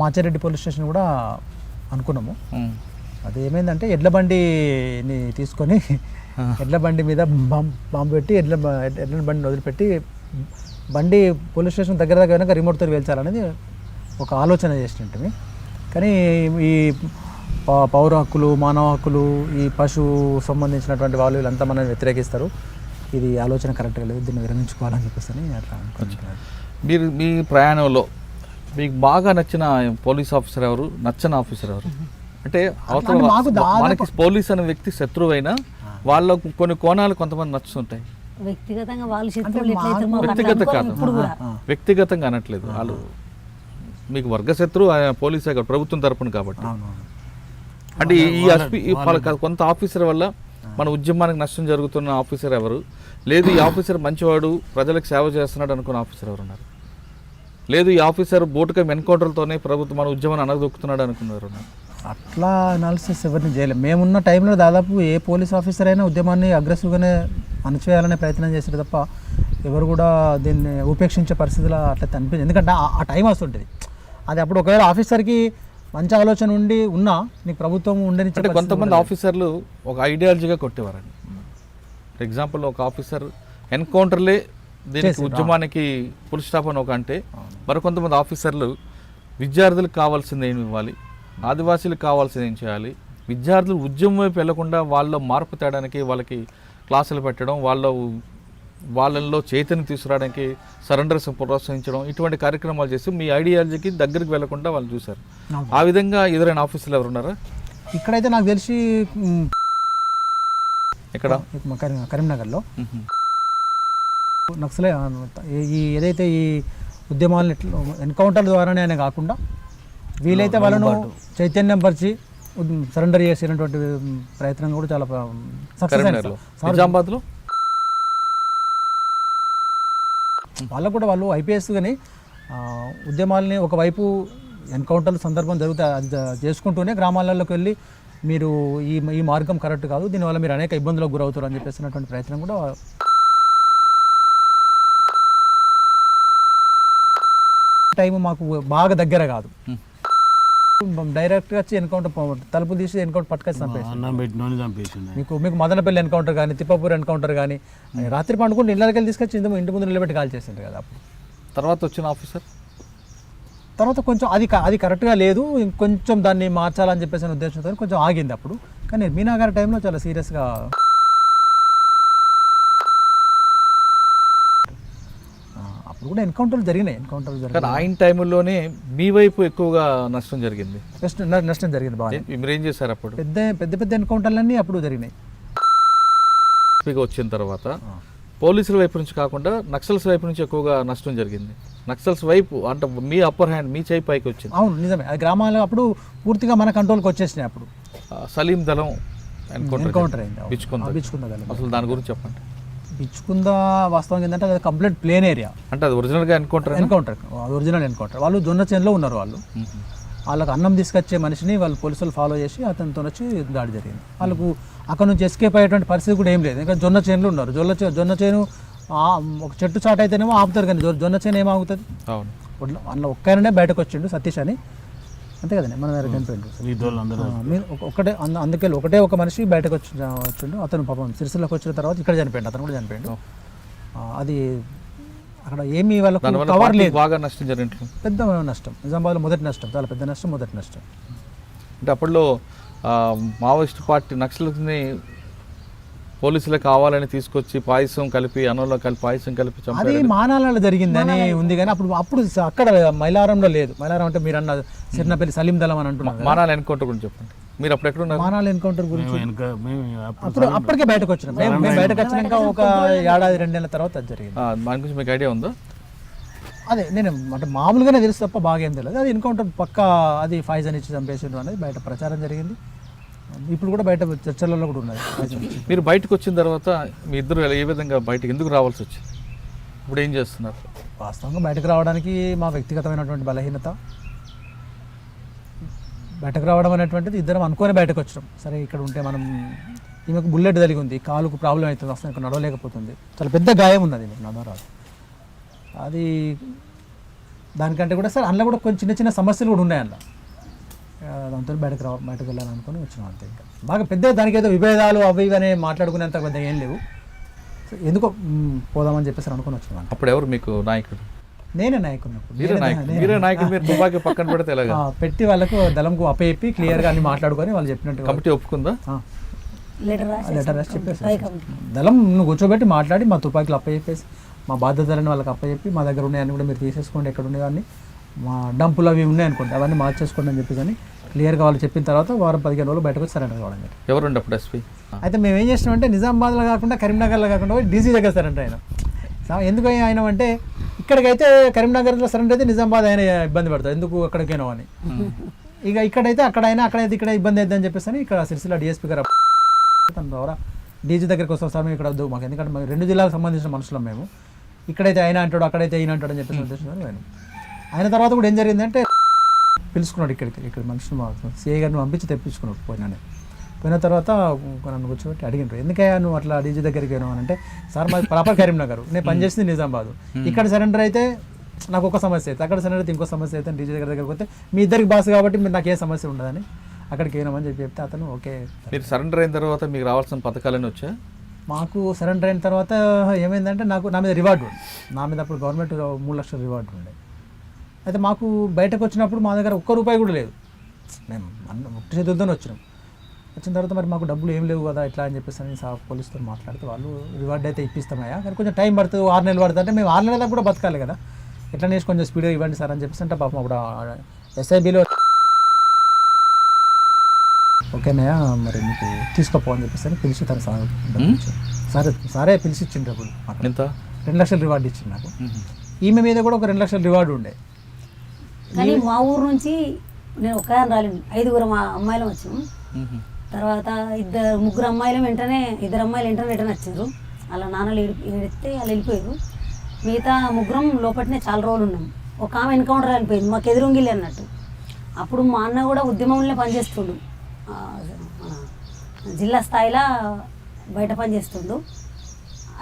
మాచారెడ్డి పోలీస్ స్టేషన్ కూడా అనుకున్నాము. అది ఏమైందంటే ఎడ్ల బండిని తీసుకొని ఎడ్ల బండి మీద బాంబు పెట్టి ఎడ్ల బండిని వదిలిపెట్టి బండి పోలీస్ స్టేషన్ దగ్గర కనుక రిమోట్తో వేల్చాలనేది ఒక ఆలోచన చేసినట్టు. కానీ ఈ పౌర హక్కులు, మానవ హక్కులు, ఈ పశువు సంబంధించినటువంటి వాళ్ళు వీళ్ళంతా మనం వ్యతిరేకిస్తారు. ఇది ఆలోచన కరెక్ట్గా లేదు, దీన్ని విరమించుకోవాలని చెప్పేసి అట్లా అనుకుంటున్నారు. మీరు మీ ప్రయాణంలో మీకు బాగా నచ్చిన పోలీస్ ఆఫీసర్ ఎవరు, నచ్చని ఆఫీసర్ ఎవరు? అంటే మనకి పోలీస్ అనే వ్యక్తి శత్రువు అయినా వాళ్ళకు కొన్ని కోణాలు కొంతమంది నచ్చుతుంటాయి. వ్యక్తిగతంగా వ్యక్తిగత కాదు, వ్యక్తిగతంగా అనట్లేదు. వాళ్ళు మీకు వర్గశత్రు పోలీసే కాదు, ప్రభుత్వం తరపున కాబట్టి. అంటే ఈ కొంత ఆఫీసర్ వల్ల మన ఉద్యమానికి నష్టం జరుగుతున్న ఆఫీసర్ ఎవరు? లేదు ఈ ఆఫీసర్ మంచివాడు, ప్రజలకు సేవ చేస్తున్నాడు అనుకున్న ఆఫీసర్ ఎవరు ఉన్నారు? లేదు ఈ ఆఫీసర్ బోటుగా ఎన్కౌంటర్తోనే ప్రభుత్వం మన ఉద్యమాన్ని అనగదొక్కుతున్నాడు అనుకున్నారు? అట్లా అనాలిసిస్ ఎవరిని చేయలేము. మేమున్న టైంలో దాదాపు ఏ పోలీస్ ఆఫీసర్ అయినా ఉద్యమాన్ని అగ్రెసివ్గానే అణచివేయాలనే ప్రయత్నం చేశారు తప్ప ఎవరు కూడా దీన్ని ఉపేక్షించే పరిస్థితిలో అట్లయితే అనిపించింది. ఎందుకంటే ఆ టైం వస్తుంటుంది. అది అప్పుడు ఒకవేళ ఆఫీసర్కి మంచి ఆలోచన ఉండి ఉన్నా నీకు ప్రభుత్వం ఉండని. అంటే కొంతమంది ఆఫీసర్లు ఒక ఐడియాలజీగా కొట్టేవారండి. ఫర్ ఎగ్జాంపుల్ ఒక ఆఫీసర్ ఎన్కౌంటర్లే దీనికి ఉద్యమానికి ఫుల్ స్టాప్ అని ఒక అంటే, మరికొంతమంది ఆఫీసర్లు విద్యార్థులకు కావాల్సింది ఏమి ఇవ్వాలి, ఆదివాసీలకు కావాల్సింది ఏం చేయాలి, విద్యార్థులు ఉద్యమం వైపు వెళ్లకుండా వాళ్ళలో మార్పు తేడానికి వాళ్ళకి క్లాసులు పెట్టడం, వాళ్ళల్లో చైతన్యం తీసుకురావడానికి సరెండర్స్ ప్రోత్సహించడం, ఇటువంటి కార్యక్రమాలు చేసి మీ ఐడియాలజీకి దగ్గరికి వెళ్లకుండా వాళ్ళు చూశారు. ఆ విధంగా ఎదురైన ఆఫీసులు ఎవరున్నారా? ఇక్కడైతే నాకు తెలిసి ఇక్కడ కరీంనగర్లో నక్సలే ఏదైతే ఈ ఉద్యమాలను ఎన్కౌంటర్ల ద్వారానే అనే కాకుండా వీలైతే వాళ్ళను చైతన్యం పరిచి సరెండర్ చేసినటువంటి ప్రయత్నం కూడా చాలా సక్సెస్ అయింది. నిజామాబాద్లో వాళ్ళకు కూడా వాళ్ళు ఐపీఎస్ కానీ ఉద్యమాలని ఒకవైపు ఎన్కౌంటర్ల సందర్భం జరుగుతాయి, అది చేసుకుంటూనే గ్రామాలలోకి వెళ్ళి మీరు ఈ మార్గం కరెక్ట్ కాదు, దీనివల్ల మీరు అనేక ఇబ్బందులకు గురవుతారు అని చెప్పేసినటువంటి ప్రయత్నం కూడా. టైం మాకు బాగా దగ్గర కాదు, డైరెక్ట్గా వచ్చి ఎన్కౌంటర్ తలుపు తీసి ఎన్కౌంటర్ పట్టుకొచ్చి చంపేసి మీకు మదనపల్లి ఎన్కౌంటర్ కానీ, తిప్పపూర్ ఎన్కౌంటర్ కానీ, రాత్రి పండుకుంటే ఇళ్ళకి తీసుకొచ్చి ఇంటి ముందు నిలబెట్టి కాల్ చేసిండ్రు కదా. అప్పుడు తర్వాత వచ్చిన ఆఫీసర్ తర్వాత కొంచెం అది కరెక్ట్గా లేదు, ఇంకొంచెం దాన్ని మార్చాలని చెప్పేసి ఉద్దేశంతో కొంచెం ఆగింది అప్పుడు. కానీ మీనా గారి టైంలో చాలా సీరియస్గా కూడా ఎన్కౌంటర్లు జరిగినాయి. కానీ ఆయన టైంలోనే మీ వైపు ఎక్కువగా నష్టం జరిగింది. నష్టం జరిగింది బాగా. మీరు ఏం చేశారు అప్పుడు? పెద్ద పెద్ద ఎన్కౌంటర్లన్నీ అప్పుడు జరిగినాయి. వచ్చిన తర్వాత పోలీసుల వైపు నుంచి కాకుండా నక్సల్స్ వైపు నుంచి ఎక్కువగా నష్టం జరిగింది. నక్సల్స్ వైపు అంటే మీ అప్పర్ హ్యాండ్ మీ చేయి పైకి వచ్చింది. అవును, నిజమే. అది గ్రామాలు అప్పుడు పూర్తిగా మన కంట్రోల్కి వచ్చేసినాయి. అప్పుడు సలీం దళం ఎన్కౌంటర్ అయింది. బిచ్చుకుందా అసలు దాని గురించి చెప్పండి. బిచ్చుకుందా వాస్తవం ఏంటంటే అది కంప్లీట్ ప్లేన్ ఏరియా. అంటే అది ఒరిజినల్గా ఎన్కౌంటర్ ఒరిజినల్ ఎన్కౌంటర్. వాళ్ళు జొన్న చేనులో ఉన్నారు. వాళ్ళకు అన్నం తీసుకొచ్చే మనిషిని వాళ్ళు పోలీసులు ఫాలో చేసి అతనితో వచ్చి దాడి జరిగింది. వాళ్ళకు అక్కడ నుంచి ఎస్కేప్ అయ్యేటువంటి పరిస్థితి కూడా ఏం లేదు. ఇంకా జొన్న చేనులో ఉన్నారు. జొన్న చేను ఒక చెట్టు చాటు అయితేనేమో ఆపుతారు, కానీ జొన్న చేను ఏమాగుతుంది? అందులో ఒక్కనే బయటకు వచ్చిండు సతీష్ అని, అంతే కదండి. మన దగ్గర చనిపోయిండు ఒకటే. అందుకే ఒకటే ఒక మనిషి బయటకు వచ్చిండు. అతను పాపం సిరిసిల్లకు వచ్చిన తర్వాత ఇక్కడ చనిపోయిండు. అతను కూడా చనిపోయిండు. అది అక్కడ ఏమీ వాళ్ళకు కవర్ లేదు. బాగా నష్టం జరిగింది. పెద్ద నష్టం. నిజామాబాద్లో మొదటి నష్టం, చాలా పెద్ద నష్టం, మొదటి నష్టం. అంటే అప్పట్లో మావోయిస్ట్ పార్టీ నక్సల్స్ని పోలీసులే కావాలని తీసుకొచ్చి పాయసం కలిపి అన్నంలో కలిపి పాయసం కలిపి అది మానాలలో జరిగిందని ఉంది, కానీ అప్పుడు అక్కడ మైలారంలో లేదు. మైలారం అంటే మీరు అన్న సిరినపల్లి సలీం దళం అని అంటున్నారు. మానాల ఎన్కౌంటర్ గురించి చెప్పండి. మీరు అప్పుడు ఎక్కడ ఉన్నారు? మానాల ఎన్కౌంటర్ గురించి అప్పటికే బయటకు వచ్చినాం. మేము బయటకు వచ్చినాక ఒక ఏడాది 2 నెలల తర్వాత అది జరిగింది. దాని గురించి మీకు ఐడియా ఉందా? అదే నేను అంటే మామూలుగానే తెలుసు తప్ప బాగా ఏం తెలియదు. అది ఎన్కౌంటర్ పక్కా అది ఫైజన్ ఇచ్చి చంపేసిండు అనేది బయట ప్రచారం జరిగింది. ఇప్పుడు కూడా బయట చర్చలలో కూడా ఉన్నది. మీరు బయటకు వచ్చిన తర్వాత మీ ఇద్దరు ఏ విధంగా బయటకు ఎందుకు రావాల్సి వచ్చింది? ఇప్పుడు ఏం చేస్తున్నారు? వాస్తవంగా బయటకు రావడానికి మా వ్యక్తిగతమైనటువంటి బలహీనత. బయటకు రావడం అనేటువంటిది ఇద్దరం అనుకొని బయటకు వచ్చాం. సరే ఇక్కడ ఉంటే మనం, ఈమెకు బుల్లెట్ తగిలి ఉంది, కాలుకు ప్రాబ్లం అవుతుంది, అసలు ఇక్కడ నడవలేకపోతుంది, చాలా పెద్ద గాయం ఉంది, అది నడవరాదు. అది దానికంటే కూడా సార్ అందులో కూడా కొంచెం చిన్న చిన్న సమస్యలు కూడా ఉన్నాయి. అందులో దాంతో బయటకు వెళ్ళాలనుకుని వచ్చినాం అంతే. ఇంకా బాగా పెద్ద దానికి ఏదో విభేదాలు అవి ఇవన్నీ మాట్లాడుకునేంత పెద్ద ఏం లేవు. ఎందుకో పోదామని చెప్పేసి అనుకుని వచ్చినాం. అప్పుడు ఎవరు మీకు నాయకుడు? నేనే నాయకుడు. పక్కన పెడితే పెట్టి వాళ్ళకు దళంకు అప్పచెప్పి క్లియర్గా అన్ని మాట్లాడుకొని వాళ్ళు చెప్పినట్టు కమిటీ ఒప్పుకుందా? లెటర్ రాసి చెప్పేసి దళం నువ్వు కూర్చోబెట్టి మాట్లాడి మా తుపాకీలు అప్పచెప్పేసి మా బాధ్యతలను వాళ్ళకి అప్పచెప్పి మా దగ్గర ఉన్నాయని కూడా మీరు తీసేసుకోండి, ఎక్కడ ఉండేవన్నీ మా డంపులు అవి ఉన్నాయి అనుకోండి అవన్నీ మార్చేసుకోండి అని చెప్పేసి అని క్లియర్గా వాళ్ళు చెప్పిన తర్వాత వారం 15 రోజులు బయటకు వచ్చి సరెండర్ కావడం. ఎవరుండే అప్పుడు ఎస్పీ? అయితే మేము ఏం చేసినామంటే నిజామాబాద్లో కాకుండా కరీంనగర్లో కాకుండా డీసీ దగ్గర సరెండర్ అయినా. ఎందుకు అయినా అంటే ఇక్కడికైతే కరీంనగర్లో సరెండర్ అయితే నిజామాబాద్ అయినా ఇబ్బంది పడతారు, ఎందుకు అక్కడికైనా అని. ఇక ఇక్కడైతే అక్కడైతే ఇక్కడ ఇబ్బంది అవుతుందని చెప్పేసి అని ఇక్కడ సిరిసిల్ల డిఎస్పీ గారు తన ద్వారా డీజీ దగ్గరికి వస్తాం సార్ మేము ఇక్కడ వద్దు మాకు, ఎందుకంటే మాకు 2 జిల్లాలకు సంబంధించిన మనుషులం మేము, ఇక్కడైతే అయినా అంటాడు అక్కడైతే అయినా అంటాడు అని చెప్పేసి ఉద్దేశంతో నేను అయిన తర్వాత కూడా ఏం జరిగిందంటే పిలుచుకున్నాడు ఇక్కడ మనుషులు సిఐ గారిని పంపించి తెప్పించుకున్నాడు. పోయిన తర్వాత నన్ను కూర్చోబెట్టి అడిగినారు ఎందుకయ్యా నువ్వు అట్లా డీజీ దగ్గరికి పోయినావు అని. అంటే సార్ మాది ప్రాపర్ కరీంనగర్, నేను పనిచేసింది నిజామాబాద్, ఇక్కడ సరెండర్ అయితే నాకు ఒక సమస్య అయితే, అక్కడ సరెండర్ అయితే ఇంకో సమస్య అయితే, డీజీ దగ్గరికి పోతే మీ ఇద్దరికి బాస్ కాబట్టి మీరు నాకు ఏ సమస్య ఉండదని అక్కడికి పోయినామని చెప్తే అతను ఓకే. మీరు సరెండర్ అయిన తర్వాత మీకు రావాల్సిన పథకాలన్నీ వచ్చా? మాకు సరెండర్ అయిన తర్వాత ఏమైందంటే నా మీద రివార్డు ఉంది. నా మీద అప్పుడు గవర్నమెంట్ 3 లక్షల రివార్డు ఉండే. అయితే మాకు బయటకు వచ్చినప్పుడు మా దగ్గర ₹1 కూడా లేదు, మేము ముట్టి చేతులతో వచ్చినాం. వచ్చిన తర్వాత మరి మాకు డబ్బులు ఏం లేవు కదా ఎట్లా అని చెప్పేసి అని పోలీసుతో మాట్లాడితే వాళ్ళు రివార్డ్ అయితే ఇప్పిస్తామయ్యా కానీ కొంచెం టైం పడుతుంది, 6 నెలలు పడుతుంది. అంటే మేము 6 నెలల దాకా కూడా బతకాలి కదా, ఎట్లా నేసి కొంచెం స్పీడ్గా ఇవ్వండి సార్ అని చెప్పేసి అంటే పాపం అప్పుడు ఎస్ఐబిలో ఓకేనయ్యా మరి మీకు తీసుకోపో అని చెప్పేసి అని పిలిచి తన సారే పిలిచి ఇచ్చిండు డబ్బులు. ఎంత? 2 లక్షలు రివార్డు ఇచ్చింది నాకు. ఈమె మీద కూడా ఒక 2 లక్షల రివార్డు ఉండే. కానీ మా ఊరు నుంచి నేను ఒక్కదాని రాలేను, 5 మా అమ్మాయిలు వచ్చాము. తర్వాత 2 అమ్మాయిలు వెంటనే 2 అమ్మాయిలు వెంటనే రిటర్న్ వచ్చారు. అలా నాన్నలు ఏడిస్తే వాళ్ళు వెళ్ళిపోయారు. మిగతా 3 లోపలనే చాలా రోజులు ఉన్నాము. ఒక ఆమె ఎన్కౌంటర్ వెళ్ళిపోయింది మాకు ఎదురుంగిల్లి అన్నట్టు. అప్పుడు మా అన్న కూడా ఉద్యమంలో పనిచేస్తుండు, జిల్లా స్థాయిలో బయట పనిచేస్తుండు.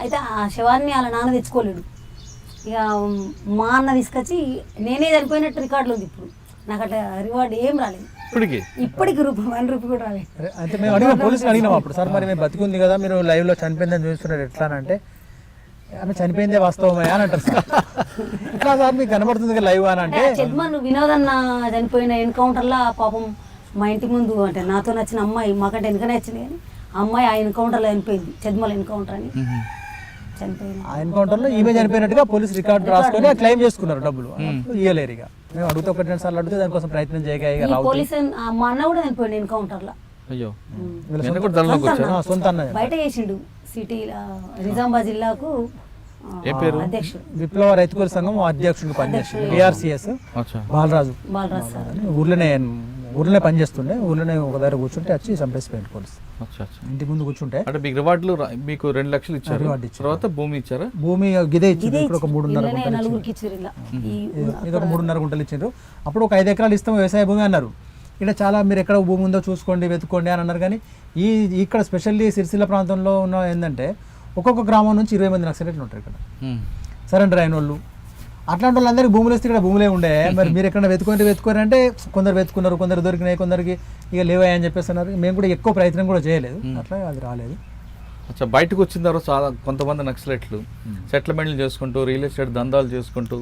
అయితే ఆ శవాన్ని వాళ్ళ నాన్న తెచ్చుకోలేడు. ఇక మా అన్న తీసుకొచ్చి నేనే చనిపోయినట్టు రికార్డులు ఉంది. ఇప్పుడు నాకు అట్లా రివార్డు ఏం రాలేదు ఇప్పటికి ₹1 కూడా రాలేదు. అయితే మేము అడిగిన పోలీసులు అడిగినాం అప్పుడు, సార్ మరి మేము బతికుంది కదా మీరు లైవ్లో చనిపోయిందని చూస్తున్నారు ఎట్లా అంటే ఆమె చనిపోయిందే వాస్తవమే అని అంటారు సార్. ఎట్లా సార్ మీకు కనబడుతుంది కదా లైవ్ అని అంటే చెద్మన్ వినోదన్న చనిపోయిన ఎన్కౌంటర్లో పాపం మా ఇంటి ముందు అంటే నాతో నచ్చిన అమ్మాయి మాకంటే వెనకనే వచ్చింది కానీ ఆ అమ్మాయి ఆ ఎన్కౌంటర్లో చనిపోయింది, చెద్మల ఎన్కౌంటర్ అని చనిపోయింది. ఆ ఎన్కౌంటర్లో ఈమె చనిపోయినట్టుగా పోలీస్ రికార్డు రాసుకొని క్లెయిమ్ చేసుకున్నారు డబ్బులు. ఇయ్యలేరు ఇక. మేము అడుగుతా 1-2 సార్లు అడిగితే దానికోసం ప్రయత్నం చేయగా ఇక ఈ రావు. పోలీస్ మా అన్న కూడా చనిపోయింది ఎన్కౌంటర్లో. అయ్యో వీళ్ళ నేను కూడా దానిలోకి వచ్చాను. సొంత అన్నయ్య. బయట చేసిండు సిటీ నిజామాబాద్ జిల్లాకు ఏ పేరు? అధ్యక్షుడు విప్లవ రైతు కూలి సంఘం అధ్యక్షుడిగా పనిచేస్తుంది. BRCS అచ్చా. బాలరాజు బాలరాజ్ సార్. ఊర్లోనే పనిచేస్తుండే. ఊర్లోనే ఒక దగ్గర కూర్చుంటే వచ్చి చంపేసిపోయింది పోలీస్. అచ్చా అచ్చా. ఇంటి ముందు కూర్చుంటే అంటే మీకు రివార్డులు మీకు 2 లక్షలు ఇచ్చారు, రివార్డు ఇచ్చారు. తర్వాత భూమి ఇచ్చారా? భూమి గిదే ఇచ్చింది. ఇక్కడ ఒక 3.5 ఇళ్ళనే గుంటలు నలుగురికి ఇచ్చారు ఇలా. ఇది ఒక 3.5 గుంటలు ఇచ్చారు. అప్పుడు ఒక 5 ఎకరాలు ఇస్తాం వ్యవసాయ భూమి అన్నారు. ఇక్కడ చాలా మీరు ఎక్కడ భూమి ఉందో చూసుకోండి వెతుక్కోండి అని అన్నారు. కానీ ఇక్కడ స్పెషల్లీ సిరిసిల్ల ప్రాంతంలో ఉన్న ఏంటంటే ఒక్కొక్క గ్రామం నుంచి 20 మంది నక్సలైట్లు ఉంటారు ఇక్కడ సరెండర్ అయిన వాళ్ళు. అట్లాంటి వాళ్ళందరికీ భూములు ఇస్తే ఇక్కడ భూములే ఉండే. మరి మీరు ఎక్కడ వెతుకోరు అంటే కొందరు వెతుకున్నారు, కొందరు దొరికినాయి, కొందరికి ఇక లేవా అని చెప్పేస్తున్నారు. మేము కూడా ఎక్కువ ప్రయత్నం కూడా చేయలేదు, అట్లా అది రాలేదు. అచ్చా. బయటకు వచ్చిన తర్వాత చాలా కొంతమంది నక్సలైట్లు సెటిల్మెంట్లు చేసుకుంటూ రియల్ ఎస్టేట్ దందాలు చేసుకుంటూ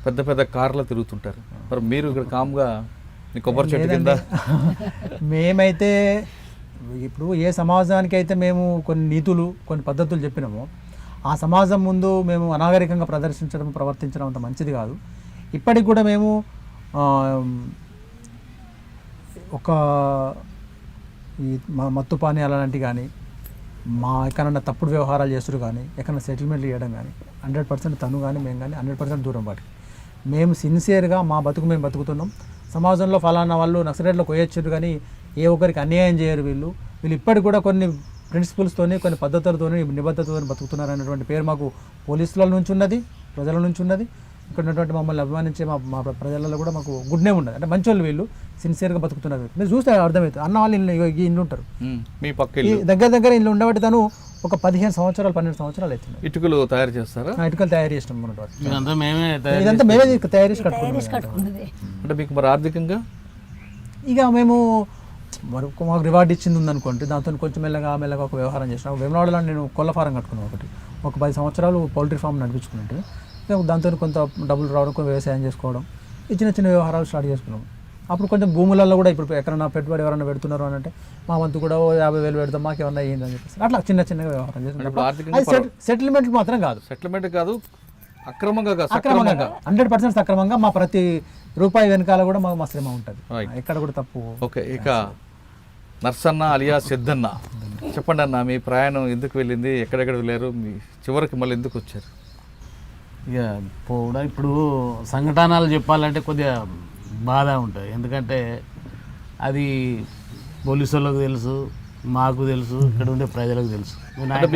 పెద్ద పెద్ద కార్లు తిరుగుతుంటారు. మరి మీరు ఇక్కడ కామ్గా మీ కొబ్బరి చెట్టు కింద. మేమైతే ఇప్పుడు ఏ సమాజానికి అయితే మేము కొన్ని నీతులు కొన్ని పద్ధతులు చెప్పినామో ఆ సమాజం ముందు మేము అనాగరికంగా ప్రవర్తించడం అంత మంచిది కాదు. ఇప్పటికి కూడా మేము ఒక ఈ మత్తు పానీయాలు అలాంటివి కానీ ఎక్కడన్నా తప్పుడు వ్యవహారాలు చేస్తుడు కానీ ఎక్కడన్నా సెటిల్మెంట్లు చేయడం కానీ 100% తను కానీ మేము కానీ 100% దూరం వాటికి. మేము సిన్సియర్గా మా బతుకు మేము బతుకుతున్నాం. సమాజంలో ఫలానా వాళ్ళు నక్సలైట్లకు పోయొచ్చారు కానీ ఏ ఒక్కరికి అన్యాయం చేయరు. వీళ్ళు ఇప్పటికి కూడా కొన్ని ప్రిన్సిపల్స్తోని కొన్ని పద్ధతులతోని నిబద్ధతతో బతుకుతున్నారు అనేటువంటి పేరు మాకు పోలీసుల నుంచి ఉన్నది, ప్రజల నుంచి ఉన్నది. ఇక్కడ ఉన్నటువంటి మమ్మల్ని అభిమానించే మా ప్రజలలో కూడా మాకు గుడ్ నేమ్ ఉన్నది. అంటే మంచి వాళ్ళు వీళ్ళు సిన్సియర్గా బతుకుతున్నారు. మీరు చూస్తే అర్థమవుతుంది. అన్న వాళ్ళు ఇల్లు ఉంటారు మీ పక్క దగ్గర ఇల్లు ఉండబట్టి తను ఒక 15 సంవత్సరాలు 12 సంవత్సరాలు అవుతుంది. ఇటుకలు తయారు చేస్తారా? ఇటుకలు తయారు చేసినాం ఉన్నటువంటి ఇదంతా మేమే ఇదంతా మేమే తయారు చేసి కట్టుకుంటాం. అంటే మీకు మరి ఆర్థికంగా ఇక మేము మాకు రివార్డ్ ఇచ్చింది ఉందనుకోండి, దాంతో కొంచెం మెల్లగా ఒక వ్యవహారం చేసినాం. వేమనాడులో నేను కోళ్ళ ఫారం కట్టుకున్నాను ఒక 10 సంవత్సరాలు పౌల్ట్రీ ఫామ్ నడిపించుకున్నట్టు. ఇక దాంతో కొంత డబ్బులు రావడం, కొంచెం వ్యవసాయం చేసుకోవడం, ఈ చిన్న వ్యవహారాలు స్టార్ట్ చేసుకున్నాం. అప్పుడు కొంచెం భూములలో కూడా ఇప్పుడు ఎక్కడన్నా పెట్టుబడి ఎవరైనా పెడుతున్నారు అని అంటే మా వంతు కూడా 50,000 పెడతాం, మాకు ఏమన్నా అయ్యింది అని చెప్పేసి అట్లా చిన్నగా వ్యవహారం చేసుకున్నాం. సెటిల్మెంట్ మాత్రం కాదు, సెటిల్మెంట్ కాదు, అక్రమంగా 100% సక్రమంగా మా ప్రతి రూపాయి వెనకాల కూడా మా శ్రమ ఉంటుంది. ఎక్కడ కూడా తప్పు. ఓకే, ఇక నర్సన్న అలియా సిద్ధన్న, చెప్పండి అన్న, మీ ప్రయాణం ఎందుకు వెళ్ళింది, ఎక్కడెక్కడ వెళ్ళారు, మీ చివరికి మళ్ళీ ఎందుకు వచ్చారు? ఇక పోవడం ఇప్పుడు సంఘటనలు చెప్పాలంటే కొద్దిగా బాధ ఉంటుంది. ఎందుకంటే అది పోలీసు వాళ్ళకు తెలుసు, మాకు తెలుసు, ఇక్కడ ఉండే ప్రజలకు తెలుసు.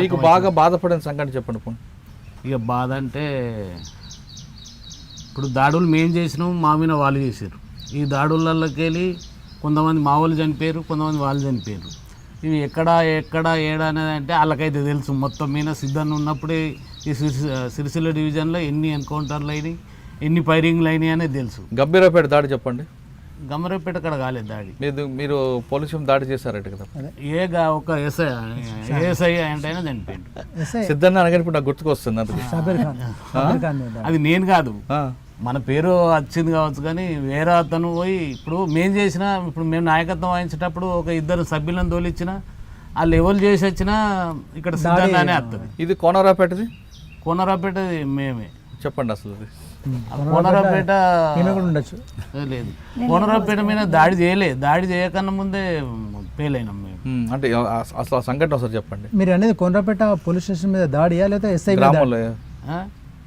మీకు బాగా బాధపడిన సంఘటన చెప్పండి పోనీ. ఇక బాధ అంటే ఇప్పుడు దాడులు మేము చేసినాం, మా మీద వాళ్ళు చేశారు. ఈ దాడులకి వెళ్ళి కొంతమంది మా వాళ్ళు చనిపోయారు, కొంతమంది వాళ్ళు చనిపోయారు. ఇవి ఎక్కడ ఏడా అనేది అంటే వాళ్ళకైతే తెలుసు. మొత్తం మీద సిద్ధన్న ఉన్నప్పుడే ఈ సిరిసిల్ల డివిజన్లో ఎన్ని ఎన్కౌంటర్లు అయినాయి, ఎన్ని ఫైరింగ్లు అయినాయి అనేది తెలుసు. గంభీరపేట దాడి చెప్పండి. గంభీరపేట అక్కడ కాలేదు దాడి. మీరు పోలీసు దాడి చేశారట కదా? ఒక ఎస్ఐ అంటే చనిపోయింది. సిద్ధన్న అనగానే ఇప్పుడు నాకు గుర్తుకొస్తుంది. అది నేను కాదు, మన పేరు వచ్చింది కావచ్చు, కానీ వేరే అతను పోయి ఇప్పుడు మేము నాయకత్వం వహించేటప్పుడు ఒక 2 సభ్యులను తోలిచ్చిన వాళ్ళు ఎవరు చేసి వచ్చినా ఇక్కడ సిద్ధంగానే వస్తుంది. ఇది కోనరాపేటది? కోనరాపేటది మేమే. చెప్పండి అసలు. కోనరాపేట ఉండొచ్చు లేదు, కోనరాపేట మీద దాడి చేయకన్నా ముందే ఫెయిల్ అయినాం మేము. అంటే అసలు సంఘటన ఒకసారి చెప్పండి. మీరు అనేది కోనరాపేట పోలీస్ స్టేషన్ మీద దాడియా లేదా ఎస్ఐ గ్రామంలో?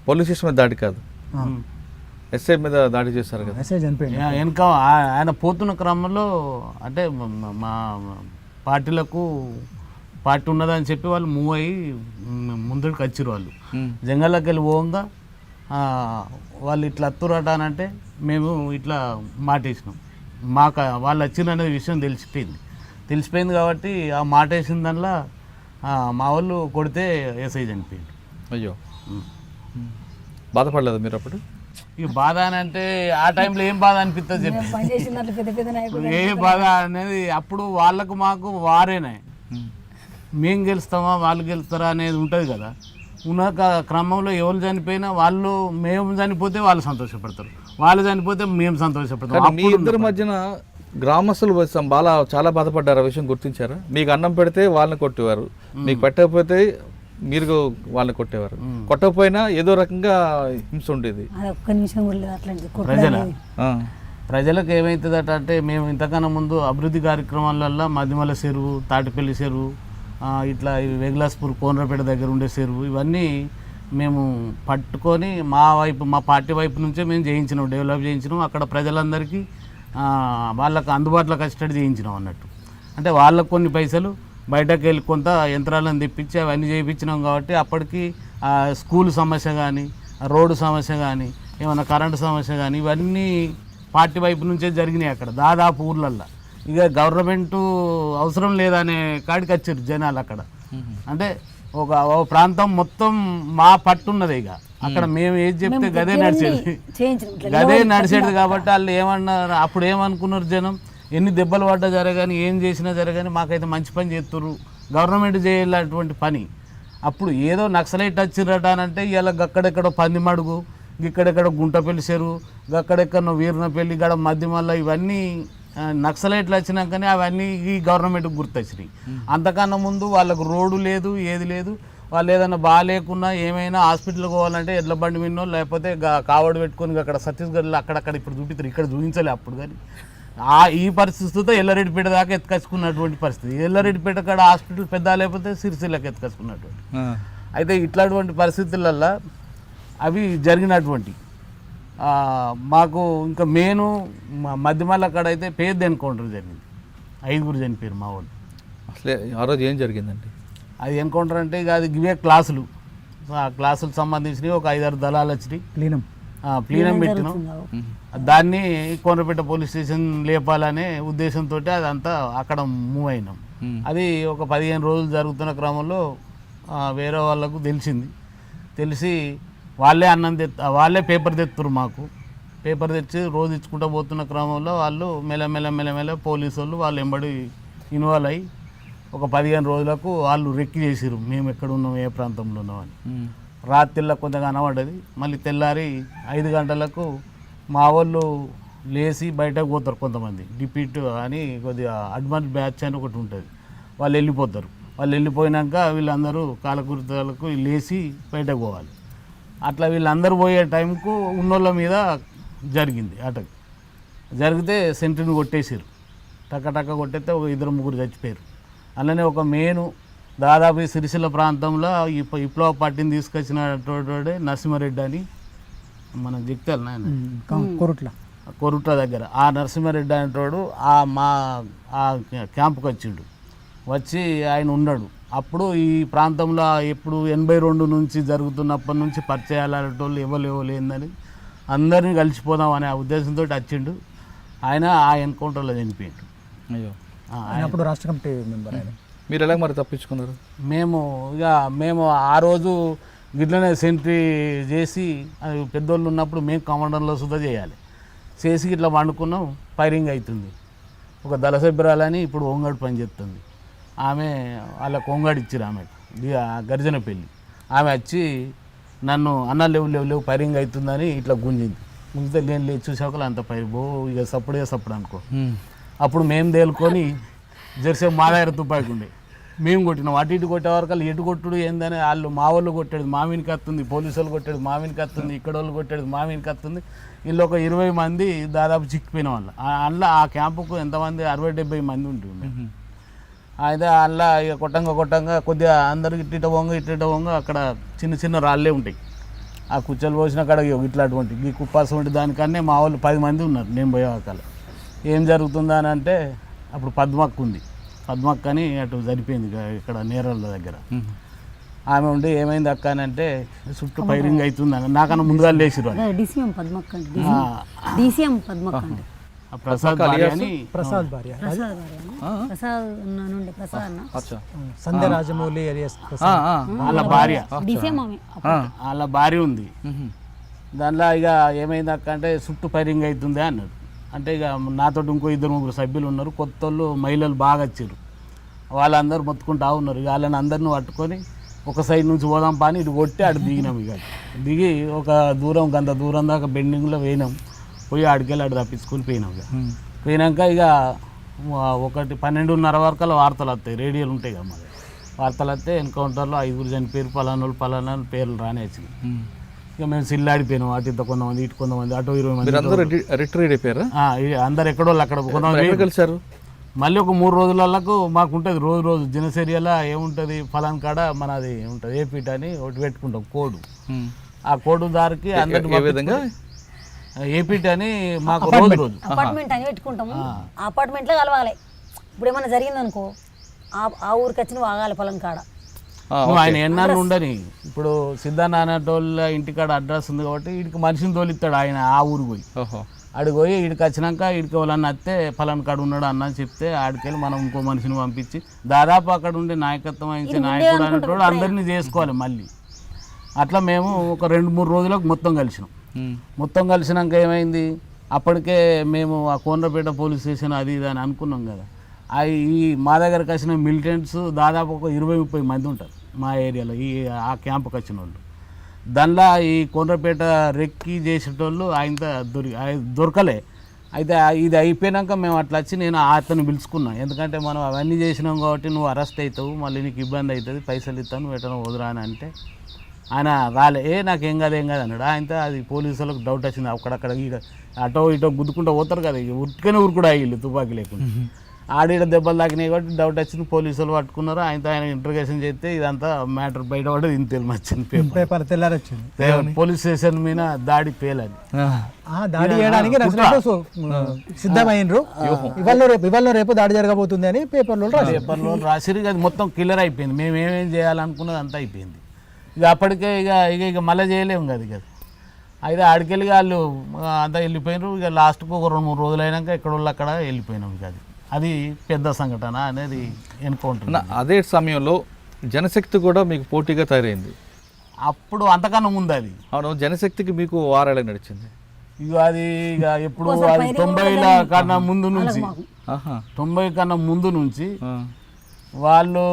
పోలీస్ స్టేషన్ మీద దాడి కాదు, ఎస్ఐ మీద దాడి చేశారు కదా. ఎస్ఐ చనిపోయింది. వెనక ఆయన పోతున్న క్రమంలో అంటే మా పార్టీ ఉన్నదని చెప్పి వాళ్ళు మూవ్ అయ్యి ముందుకు వచ్చారు. వాళ్ళు జంగల్లోకి వెళ్ళి పోగా వాళ్ళు ఇట్లా అత్తురట అని అంటే మేము ఇట్లా మాటేసినాం. మాకు వాళ్ళు వచ్చిన విషయం తెలిసిపోయింది కాబట్టి ఆ మాట వేసిన దానిలో మా వాళ్ళు కొడితే ఎస్ఐ చనిపోయింది. అయ్యో, బాధపడలేదు మీరు అప్పుడు? ఇక బాధ అని అంటే ఆ టైంలో ఏం బాధ అనిపిస్తుంది చెప్పి, ఏ బాధ అనేది అప్పుడు వాళ్ళకు మాకు వారేనే. మేము గెలుస్తామా వాళ్ళు గెలుస్తారా అనేది ఉంటుంది కదా. ఉన్న క్రమంలో ఎవరు చనిపోయినా మేము చనిపోతే వాళ్ళు సంతోషపడతారు, వాళ్ళు చనిపోతే మేము సంతోషపడతాం. మీ ఇద్దరి మధ్యన గ్రామస్తులు చాలా బాధపడ్డారు. ఆ విషయం గుర్తించారా? మీకు అన్నం పెడితే వాళ్ళని కొట్టేవారు, మీకు పెట్టకపోతే మీరు వాళ్ళని కొట్టేవారు. కొట్టకపోయినా ఏదో రకంగా హింస ఉండేది. అది ఒక్క నిమిషం కూడా లేదు అట్లాంటి ప్రజలకు ఏమవుతుందట అంటే మేము ఇంతకన్నా ముందు అభివృద్ధి కార్యక్రమాల మధ్యమల చెరువు, తాటిపల్లి చెరువు, ఇట్లా వెగ్లాస్పూర్ కోనరపేట దగ్గర ఉండే చెరువు ఇవన్నీ మేము పట్టుకొని మా పార్టీ వైపు నుంచే మేము చేయించినాం, డెవలప్ చేయించినాం. అక్కడ ప్రజలందరికీ వాళ్ళకు అందుబాటులో కస్టడీ చేయించినాం అన్నట్టు. అంటే వాళ్ళకు కొన్ని పైసలు బయటకు వెళ్ళి కొంత యంత్రాలను తెప్పించి అవన్నీ చేయించినాం. కాబట్టి అప్పటికి స్కూల్ సమస్య కానీ, రోడ్డు సమస్య కానీ, ఏమైనా కరెంటు సమస్య కానీ ఇవన్నీ పార్టీ వైపు నుంచే జరిగినాయి అక్కడ దాదాపు ఊర్లల్లో. ఇక గవర్నమెంటు అవసరం లేదనే కాడికి వచ్చారు జనాలు అక్కడ. అంటే ఒక ప్రాంతం మొత్తం మా పట్టున్నది. ఇక అక్కడ మేము ఏది చెప్తే గదే నడిచేది కాబట్టి వాళ్ళు ఏమన్నారు, అప్పుడు ఏమనుకున్నారు జనం, ఎన్ని దెబ్బలు పడ్డా జరగాని ఏం చేసినా జరగాని మాకైతే మంచి పని చేస్తున్నారు, గవర్నమెంట్ చేయాలటువంటి పని. అప్పుడు ఏదో నక్సలైట్ వచ్చిరట అని అంటే ఇలా గక్కడెక్కడో పందిమడుగు, ఇక్కడెక్కడ గుంటపల్లి చెరువు, గక్కడెక్కడో వీరనపల్లి, గడ మధ్యమల్ల ఇవన్నీ నక్సలైట్లు వచ్చినాకనే అవన్నీ ఈ గవర్నమెంట్కి గుర్తొచ్చినాయి. అంతకన్నా ముందు వాళ్ళకు రోడ్డు లేదు, ఏది లేదు. వాళ్ళు ఏదైనా బాగాలేకున్నా ఏమైనా హాస్పిటల్కి పోవాలంటే ఎడ్ల బండి విన్నో లేకపోతే కావడు పెట్టుకొని అక్కడ ఛత్తీస్గఢ్లో అక్కడక్కడ ఇప్పుడు చూపిస్తారు, ఇక్కడ చూపించలే అప్పుడు. కానీ ఈ పరిస్థితితో ఎల్లారెడ్డిపేట దాకా ఎత్తుకొచ్చుకున్నటువంటి పరిస్థితి. ఎల్లారెడ్డిపేట కాడ హాస్పిటల్ పెద్ద లేకపోతే సిరిసిల్లకి ఎత్తుకొచ్చుకున్నటువంటి. అయితే ఇట్లాంటి పరిస్థితులల్లో అవి జరిగినటువంటి మాకు ఇంకా మెయిన్ మధ్యమల్ల కాడ అయితే పేద ఎన్కౌంటర్ జరిగింది. 5 చనిపోయారు మా వాళ్ళు. అసలే ఆ రోజు ఏం జరిగిందండి? అది ఎన్కౌంటర్ అంటే ఇక అది ఇవే క్లాసులు, ఆ క్లాసులకు సంబంధించినవి ఒక 5-6 దళాలు వచ్చినాయి. ప్లీనం పెట్టినాం. దాన్ని కోనరపేట పోలీస్ స్టేషన్ లేపాలనే ఉద్దేశంతో అదంతా అక్కడ మూవ్ అయినాం. అది ఒక 15 రోజులు జరుగుతున్న క్రమంలో వేరే వాళ్ళకు తెలిసి వాళ్ళే పేపర్ తెత్తురు మాకు. పేపర్ తెచ్చి రోజు ఇచ్చుకుంటూ పోతున్న క్రమంలో వాళ్ళు మెల్లమెల్ల పోలీసు వాళ్ళు ఎంబడి ఇన్వాల్వ్ అయ్యి ఒక 15 రోజులకు వాళ్ళు రెక్కి చేసిరు మేము ఎక్కడ ఉన్నాం, ఏ ప్రాంతంలో ఉన్నామని. రాత్రిలో కొంచెం కనబడ్డది. మళ్ళీ తెల్లారి 5 గంటలకు మా వాళ్ళు లేచి బయటకు పోతారు. కొంతమంది డిపీట్ అని కొద్దిగా అడ్వాన్స్ బ్యాచ్ అని ఒకటి ఉంటుంది, వాళ్ళు వెళ్ళిపోతారు. వాళ్ళు వెళ్ళిపోయినాక వీళ్ళందరూ కాలకృత్యాలకు లేచి బయటకు పోవాలి. అట్లా వీళ్ళందరూ పోయే టైంకు ఉన్నోళ్ళ మీద జరిగింది అటాక్. జరిగితే సెంట్రీని కొట్టేసారు. టక్క కొట్టేస్తే ఒక 2-3 చచ్చిపోయారు. అలానే ఒక మెయిన్ దాదాపు సిరిసిల్ల ప్రాంతంలో విప్లవ పార్టీని తీసుకొచ్చినటువంటి నరసింహారెడ్డి అని మనం చెప్తారు నాయన కొరుట్ల దగ్గర. ఆ నరసింహారెడ్డి అనేటోడు ఆ క్యాంపుకి వచ్చి ఆయన ఉన్నాడు. అప్పుడు ఈ ప్రాంతంలో ఎప్పుడు 82 నుంచి జరుగుతున్నప్పటి నుంచి పరిచయాలనేటోళ్ళు ఎవరు లేదని అందరినీ కలిసిపోదాం అనే ఉద్దేశంతో వచ్చిండు. ఆయన ఆ ఎన్కౌంటర్లో చనిపోయాడు. అయ్యో, అప్పుడు రాష్ట్ర కమిటీ మెంబర్ ఆయన. మీరు ఎలా మరి తప్పించుకున్నారు? మేము ఆ రోజు గిట్లనే సెంట్రీ చేసి పెద్దోళ్ళు ఉన్నప్పుడు మేము కమాండర్లో సుధా చేసి ఇట్లా వండుకున్నాం. ఫైరింగ్ అవుతుంది. ఒక దళ సభ్యురాలని ఇప్పుడు హోంగార్డ్ పని చేస్తుంది. ఆమె వాళ్ళకు హోంగార్డ్ ఇచ్చారు. ఆమెకు గర్జన పెళ్ళి. ఆమె వచ్చి నన్ను అన్న లేవు ఫైరింగ్ అవుతుందని ఇట్లా గుంజితే లేని చూసాకలు అంత ఇక సప్పుడు అనుకో. అప్పుడు మేము తేలుకొని జెర్సేపు మా దగ్గర తుపాకి ఉండే మేము కొట్టినాం. అటు ఇటు కొట్టే వరకు ఎటు కొట్టుడు ఏందని వాళ్ళు మా వాళ్ళు కొట్టేది మామినికి వస్తుంది, పోలీసు వాళ్ళు కొట్టేది మామినికి వస్తుంది, ఇక్కడ వాళ్ళు కొట్టేది మామినికి వస్తుంది. వీళ్ళు ఒక 20 మంది దాదాపు చిక్కిపోయిన వాళ్ళు. అందులో ఆ క్యాంపుకు ఎంతమంది 60-70 మంది ఉంటుంది. అయితే అందులో ఇక కొట్టంగా కొద్దిగా అందరికి ఇట్ట వంగ అక్కడ చిన్న రాళ్ళే ఉంటాయి. ఆ కుచ్చలు పోసిన కాడ ఇట్లాంటి ఈ కుప్పాసం ఉంటే దానికన్నా మా వాళ్ళు 10 మంది ఉన్నారు. నేను పోయేవాకాల ఏం జరుగుతుందా అని అంటే అప్పుడు పద్మక్క అని అటు సరిపోయింది ఇక్కడ నేరళ్ళ దగ్గర. ఆమె ఉండి ఏమైంది అక్క అని అంటే చుట్టూ ఫైరింగ్ అవుతుందని నాకన్నా ముందుగా లేచిరు. ప్రసాద్ భార్య అని వాళ్ళ భార్య ఉంది. దానిలో ఇక ఏమైంది అక్క అంటే చుట్టూ ఫైరింగ్ అవుతుంది అన్నాడు. అంటే ఇక నాతో ఇంకో 2-3 సభ్యులు ఉన్నారు. కొత్త వాళ్ళు మహిళలు బాగా వచ్చారు. వాళ్ళందరూ మొత్తుకుంటా ఉన్నారు. ఇక వాళ్ళని అందరిని పట్టుకొని ఒక సైడ్ నుంచి పోదాం పాని ఇటు కొట్టి అటు దిగినాం. ఇక దిగి ఒక గంత దూరం దాకా బెండింగ్లో పోయినాం. పోయి ఆడికెళ్ళి అటు తప్పించుకొని పోయినాం. ఇక పోయినాక ఇక 1:12:30 వరకు వార్తలు వస్తాయి, రేడియోలు ఉంటాయి కదా. మరి వార్తలు వస్తే ఎన్కౌంటర్లో 5 చనిపోయారు, పలానా పేర్లు రానే వచ్చినాయి. ఇక మేము సిల్లాడిపోయినాం, అటు ఇంత కొంతమంది, ఇటు కొంతమంది, అటు 20 మంది. అందరూ రిట్రీట్ అయిపోయారా? అందరు ఎక్కడో అక్కడ కొంతమంది కలిసారు. మళ్ళీ ఒక 3 రోజులకు మాకు ఉంటుంది రోజు దినచర్యలో ఏముంటుంది, ఫలాన్ కాడ మనది ఉంటుంది ఏపీట్ అని ఒకటి పెట్టుకుంటాం కోడ్. ఆ కోడ్ దారికి అందరి ఏ విధంగా ఏపీట్ అని మాకు రోజు అపార్ట్మెంట్ అని పెట్టుకుంటాము. ఆ అపార్ట్మెంట్లో కలవాలి. ఇప్పుడు ఏమైనా జరిగిందనుకో ఆ ఊరికి వచ్చిన వాగాలి పొలం కాడ. ఆయన ఎన్నాళ్ళు ఉండని. ఇప్పుడు సిద్ధాన్న అనేటోళ్ళ ఇంటికాడ అడ్రస్ ఉంది కాబట్టి వీడికి మనిషిని తోలిస్తాడు ఆయన ఆ ఊరు పోయి. ఆడికి పోయి వీడికి వచ్చినాక వీడికి వాళ్ళని వస్తే ఫలాన్ కాడు ఉన్నాడు అన్న అని చెప్తే ఆడికెళ్ళి మనం ఇంకో మనిషిని పంపించి దాదాపు అక్కడ ఉండే నాయకత్వం వహించే నాయకుడు అనేటోడు అందరినీ చేసుకోవాలి మళ్ళీ. అట్లా మేము ఒక 2-3 రోజులకు మొత్తం కలిసినాం. మొత్తం కలిసినాక ఏమైంది, అప్పటికే మేము ఆ కోనరాపేట పోలీస్ స్టేషన్ అది ఇది అని అనుకున్నాం కదా. ఈ మా దగ్గరకు వచ్చిన మిలిటెంట్స్ దాదాపు ఒక 20-30 మంది ఉంటారు మా ఏరియాలో, ఆ క్యాంపుకి వచ్చిన వాళ్ళు. దానిలో ఈ కోనరాపేట రెక్కి చేసేటోళ్ళు ఆయన దొరకలే. అయితే ఇది అయిపోయాక మేము అట్లా వచ్చి నేను అతను పిలుచుకున్నాను. ఎందుకంటే మనం అవన్నీ చేసినాం కాబట్టి నువ్వు అరెస్ట్ అవుతావు, మళ్ళీ నీకు ఇబ్బంది అవుతుంది, పైసలు ఇస్తాను, నువ్వు ఎటనో వదిరా అని అంటే ఆయన రాలే. నాకేం కాదు అన్నాడు. ఆయనతో అది పోలీసులకు డౌట్ వచ్చింది. అక్కడక్కడ అటో ఇటో గుద్దుకుంటూ పోతారు కదా, ఉట్టుకనే ఊరుకుడా వీళ్ళు తుపాకీ లేకుండా. ఆడిడ దెబ్బలు తాకినాయి కాబట్టి డౌట్ వచ్చింది, పోలీసులు పట్టుకున్నారు. ఆయన ఇంటర్గేషన్ చేస్తే ఇదంతా మ్యాటర్ బయటపడేది. ఇంత తెలిమొచ్చింది పేపర్ తెల్లారొచ్చింది పోలీస్ స్టేషన్ మీద దాడి పేలని. దాడి చేయడానికి సిద్ధమైనరు. ఇవాళ రేపు దాడి జరగబోతుంది అని పేపర్లో రాసిరు. అది మొత్తం క్లియర్ అయిపోయింది. మేము ఏమేం చేయాలనుకున్నది అంతా అయిపోయింది. ఇక అప్పటికే ఇక మళ్ళీ చేయలేము కదా. ఇక అయితే ఆడికెళ్ళి వాళ్ళు అంతా వెళ్ళిపోయినారు. ఇక లాస్ట్కు ఒక 2-3 రోజులు అయినాక ఎక్కడ వాళ్ళు అక్కడ వెళ్ళిపోయినాం. ఇక అది పెద్ద సంఘటన అనేది ఎన్కౌంటర్. అదే సమయంలో జనశక్తి కూడా మీకు పోటీగా తయారైంది. అప్పుడు అంతకన్నా ముందు అది. అవును, జనశక్తికి మీకు వారాలే నడిచింది. ఇక అది ఎప్పుడు అది 90ల కన్నా ముందు నుంచి 90 కన్నా ముందు నుంచి వాళ్ళు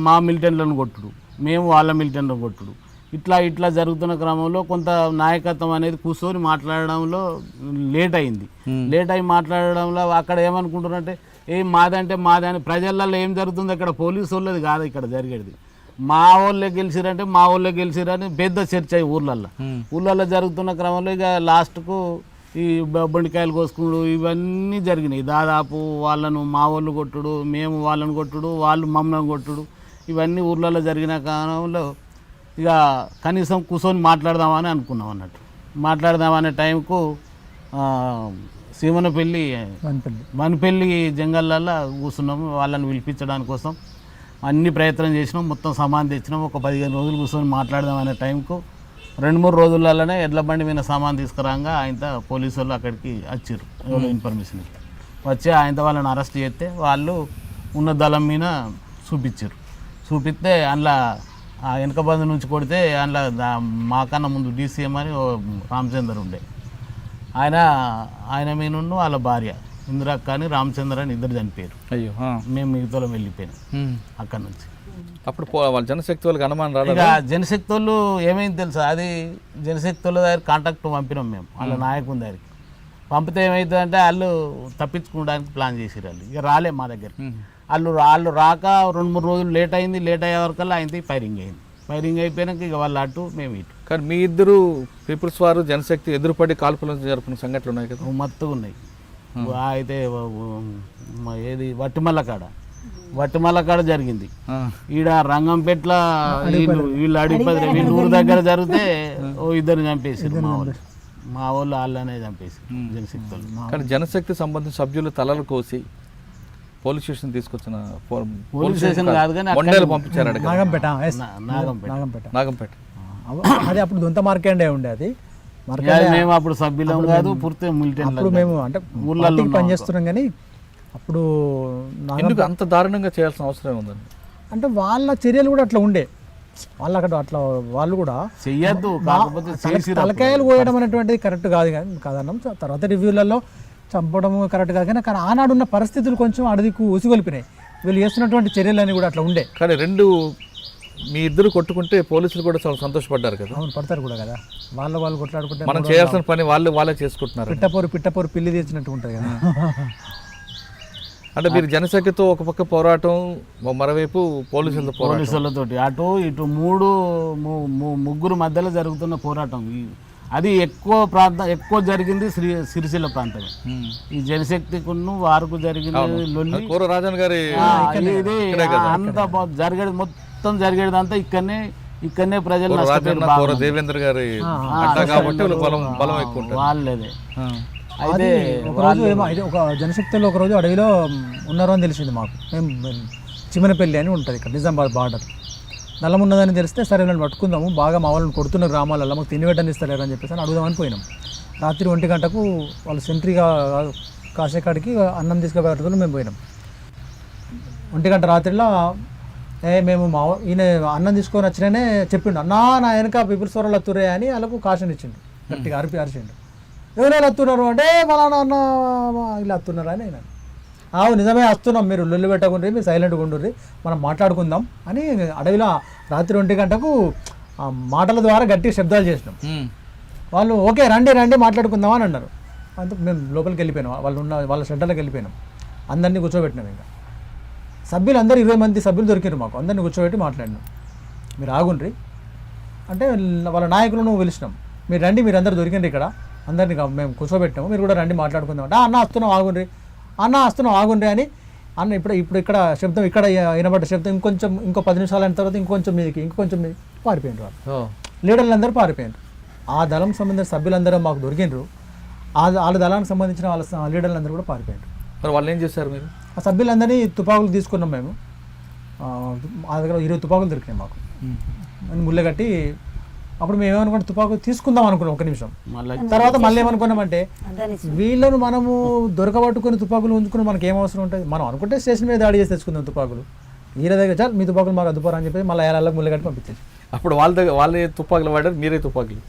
మా మిలిటెంట్లను కొట్టుడు, మేము వాళ్ళ మిలిటెంట్లను కొట్టుడు, ఇట్లా జరుగుతున్న క్రమంలో కొంత నాయకత్వం అనేది కూర్చొని మాట్లాడడంలో లేట్ అయింది. లేట్ అయి మాట్లాడడంలో అక్కడ ఏమనుకుంటున్నారంటే మాదంటే మాదని. ప్రజలలో ఏం జరుగుతుంది అక్కడ పోలీసు వాళ్ళది కాదు ఇక్కడ జరిగేది. మా వాళ్ళే గెలిచిరంటే మా వాళ్ళే గెలిచిరని పెద్ద చర్చ ఊళ్ళల్లో జరుగుతున్న క్రమంలో ఇక లాస్ట్కు ఈ బండికాయలు కోసుకుడు ఇవన్నీ జరిగినాయి. దాదాపు వాళ్ళను మా వాళ్ళు కొట్టుడు, మేము వాళ్ళని కొట్టుడు, వాళ్ళు మమ్మల్ని కొట్టుడు, ఇవన్నీ ఊర్లలో జరిగిన కాలంలో ఇక కనీసం కూర్చొని మాట్లాడదామని అనుకున్నాం అన్నట్టు. మాట్లాడదామనే టైంకు వనపల్లి జంగళ్ళల్లో కూర్చున్నాము. వాళ్ళని పిలిపించడానికి కోసం అన్ని ప్రయత్నం చేసినాం, మొత్తం సామాన్ తెచ్చినాం. ఒక 15 రోజులు కూర్చొని మాట్లాడదామనే టైంకు 2-3 రోజులలోనే ఎడ్ల బండి మీద సామాన్ తీసుకురాగా ఆయనతో పోలీసు వాళ్ళు అక్కడికి వచ్చారు. ఎవరో ఇన్ఫర్మేషన్ వచ్చి ఆయనతో వాళ్ళని అరెస్ట్ చేస్తే వాళ్ళు ఉన్న దళం మీద చూపిస్తే అందులో ఆ వెనక బంధు నుంచి కొడితే అందులో మాకన్నా ముందు డీసీఎం అని రామచందర్ ఉండే, ఆయన మీద వాళ్ళ భార్య ఇందిరక్క అని రామచంద్ర అని 2 చనిపోయారు. అయ్యో, మేము మిగతాలో వెళ్ళిపోయినాం అక్కడ నుంచి. అప్పుడు వాళ్ళ జనశక్తి వాళ్ళకి అనుమానం రాలేదు. ఇక జనశక్తి వాళ్ళు ఏమైంది తెలుసా, అది జనశక్తి వాళ్ళ దగ్గర కాంటాక్ట్ పంపినాం మేము వాళ్ళ నాయకుని దగ్గరికి. పంపితే ఏమవుతుందంటే వాళ్ళు తప్పించుకోవడానికి ప్లాన్ చేసారు. వాళ్ళు ఇక రాలే మా దగ్గర. వాళ్ళు రాక 2-3 రోజులు లేట్ అయింది. లేట్ అయ్యే వరకల్లా ఆయనది ఫైరింగ్ అయింది. ఫైరింగ్ అయిపోయాక ఇక వాళ్ళు అటు మేము ఇటు. కానీ మీ ఇద్దరు పీపుల్స్ వారు జనశక్తి ఎదురుపడి కాల్పులను జరుపుకున్న సంఘటనలు ఉన్నాయి కదా, మత్తుగా ఉన్నాయి. అయితే ఏది వట్టిమల్ల కాడ జరిగింది. ఈడ రంగంపేట్ల వీళ్ళు అడిగిపోయి వీళ్ళు ఊరు దగ్గర జరిగితే 2 చంపేసారు మా వాళ్ళు వాళ్ళనే చంపేసారు జనశక్తి వాళ్ళు. కానీ జనశక్తి సంబంధించిన సభ్యులు తలలు కోసి పోలీస్ స్టేషన్ తీసుకొచ్చిన పోలీస్ స్టేషన్ కాదు కానీ పంపించారు నాగంపేట. అది అప్పుడు దొంత మార్కెండే ఉండే. అది మేము అప్పుడు సభ్యులం కాదు, పూర్తి మిలిటెంట్. మేము అంటే ఊళ్ళో పనిచేస్తున్నాం కానీ అప్పుడు ఎందుకు అంత దారుణంగా చేయాల్సిన అవసరం ఉందండి అంటే వాళ్ళ చర్యలు కూడా అట్లా ఉండే. వాళ్ళు అక్కడ అట్లా వాళ్ళు కూడా చెయ్యద్దు, తలకాయలు కోయడం అనేటువంటిది కరెక్ట్ కాదన్నాం. తర్వాత రివ్యూలలో చంపడం కరెక్ట్ కాదు కానీ ఆనాడున్న పరిస్థితులు కొంచెం అడవికు ఉసిగొలిపినాయి. వీళ్ళు చేస్తున్నటువంటి చర్యలన్నీ కూడా అట్లా ఉండే. కానీ మీ ఇద్దరు కొట్టుకుంటే పోలీసులు కూడా చాలా సంతోషపడ్డారు కదా. అవును, పడతారు కూడా కదా. వాళ్ళు కొట్లాడుకుంటే మనం చేయాల్సిన పని వాళ్ళే చేసుకుంటున్నారు. పిట్టపోరు పిల్లి తెచ్చినట్టు ఉంటుంది కదా. అంటే మీరు జనశక్తితో ఒక పక్క పోరాటం, మరోవైపు పోలీసులతో పోరాటం. పోలీసులతోటి అటు ఇటు ముగ్గురు మధ్యలో జరుగుతున్న పోరాటం. అది ఎక్కువ జరిగింది సిరిసిల్ల ప్రాంతమే. ఈ జనశక్తికును వారికి జరిగింది లొల్లి. కోర రాజన్ గారి ఇది అంతా జరిగేది మొత్తం జరిగేదంతా ఇక్కడనే ప్రజలు కోర దేవేంద్ర గారి అడ్డా కాబట్టి బలం ఎక్కువ ఉంటుంది వాళ్ళదే. అయితే ఒకరోజు ఒక జనశక్తిలో ఒకరోజు అడవిలో ఉన్నారు అని తెలిసింది మాకు. మేము చిమనపల్లి అని ఉంటుంది ఇక్కడ నిజామాబాద్ బార్డర్. నల్లం ఉన్నదని తెలిస్తే సరే వీళ్ళని పట్టుకుందాము, బాగా మా వాళ్ళని కొడుతున్న గ్రామాలలో మాకు తినివెట్టని ఇస్తలేరు అని చెప్పేసి అడుగుదామని పోయినాం. రాత్రి 1 గంటకు వాళ్ళు సెంట్రీగా కాసేకాడికి అన్నం తీసుకుపోయేటప్పుడు మేము పోయినాం. 1 గంట రాత్రిలో మేము ఈయన అన్నం తీసుకొని వచ్చినానే చెప్పిండు, అన్నా నా వెనక పీపుల్స్ వరలు అత్తురే అని వాళ్ళకు కాషన్ ఇచ్చిండు, గట్టిగా అరిచిండు. ఎవరైనా అత్తున్నారు అంటే ఫలానా అన్న ఇలా అత్తున్నారు అని ఆయన. నిజమే వస్తున్నాం, మీరు లొల్లి పెట్టకుండ్రి, మీరు సైలెంట్గా ఉండుర్రి, మనం మాట్లాడుకుందాం అని అడవిలో రాత్రి 1 గంటకు మాటల ద్వారా గట్టి శబ్దాలు చేసినాం. వాళ్ళు ఓకే రండి మాట్లాడుకుందాం అని అన్నారు. అంతే మేము లోపలికి వెళ్ళిపోయినాం, వాళ్ళ షెడ్డర్లోకి వెళ్ళిపోయినాం. అందరినీ కూర్చోబెట్టినాం. ఇంకా సభ్యులు అందరూ 20 మంది సభ్యులు దొరికారు మాకు. అందరినీ కూర్చోబెట్టి మాట్లాడినాం. మీరు ఆగుండ్రి అంటే వాళ్ళ నాయకులను పిలిచినాం. మీరు రండి, మీరు అందరు దొరికిండ్రు ఇక్కడ, అందరినీ మేము కూర్చోబెట్టాము, మీరు కూడా రండి మాట్లాడుకుందాం అంటే అన్న వస్తున్నాం ఆగుండ్రి అని అన్న ఇప్పుడు ఇక్కడ శబ్దం ఇక్కడ వినబడ్డ శబ్దం ఇంకో 10 నిమిషాలు అయిన తర్వాత ఇంకొంచెం మీదకి పారిపోయినారు. వాళ్ళు లీడర్లు అందరూ పారిపోయినారు. ఆ దళం సంబంధించిన సభ్యులందరూ మాకు దొరికినారు. వాళ్ళ దళానికి సంబంధించిన వాళ్ళ లీడర్లు అందరూ కూడా పారిపోయారు. మరి వాళ్ళు ఏం చేశారు? మీరు ఆ సభ్యులందరినీ తుపాకులు తీసుకున్నాం మేము. ఆ దగ్గర 20 తుపాకులు దొరికినాయి మాకు అని ముళ్ళగట్టి. అప్పుడు మేము ఏమనుకుంటే తుపాకులు తీసుకుందాం అనుకున్నాం 1 నిమిషం. తర్వాత మళ్ళీ ఏమనుకున్నామంటే వీళ్ళను మనము దొరకబట్టుకుని తుపాకులు ఉంచుకుని మనకి ఏం అవసరం ఉంటుంది, మనం అనుకుంటే స్టేషన్ మీద దాడి చేసి తెచ్చుకుందాం తుపాకులు. వీళ్ళ దగ్గర చాలు మీ తుపాకులు మాకు అద్దుపోరా అని చెప్పి మళ్ళీ ఏళ్ళకి ముళ్ళగట్టి పంపించేసి. అప్పుడు వాళ్ళే తుపాకులు వాడారు, మీరే తుపాకులు?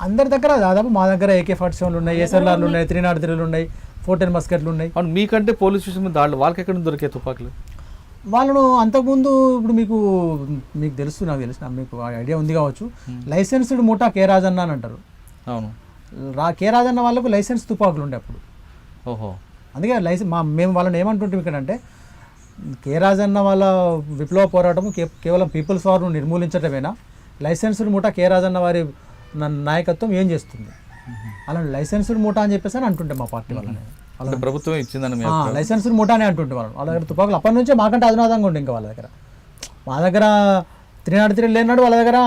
అందరి దగ్గర దాదాపు మా దగ్గర AK-47 ఉన్నాయి, SLRలు ఉన్నాయి, 303లు ఉన్నాయి, 410 మస్కెట్లు ఉన్నాయి. అవును, మీకంటే పోలీస్ స్టేషన్ మీద దాడులు వాళ్ళకి ఎక్కడ దొరికే తుపాకులు? వాళ్ళను అంతకుముందు ఇప్పుడు మీకు తెలుసు, నాకు తెలుసు, మీకు ఐడియా ఉంది కావచ్చు, లైసెన్స్డ్ ముఠా కే రాజన్న అని అంటారు. అవును, కే రాజన్న వాళ్ళకు లైసెన్స్ తుపాకులు ఉండే అప్పుడు. ఓహో, అందుకే మేము వాళ్ళని ఏమంటుంటాం ఇక్కడంటే కే రాజన్న వాళ్ళ విప్లవ పోరాటం కేవలం పీపుల్స్ వార్ను నిర్మూలించటమేనా, లైసెన్స్డ్ ముఠా కే రాజన్న వారి నాయకత్వం ఏం చేస్తుంది, అలా లైసెన్స్డ్ ముఠా అని చెప్పేసి అని అంటుంటే మా పార్టీ వాళ్ళని. ప్రభుత్వం ఇచ్చిందని లైసెన్స్డ్ ముఠానే అంటుంటే వాళ్ళ దగ్గర తుపాకులు అప్పటి నుంచే మాకంటే అధునాతంగా ఉండే. ఇంకా వాళ్ళ దగ్గర మా దగ్గర 303 లేనాడు, వాళ్ళ దగ్గర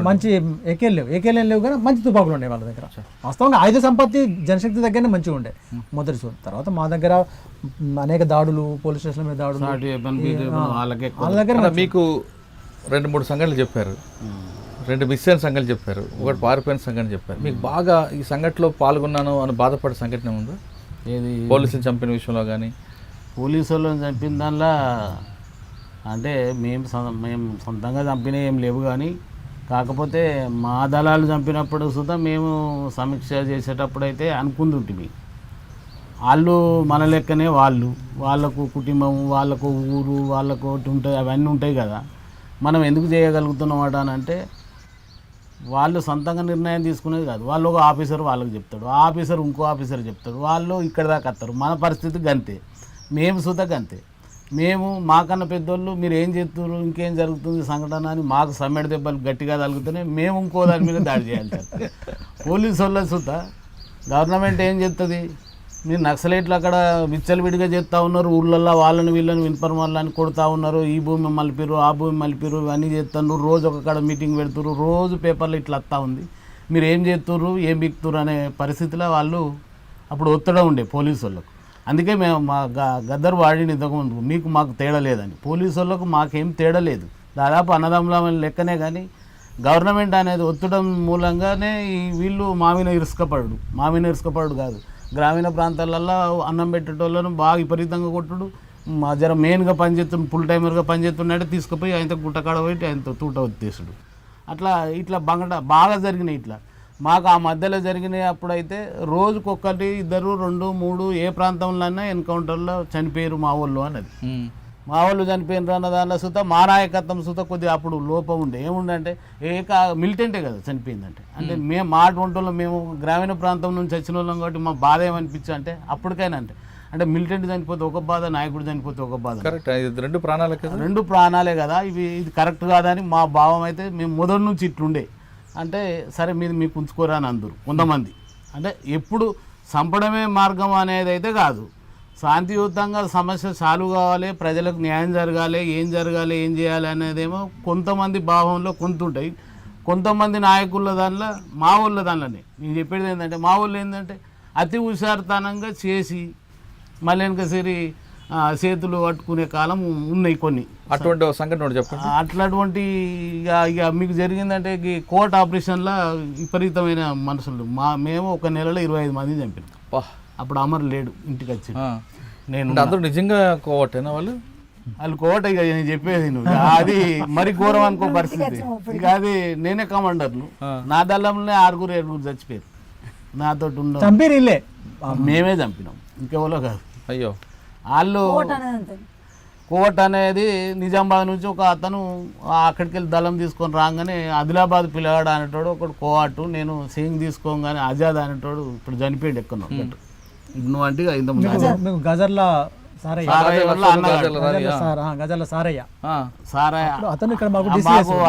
మంచి ఏకేలు లేవు కానీ మంచి తుపాకులు ఉన్నాయి వాళ్ళ దగ్గర. వాస్తవంగా ఆయుధ సంపత్తి జనశక్తి దగ్గరనే మంచిగా ఉండే మొదటి చూడు. తర్వాత మా దగ్గర అనేక దాడులు, పోలీస్ స్టేషన్ల మీద దాడులు వాళ్ళ దగ్గర. మీకు 2-3 సంఘటనలు చెప్పారు, 2 మిస్ అయిన సంఘటనలు చెప్పారు, ఒకటి పారిపోయిన సంఘటన చెప్పారు. మీకు బాగా ఈ సంఘటనలో పాల్గొన్నాను అని బాధపడే సంఘటన ఉందా? ఏది? పోలీసులు చంపిన విషయంలో కానీ? పోలీసు వాళ్ళని చంపిన దానిలో అంటే మేము సొంతంగా చంపిన ఏం లేవు, కానీ కాకపోతే మా దళాలు చంపినప్పుడు సుధా మేము సమీక్ష చేసేటప్పుడు అయితే అనుకుంటుంటిమి, వాళ్ళు మన లెక్కనే వాళ్ళకు కుటుంబం, వాళ్ళకు ఊరు, వాళ్ళకు ఉంటుంది, అవన్నీ ఉంటాయి కదా. మనం ఎందుకు చేయగలుగుతున్నామాట అని అంటే వాళ్ళు సొంతంగా నిర్ణయం తీసుకునేది కాదు. వాళ్ళు ఒక ఆఫీసర్ వాళ్ళకి చెప్తాడు, ఆ ఆఫీసర్ ఇంకో ఆఫీసర్ చెప్తాడు, వాళ్ళు ఇక్కడ దాకా వస్తారు. మన పరిస్థితి గంతే, మేము సుధా గంతే. మేము మాకన్నా పెద్దోళ్ళు మీరు ఏం చేస్తున్నారు, ఇంకేం జరుగుతుంది సంఘటన అని మాకు సమ్మెడ దెబ్బలు గట్టిగా తగులుతూనే మేము ఇంకో దాని మీద దాడి చేయాలి సార్. పోలీసు వాళ్ళ సుత గవర్నమెంట్ ఏం చేస్తుంది, మీరు నక్సలైట్లు అక్కడ విచ్చలవిడిగా చేస్తూ ఉన్నారు, ఊళ్ళల్లో వాళ్ళని వీళ్ళని విన్ఫర్మర్లని కొడుతూ ఉన్నారు, ఈ భూమి మలిపిరు, ఆ భూమి మలిపిరు, ఇవన్నీ చేస్తున్నారు, రోజు ఒక కాడ మీటింగ్ పెడుతున్నారు, రోజు పేపర్లు ఇట్లా వస్తూ ఉంది, మీరు ఏం చేస్తున్నారు, ఏం బిక్తున్నారు అనే పరిస్థితిలో వాళ్ళు అప్పుడు ఒత్తిడి ఉండే పోలీసు వాళ్ళకు. అందుకే మేము మా గద్దరు వాడిని ఇంతకుముందు మీకు మాకు తేడా లేదని. పోలీసు వాళ్ళకు మాకేం తేడా లేదు, దాదాపు అన్నదమ్ముల లెక్కనే. కానీ గవర్నమెంట్ అనేది ఒత్తిడం మూలంగానే వీళ్ళు మామిన ఇరుసుకపడు కాదు, గ్రామీణ ప్రాంతాలలో అన్నం పెట్టేటోళ్ళను బాగా విపరీతంగా కొట్టుడు, జర మెయిన్గా ఫుల్ టైమర్గా పనిచేస్తున్నాడే తీసుకుపోయి ఆయనతో గుట్టకాడ పోయి ఆయనతో తూట వచ్చేసుడు. ఇట్లా బాగా జరిగినాయి. ఇట్లా మాకు ఆ మధ్యలో జరిగినాయి. అప్పుడైతే రోజుకొకటి 2, 2, 3 ఏ ప్రాంతంలోనే ఎన్కౌంటర్లో చనిపోయారు మా వాళ్ళు అన్నది. మా వాళ్ళు చనిపోయినారు అన్న దానిలో సుత మా నాయకత్వం సుత కొద్దిగా అప్పుడు లోపం ఉండే. ఏముండే మిలిటెంటే కదా చనిపోయిందంటే. అంటే మేము మా అటువంటి మేము గ్రామీణ ప్రాంతం నుంచి వచ్చిన వాళ్ళం కాబట్టి మా బాధ ఏమనిపించా అంటే అప్పటికైనా అంటే అంటే మిలిటెంట్ చనిపోతే ఒక బాధ, నాయకుడు చనిపోతే ఒక బాధ. కరెక్ట్, ఇది 2 ప్రాణాలే కదా. 2 ప్రాణాలే కదా, ఇది కరెక్ట్ కాదని మా భావం. అయితే మేము మొదటి నుంచి ఇట్లుండే, అంటే సరే మీరు మీకు ఉంచుకోరా అని అందరు కొంతమంది. అంటే ఎప్పుడు చంపడమే మార్గం అనేది అయితే కాదు, శాంతియుతంగా సమస్య సాల్వ్ కావాలి, ప్రజలకు న్యాయం జరగాలి, ఏం చేయాలి అనేదేమో కొంతమంది భావంలో కొంత ఉంటాయి. కొంతమంది నాయకుల దానిలో, మా ఊళ్ళో దానిలోనే నేను చెప్పేది ఏంటంటే, మా ఊళ్ళో ఏంటంటే అతి హుషారుతనంగా చేసి మళ్ళీ వెనకసరి చేతులు పట్టుకునే కాలం ఉన్నాయి కొన్ని. అటువంటి సంఘటన ఒకటి చెప్పండి. అట్లాంటి ఇక మీకు జరిగిందంటే కోర్ట్ ఆపరేషన్లో విపరీతమైన మనుషులు మేము ఒక నెలలో 25 మంది చంపినాం. అప్పుడు అమర్ లేడు, ఇంటికి వచ్చి నేను. అందరూ నిజంగా కోవటేనా వాళ్ళు? వాళ్ళు కోట ఇక నేను చెప్పేది నువ్వు అది మరి ఘోరం అనుకో పరిస్థితి. ఇక అది నేనే కమాండర్లు, నా దళంలో 6-7 చచ్చిపోయారు. నాతో చంపిరిల్లే, మేమే చంపినాం, ఇంకెవరో కాదు. అయ్యో. వాళ్ళు కోట అనేది నిజామాబాద్ నుంచి ఒక అతను అక్కడికి వెళ్ళి దళం తీసుకొని రాగానే ఆదిలాబాద్ పిల్లగాడు అనేటోడు ఒకడు కోవాటు, నేను సింగ్ తీసుకోగానే ఆజాద్ అనేటోడు ఇప్పుడు చనిపోయాడు ఎక్కడో. నువ్వు అంటే ఇంతకుముందు గజర్ల సారయ్య అతను ఇక్కడ మాకు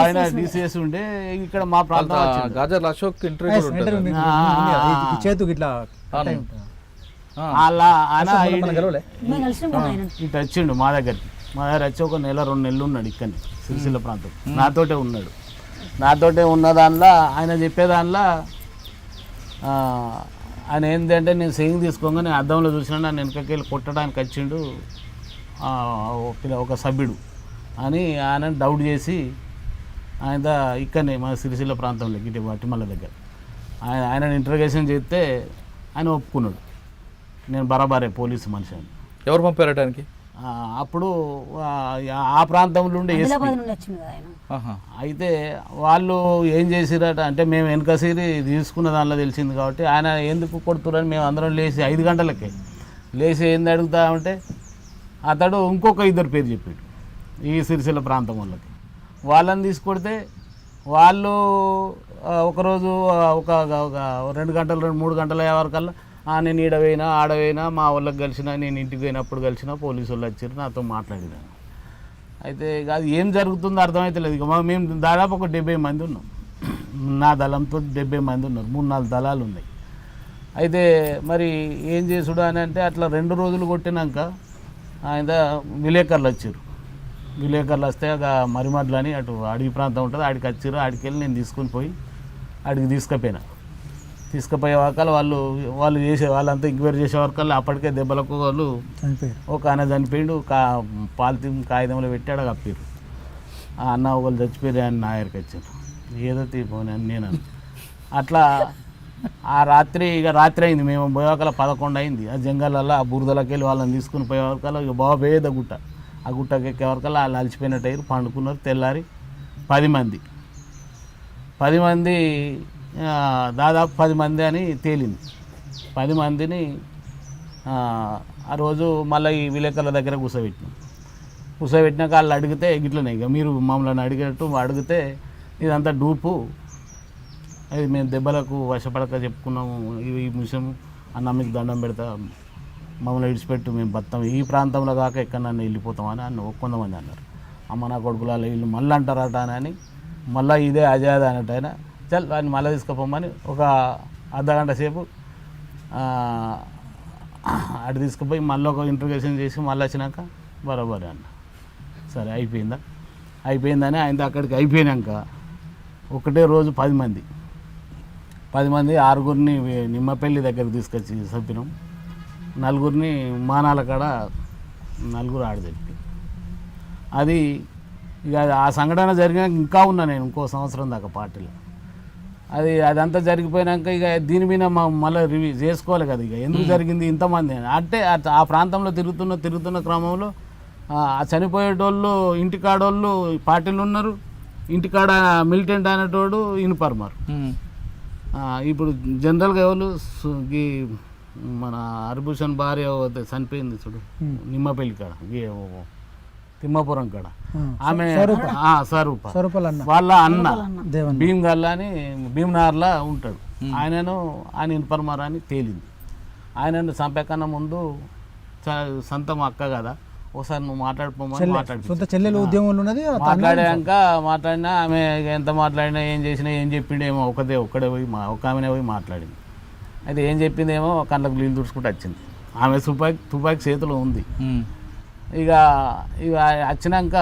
ఆయన డిసిఎస్ ఉండే ఇక్కడ మా ప్రాంతం. గాజర్ అశోక్ ఇంటర్వ్యూ చేతుకి ఇట్లా ఇటు వచ్చిండు మా దగ్గరికి. మా దగ్గర వచ్చి ఒక 1-2 నెలలు ఉన్నాడు ఇక్కడనే సిరిసిల్ల ప్రాంతం. నాతోటే ఉన్నాడు. నాతోటే ఉన్న దానిలో ఆయన చెప్పే దానిలో ఆయన ఏంటంటే, నేను సెయింగ్ తీసుకోగానే అద్దంలో చూసినా నన్ను వెనకకి వెళ్ళి కొట్టడానికి వచ్చిండు ఒక సభ్యుడు అని ఆయన డౌట్ చేసి ఆయన ఇక్కడనే మన సిరిసిల్ల ప్రాంతంలో గిట్టి వట్టిమల్ల దగ్గర ఆయన ఇంటర్గేషన్ చేస్తే ఆయన ఒప్పుకున్నాడు, నేను బరాబరే పోలీసు మనిషి అని. ఎవరు పంపారటానికి? అప్పుడు ఆ ప్రాంతంలో ఉండే అయితే వాళ్ళు ఏం చేసిరట అంటే, మేము వెనకసిరి తీసుకున్న దానిలో తెలిసింది కాబట్టి ఆయన ఎందుకు కొడుతురని మేము అందరం లేచి 5 గంటలకే లేచి ఏంది అడుగుతామంటే, అతడు ఇంకొక 2 పేరు చెప్పాడు ఈ సిరిసిల్ల ప్రాంతం వాళ్ళకి. వాళ్ళని తీసుకొడితే వాళ్ళు ఒకరోజు ఒక 2 గంటలు 3 గంటల వరకల్లా నేను ఈడపోయినా ఆడపోయినా మా వాళ్ళకి కలిసినా, నేను ఇంటికి పోయినప్పుడు కలిసినా పోలీసు వాళ్ళు వచ్చారు, నాతో మాట్లాడినాను. అయితే అది ఏం జరుగుతుందో అర్థమవుతలేదు. ఇక మేము దాదాపు ఒక 70 మంది ఉన్నాం, నా దళంతో 70 మంది ఉన్నారు, 3-4 దళాలు ఉన్నాయి. అయితే మరి ఏం చేసుడు అని అంటే, అట్లా 2 రోజులు కొట్టినాక ఆయన విలేకరులు వచ్చారు. విలేకరులు వస్తే మరిమడ్లు అని అటు అడవి ప్రాంతం ఉంటుంది, ఆడికి వచ్చారు. ఆడికి వెళ్ళి నేను తీసుకొని పోయి ఆడికి తీసుకుపోయే వరకల్లా వాళ్ళు వాళ్ళంతా ఎంక్వైరీ చేసే వరకల్లా అప్పటికే దెబ్బలకు వాళ్ళు ఒక ఆయన చనిపోయిండు, పాలిథిన్ కాగితంలో పెట్టి అక్కడ కప్పారు. ఆ అన్న ఒకళ్ళు చచ్చిపోయారు అని నా దగ్గరికి వచ్చారు, ఏదో తీపోని అని నేను అట్లా. ఆ రాత్రి అయింది, మేము పోయేవకల్లా 11 అయింది. ఆ జంగల్లో ఆ బురదలోకి వెళ్ళి వాళ్ళని తీసుకుని పోయే వరకల్లా ఇక బాగా పేద గుట్ట, ఆ గుట్టకి ఎక్కే వరకల్లా వాళ్ళు అలసిపోయినట్టు అయ్యారు, పండుకున్నారు. తెల్లారి 10 మంది దాదాపు 10 మంది అని తేలింది. 10 మందిని ఆ రోజు మళ్ళీ ఈ విలేకరుల దగ్గర కూర్చోబెట్టినాక వాళ్ళు అడిగితే గిట్లనే ఇక మీరు మమ్మల్ని అడిగినట్టు అడిగితే ఇదంతా డూపు, అది మేము దెబ్బలకు వశపడక చెప్పుకున్నాము ఈ విషయం అన్న, మీకు దండం పెడతా, మమ్మల్ని విడిచిపెట్టు, మేము బతాం, ఈ ప్రాంతంలో కాక ఎక్కడ నన్ను వెళ్ళిపోతామని కొంతమంది అన్నారు. అమ్మ నా కొడుకుల వీళ్ళు మళ్ళీ అంటారట అని మళ్ళీ ఇదే అజాద్ అన్నట్టు ఆయన చల్ వాడిని మళ్ళీ తీసుకుపోమని ఒక అర్ధగంట సేపు అటు తీసుకుపోయి మళ్ళీ ఒక ఇంటర్వ్యూషన్ చేసి మళ్ళీ వచ్చినాక బరాబరి అన్న. సరే అయిపోయిందని ఆయన అక్కడికి అయిపోయినాక ఒకటే రోజు 10 మంది 6గురిని నిమ్మపల్లి దగ్గరికి తీసుకొచ్చి చంపినాం. 4గురిని మానాల కాడ 4 ఆడదెప్పి. అది ఇక ఆ సంఘటన జరిగినాక ఇంకా ఉన్నా నేను ఇంకో సంవత్సరం దాకా పార్టీలో. అదంతా జరిగిపోయినాక ఇక దీని మీద మళ్ళీ రివ్యూ చేసుకోవాలి కదా, ఇక ఎందుకు జరిగింది ఇంతమంది అంటే. ఆ ప్రాంతంలో తిరుగుతున్న క్రమంలో ఆ చనిపోయేటోళ్ళు ఇంటికాడోళ్ళు పార్టీలు ఉన్నారు, ఇంటికాడ మిలిటెంట్ అనేటోడు ఇన్ఫార్మర్. ఇప్పుడు జనరల్గా ఎవరు మన హరిభూషణ్ భార్య చనిపోయింది చూడు నిమ్మపల్లి కాడ, తిమ్మాపురం కాడ, ఆమె స్వరూప వాళ్ళ అన్న భీమ్గల్లా అని భీమ్నార్లా ఉంటాడు. ఆయన ఇన్ఫర్మర్ అని తేలింది. ఆయనను చంపకన్నా ముందు సొంతం అక్క కదా, ఒకసారి నువ్వు మాట్లాడుకోమని సొంత మాట్లాడి చెల్లెలు ఉద్యమంలో ఉన్నది మాట్లాడాక మాట్లాడినా ఆమె ఎంత మాట్లాడినా ఏం చేసినా ఏం చెప్పిండేమో ఒక్కడే పోయి ఒక ఆమెనే పోయి మాట్లాడింది. అయితే ఏం చెప్పిందేమో కళ్ళకు నీళ్ళు తుడుచుకుంటూ వచ్చింది. ఆమె తుపాకి చేతిలో ఉంది. ఇక వచ్చినాక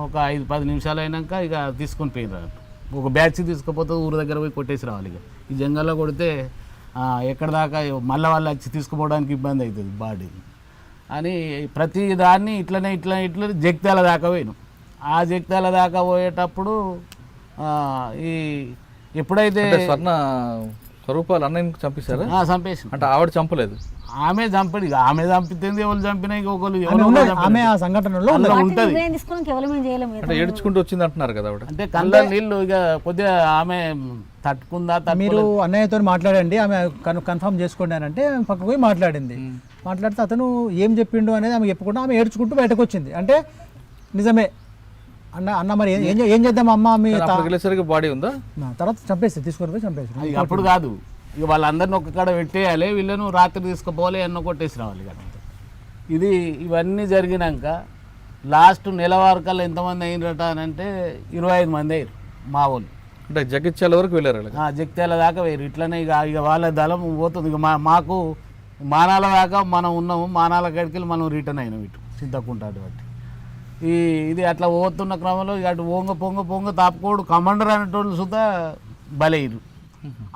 ఒక 5-10 నిమిషాలు అయినాక ఇక తీసుకొని పోయినారు. ఒక బ్యాచ్ తీసుకుపోతే ఊరు దగ్గర పోయి కొట్టేసి రావాలి. ఇక ఈ జంగల్లో కొడితే ఎక్కడ దాకా మళ్ళీ వాళ్ళు వచ్చి తీసుకుపోవడానికి ఇబ్బంది అవుతుంది బాడీ అని ప్రతి దాన్ని ఇట్లా జగిత్యాల దాకా పోయినాం. ఆ జగిత్యాల దాకా పోయేటప్పుడు ఈ ఎప్పుడైతే స్వర్ణ స్వరూపాలు అన్నయ్యని చంపేశారా? చంపేసి అంటే ఆవిడ చంపలేదు, ఆమె చంపడి ఆమె చంపితే ఎవరు చంపినా ఒకళ్ళు ఆమె ఆ సంఘటనలో ఉంటుంది. అంటే ఏడ్చుకుంటూ వచ్చింది అంటున్నారు కదా ఆవిడ. అంటే కళ్ళ నీళ్ళు ఇక కొద్దిగా ఆమె తట్టుకుందా మీరు అన్నయ్యతో మాట్లాడండి, ఆమె కన్ఫర్మ్ చేసుకోండి అని అంటే ఆమె పక్కకు పోయి మాట్లాడింది. మాట్లాడితే అతను ఏం చెప్పిండు అనేది ఆమె చెప్పకుండా ఆమె ఏడ్చుకుంటూ బయటకు వచ్చింది. అంటే నిజమే అన్న మరి ఏం చేద్దాం అమ్మ మీ బాడీ ఉందా? తర్వాత చంపేసి తీసుకొని పోయి చంపేసి అప్పుడు కాదు, ఇక వాళ్ళందరిని ఒక్క కాడ పెట్టేయాలి, వీళ్ళను రాత్రి తీసుకుపోవాలి, ఎన్నో కొట్టేసి రావాలి కదా. ఇవన్నీ జరిగినాక లాస్ట్ నెల వరకల్లా ఎంతమంది అయినరట అని అంటే 25 మంది అయ్యారు మా వాళ్ళు. అంటే జగిత్యాల వరకు వెళ్ళారు, జగిత్యాల దాకా వేరు. ఇట్లనే ఇక వాళ్ళ దళం పోతుంది. ఇక మాకు మానాల దాకా మనం ఉన్నాము, మానాల గడికి మనం రిటర్న్ అయినాం ఇటు చింతకుంట అటువంటి. ఇది అట్లా పోతున్న క్రమంలో ఇక అటు పొంగ తాపుకోడు కమాండర్ అనేటోళ్ళు సుతా బలయ్యారు.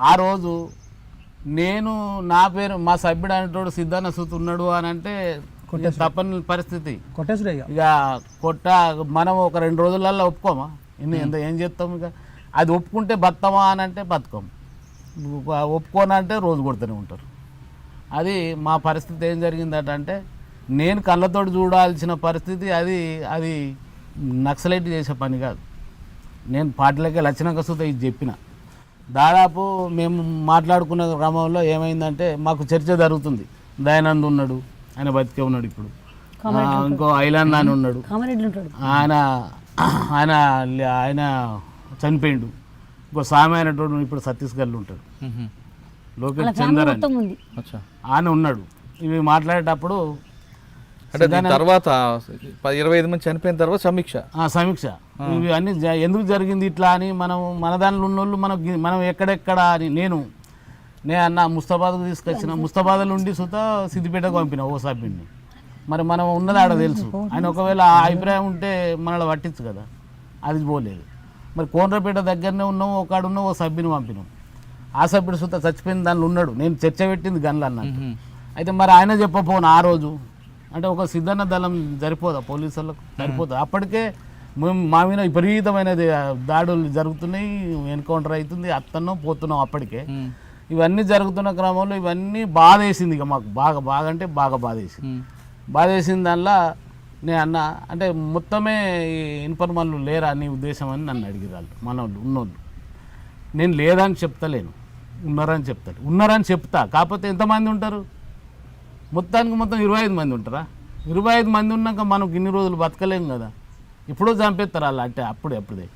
ఆ రోజు నేను నా పేరు మా సభ్యుడు అనేటోడు సిద్ధాన్న సూత్ ఉన్నాడు అని అంటే తప్పని పరిస్థితి. ఇక మనం ఒక 2 రోజులలో ఒప్పుకోమా, ఏం చేస్తాం? ఇక అది ఒప్పుకుంటే బతామా అని అంటే బతకం, ఒప్పుకోనంటే రోజు కొడుతూనే ఉంటారు. అది మా పరిస్థితి. ఏం జరిగిందట అంటే నేను కళ్ళతోటి చూడాల్సిన పరిస్థితి అది నక్సలైట్ చేసే పని కాదు. నేను పార్టీలకి వచ్చినాక సుతా ఇది చెప్పిన. దాదాపు మేము మాట్లాడుకునే క్రమంలో ఏమైందంటే మాకు చర్చ జరుగుతుంది. దయానంద్ ఉన్నాడు, ఆయన బతికే ఉన్నాడు. ఇప్పుడు ఇంకో ఐలాండ్ అని ఉన్నాడు, ఆయన ఆయన ఆయన చనిపోయిండు. ఇంకో స్వామి అయినటువంటి ఇప్పుడు ఛత్తీస్గఢ్లో ఉంటాడు, లోకేష్ చందర్ అని ఆయన ఉన్నాడు. ఇవి మాట్లాడేటప్పుడు అంటే తర్వాత 25 మంది చనిపోయిన తర్వాత సమీక్ష ఇవి అన్ని ఎందుకు జరిగింది ఇట్లా అని మన దానిలో ఉన్నోళ్ళు మనం ఎక్కడెక్కడ అని నేను అన్న ముస్తాబాద్కు తీసుకొచ్చిన. ముస్తాబాద్ నుండి సుతా సిద్దిపేటకు పంపిన ఓ సభ్యుడిని. మరి మనం ఉన్నది ఆడ తెలుసు. ఆయన ఒకవేళ ఆ అభిప్రాయం ఉంటే మనల్ని పట్టించు కదా, అది పోలేదు. మరి కోనరాపేట దగ్గరనే ఉన్నాం, ఒకడున్న ఓ సభ్యుని పంపినాం. ఆ సభ్యుడు సుతా చచ్చిపోయిన దానిలో ఉన్నాడు. నేను చర్చ పెట్టింది గన్లు అన్నట్టు. అయితే మరి ఆయన చెప్పపోను ఆ రోజు అంటే ఒక సిద్ధన్న దళం సరిపోదా, పోలీసులకు సరిపోదా? అప్పటికే మా మీద విపరీతమైన దాడులు జరుగుతున్నాయి, ఎన్కౌంటర్ అవుతుంది, అత్తన్నాం పోతున్నాం. అప్పటికే ఇవన్నీ జరుగుతున్న క్రమంలో ఇవన్నీ బాధ వేసింది. ఇక మాకు బాగా అంటే బాగా బాధ వేసింది. దానిలో నేను అన్న అంటే మొత్తమే ఇన్ఫర్మల్ లేరా నీ ఉద్దేశం అని నన్ను అడిగిరాళ్ళు మనోళ్ళు ఉన్నోళ్ళు. నేను లేదని చెప్తలేను, ఉన్నారని చెప్తా. కాకపోతే ఎంతమంది ఉంటారు? మొత్తం 25 మంది ఉంటారా? 25 మంది ఉన్నాక మనం ఇన్ని రోజులు బతకలేం కదా. ఎప్పుడో చంపేస్తారు వాళ్ళు. అంటే అప్పుడే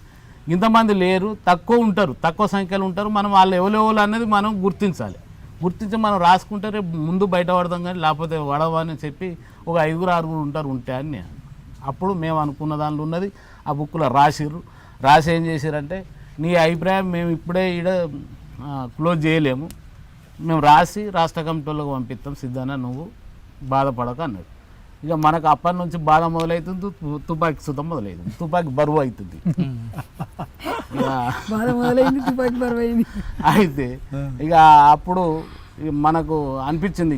ఇంతమంది లేరు, తక్కువ ఉంటారు, తక్కువ సంఖ్యలో ఉంటారు. మనం వాళ్ళు ఎవరెవరు అనేది మనం గుర్తించి మనం రాసుకుంటే రేపు ముందు బయటపడతాం. కానీ లేకపోతే వడవని చెప్పి ఒక 5-6 ఉంటారు ఉంటే అని అప్పుడు మేము అనుకున్న దానిలో ఉన్నది. ఆ బుక్లో రాసి ఏం చేశారంటే నీ అభిప్రాయం మేము ఇప్పుడే ఈడ క్లోజ్ చేయలేము, మేము రాష్ట్ర కమిటీలకు పంపిస్తాం, సిద్ధాన్న నువ్వు బాధపడక అన్నాడు. ఇక మనకు అప్పటి నుంచి బాధ మొదలవుతుంది, తుపాకీ సుతం మొదలవుతుంది, తుపాకీ బరువు అవుతుంది. అయితే ఇక అప్పుడు మనకు అనిపించింది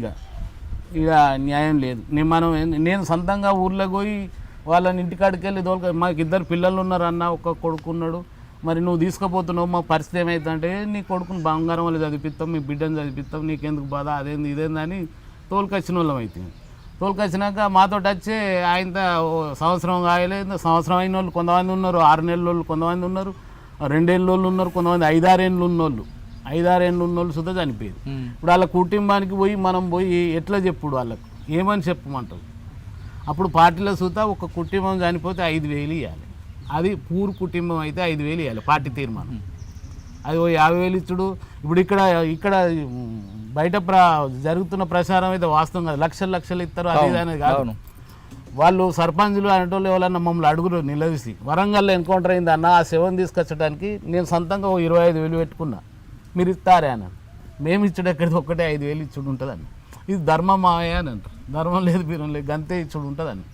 ఇక న్యాయం లేదు. నేను సొంతంగా ఊర్లోకి పోయి వాళ్ళని ఇంటికాడికి వెళ్ళి మాకు 2 పిల్లలు ఉన్నారు అన్న, ఒక కొడుకున్నాడు. మరి నువ్వు తీసుకుపోతున్నావు, మా పరిస్థితి ఏమవుతుందంటే నీ కొడుకుని బంగారం వాళ్ళు చదివిస్తాం, మీ బిడ్డను చదివిస్తాం, నీకెందుకు బాధ, అదేంది ఇదేందని తోలుకొచ్చిన వాళ్ళం అవుతుంది. తోలుకొచ్చినాక మాతో వచ్చే ఆయన సంవత్సరం కాయలేదు, సంవత్సరం అయిన వాళ్ళు కొంతమంది ఉన్నారు, 6 నెలల వాళ్ళు కొంతమంది ఉన్నారు, 2 ఏళ్ళ వాళ్ళు ఉన్నారు, కొంతమంది 5-6 ఏళ్ళు ఉన్నోళ్ళు, 5-6 ఏళ్ళు ఉన్నోళ్ళు సుధా చనిపోయారు. ఇప్పుడు వాళ్ళ కుటుంబానికి మనం పోయి ఎట్లా చెప్పుడు, వాళ్ళకు ఏమని చెప్పమంటారు? అప్పుడు పార్టీలో సుధా ఒక కుటుంబం చనిపోతే 5,000 ఇవ్వాలి. అది పూర్ కుటుంబం అయితే 5,000 ఇవ్వాలి పార్టీ తీర్మానం. అది 50,000 ఇచ్చుడు. ఇప్పుడు ఇక్కడ బయట జరుగుతున్న ప్రచారం అయితే వాస్తవం కాదు. లక్షలు లక్షలు ఇస్తారు అది ఇది అనేది కాదు. అవును. వాళ్ళు సర్పంచులు అనేటోళ్ళు ఎవరన్నా మమ్మల్ని అడుగురు నిలదీసి, వరంగల్లో ఎన్కౌంటర్ అయింది అన్న, ఆ శవం తీసుకొచ్చడానికి నేను సొంతంగా 25,000 పెట్టుకున్నా, మీరు ఇస్తారే అని. మేము ఇచ్చుడు ఎక్కడిది, ఒక్కటే 5,000 ఇచ్చుడు ఉంటుందని. ఇది ధర్మం మావయ్య అని అంటారు. ధర్మం లేదు బీరం లేదు, గంతే ఇచ్చుడు ఉంటుందని.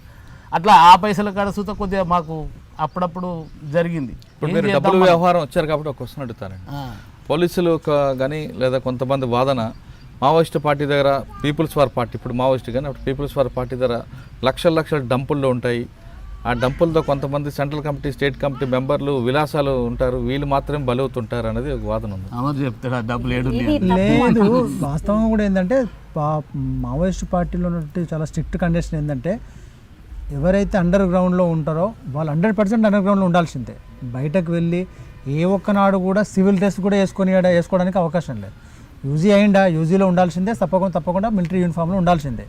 అట్లా ఆ పైసల కాడ సూత కొద్దిగా మాకు అప్పుడప్పుడు జరిగింది. ఇప్పుడు మీరు డబ్బులు వ్యవహారం వచ్చారు కాబట్టి ఒక క్వశ్చన్ అడుగుతారండి. పోలీసులు కానీ లేదా కొంతమంది వాదన మావోయిస్ట్ పార్టీ దగ్గర పీపుల్స్ వార్ పార్టీ, ఇప్పుడు మావోయిస్ట్ కానీ అప్పుడు పీపుల్స్ వార్ పార్టీ దగ్గర లక్షల డంపుల్లో ఉంటాయి. ఆ డంపులతో కొంతమంది సెంట్రల్ కమిటీ స్టేట్ కమిటీ మెంబర్లు విలాసాలు ఉంటారు, వీళ్ళు మాత్రమే బలవుతుంటారు అనేది ఒక వాదన ఉంది. అమరు చెప్తాడు ఆ డబ్బులు ఏడు లేదు. వాస్తవం కూడా ఏంటంటే మావోయిస్ట్ పార్టీలో ఉన్నట్టు చాలా స్ట్రిక్ట్ కండిషన్ ఏంటంటే ఎవరైతే అండర్ గ్రౌండ్లో ఉంటారో వాళ్ళు 100% అండర్ గ్రౌండ్లో ఉండాల్సిందే. బయటకు వెళ్ళి ఏ ఒక్కనాడు కూడా సివిల్ డ్రెస్ కూడా వేసుకోవడానికి అవకాశం లేదు. యూజీ అయిందా, యూజీలో ఉండాల్సిందే, తప్పకుండా మిలిటరీ యూనిఫామ్లో ఉండాల్సిందే.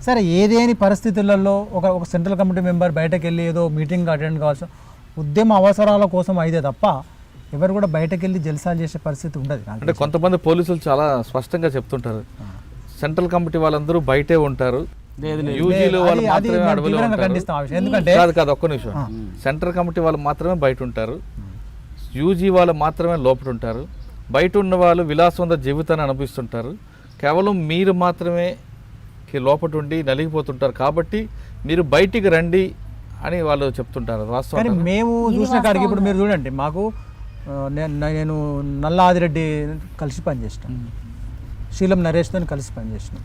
సరే, ఏదేని పరిస్థితులలో ఒక సెంట్రల్ కమిటీ మెంబర్ బయటకు వెళ్ళి ఏదో మీటింగ్ అటెండ్ కావాల్సిన ఉద్యమ అవసరాల కోసం అయితే తప్ప ఎవరు కూడా బయటకు వెళ్ళి జల్సాలు చేసే పరిస్థితి ఉండదు. అంటే కొంతమంది పోలీసులు చాలా స్పష్టంగా చెప్తుంటారు, సెంట్రల్ కమిటీ వాళ్ళందరూ బయటే ఉంటారు, యూజీలో వాళ్ళు మాత్రమే అడవిలో ఉంటారు. ఎందుకంటే కాదు ఒక్క నిమిషం, సెంట్రల్ కమిటీ వాళ్ళు మాత్రమే బయట ఉంటారు, యూజీ వాళ్ళు మాత్రమే లోపల ఉంటారు, బయట ఉన్న వాళ్ళు విలాసవంత జీవితాన్ని అనుభవిస్తుంటారు, కేవలం మీరు మాత్రమే లోపల ఉండి నలిగిపోతుంటారు, కాబట్టి మీరు బయటికి రండి అని వాళ్ళు చెప్తుంటారు. వాస్తవం. కానీ మేము చూసిన కాడికి ఇప్పుడు మీరు చూడండి, మాకు నేను నల్ల ఆదిరెడ్డి కలిసి పనిచేసినాను, శీలం నరేష్తో కలిసి పనిచేసినాం,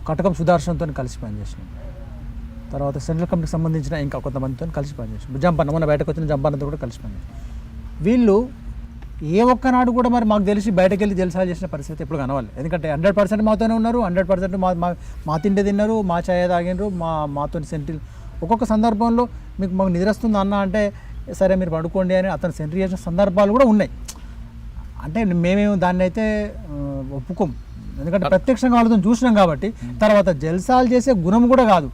కటకం సుదర్శన్తో కలిసి పనిచేసినాం, తర్వాత సెంట్రల్ కమిటీకి సంబంధించిన ఇంకా కొంతమందితో కలిసి పనిచేసినాం, జంపన్న మొన్న బయటకు వచ్చిన జంపన్నతో కూడా కలిసి పనిచేసినాం. వీళ్ళు ఏ ఒక్కనాడు కూడా మరి మాకు తెలిసి బయటకు వెళ్ళి జల్సాలు చేసిన పరిస్థితి ఎప్పుడు కనవాలి. ఎందుకంటే 100% మాతోనే ఉన్నారు, 100% మా తిండి తిన్నారు, మా ఛాయ తాగినారు, మాతో సెంట్రీ. ఒక్కొక్క సందర్భంలో మాకు నిద్రస్తుంది అన్న అంటే సరే మీరు పడుకోండి అని అతను సెంట్రీ చేసిన సందర్భాలు కూడా ఉన్నాయి. అంటే మేమేమో దాన్ని అయితే ఒప్పుకోం, ఎందుకంటే ప్రత్యక్షంగా వాళ్ళతో చూసినాం కాబట్టి. తర్వాత జల్సాలు చేసే గుణం కూడా కాదు.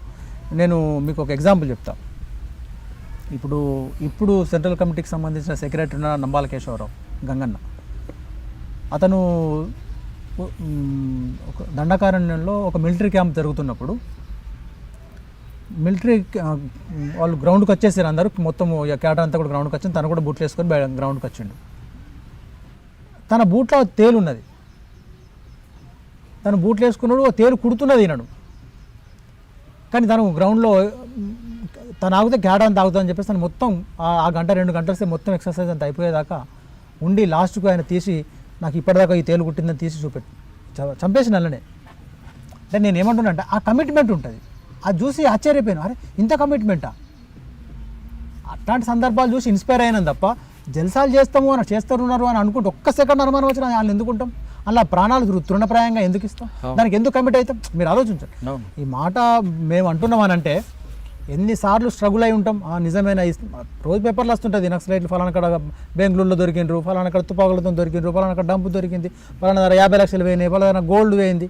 నేను మీకు ఒక ఎగ్జాంపుల్ చెప్తా. ఇప్పుడు సెంట్రల్ కమిటీకి సంబంధించిన సెక్రటరీ ఉన్న నంబాల కేశవరావు గంగన్న, అతను ఒక దండకారణ్యంలో ఒక మిలిటరీ క్యాంప్ జరుగుతున్నప్పుడు మిలిటరీ వాళ్ళు గ్రౌండ్కి వచ్చేసారు, అందరూ మొత్తం క్యాటర్ అంతా కూడా గ్రౌండ్కి వచ్చింది, తను కూడా బూట్లు వేసుకొని గ్రౌండ్కి వచ్చిండు. తన బూట్లో తేలు ఉన్నది, తను బూట్లు వేసుకున్నాడు, తేలు కుడుతున్నది ఈయనడు. కానీ తను గ్రౌండ్లో తను ఆగితే క్యాటర్ అంతా ఆగుతుందని చెప్పేసి తను మొత్తం ఆ గంట 2 గంటలు మొత్తం ఎక్సర్సైజ్ అంతా అయిపోయేదాకా ఉండి లాస్ట్కు ఆయన తీసి నాకు ఇప్పటిదాకా ఈ తేలు కుట్టిందని తీసి చంపేసి నల్లనే. అంటే నేను ఏమంటున్నా అంటే ఆ కమిట్మెంట్ ఉంటుంది, అది చూసి ఆశ్చర్యపోయాను, అరే ఇంత కమిట్మెంటా. అట్లాంటి సందర్భాలు చూసి ఇన్స్పైర్ అయినాను తప్ప జల్సాలు చేస్తున్నారు అని అనుకుంటే ఒక్క సెకండ్ అనుమానం వచ్చిన వాళ్ళు ఎందుకుంటాం, అలా ప్రాణాలు తృణప్రాయంగా ఎందుకు ఇస్తాం, దానికి ఎందుకు కమిట్ అవుతాం, మీరు ఆలోచించండి. ఈ మాట మేము అంటున్నామనంటే ఎన్నిసార్లు స్ట్రగుల్ అయి ఉంటాం. నిజమైన రోజు పేపర్లు వస్తుంటుంది, నక్సలైట్లు ఫలానా కాడ బెంగళూరులో దొరికిండ్రు, ఫలానా కాడ తుపాకులతో దొరికిండ్రు, ఫలానా కాడ డంపు దొరికింది, ఫలానా దగ్గర 50 లక్షలు పోయినాయి, ఫలానా గోల్డ్ పోయింది,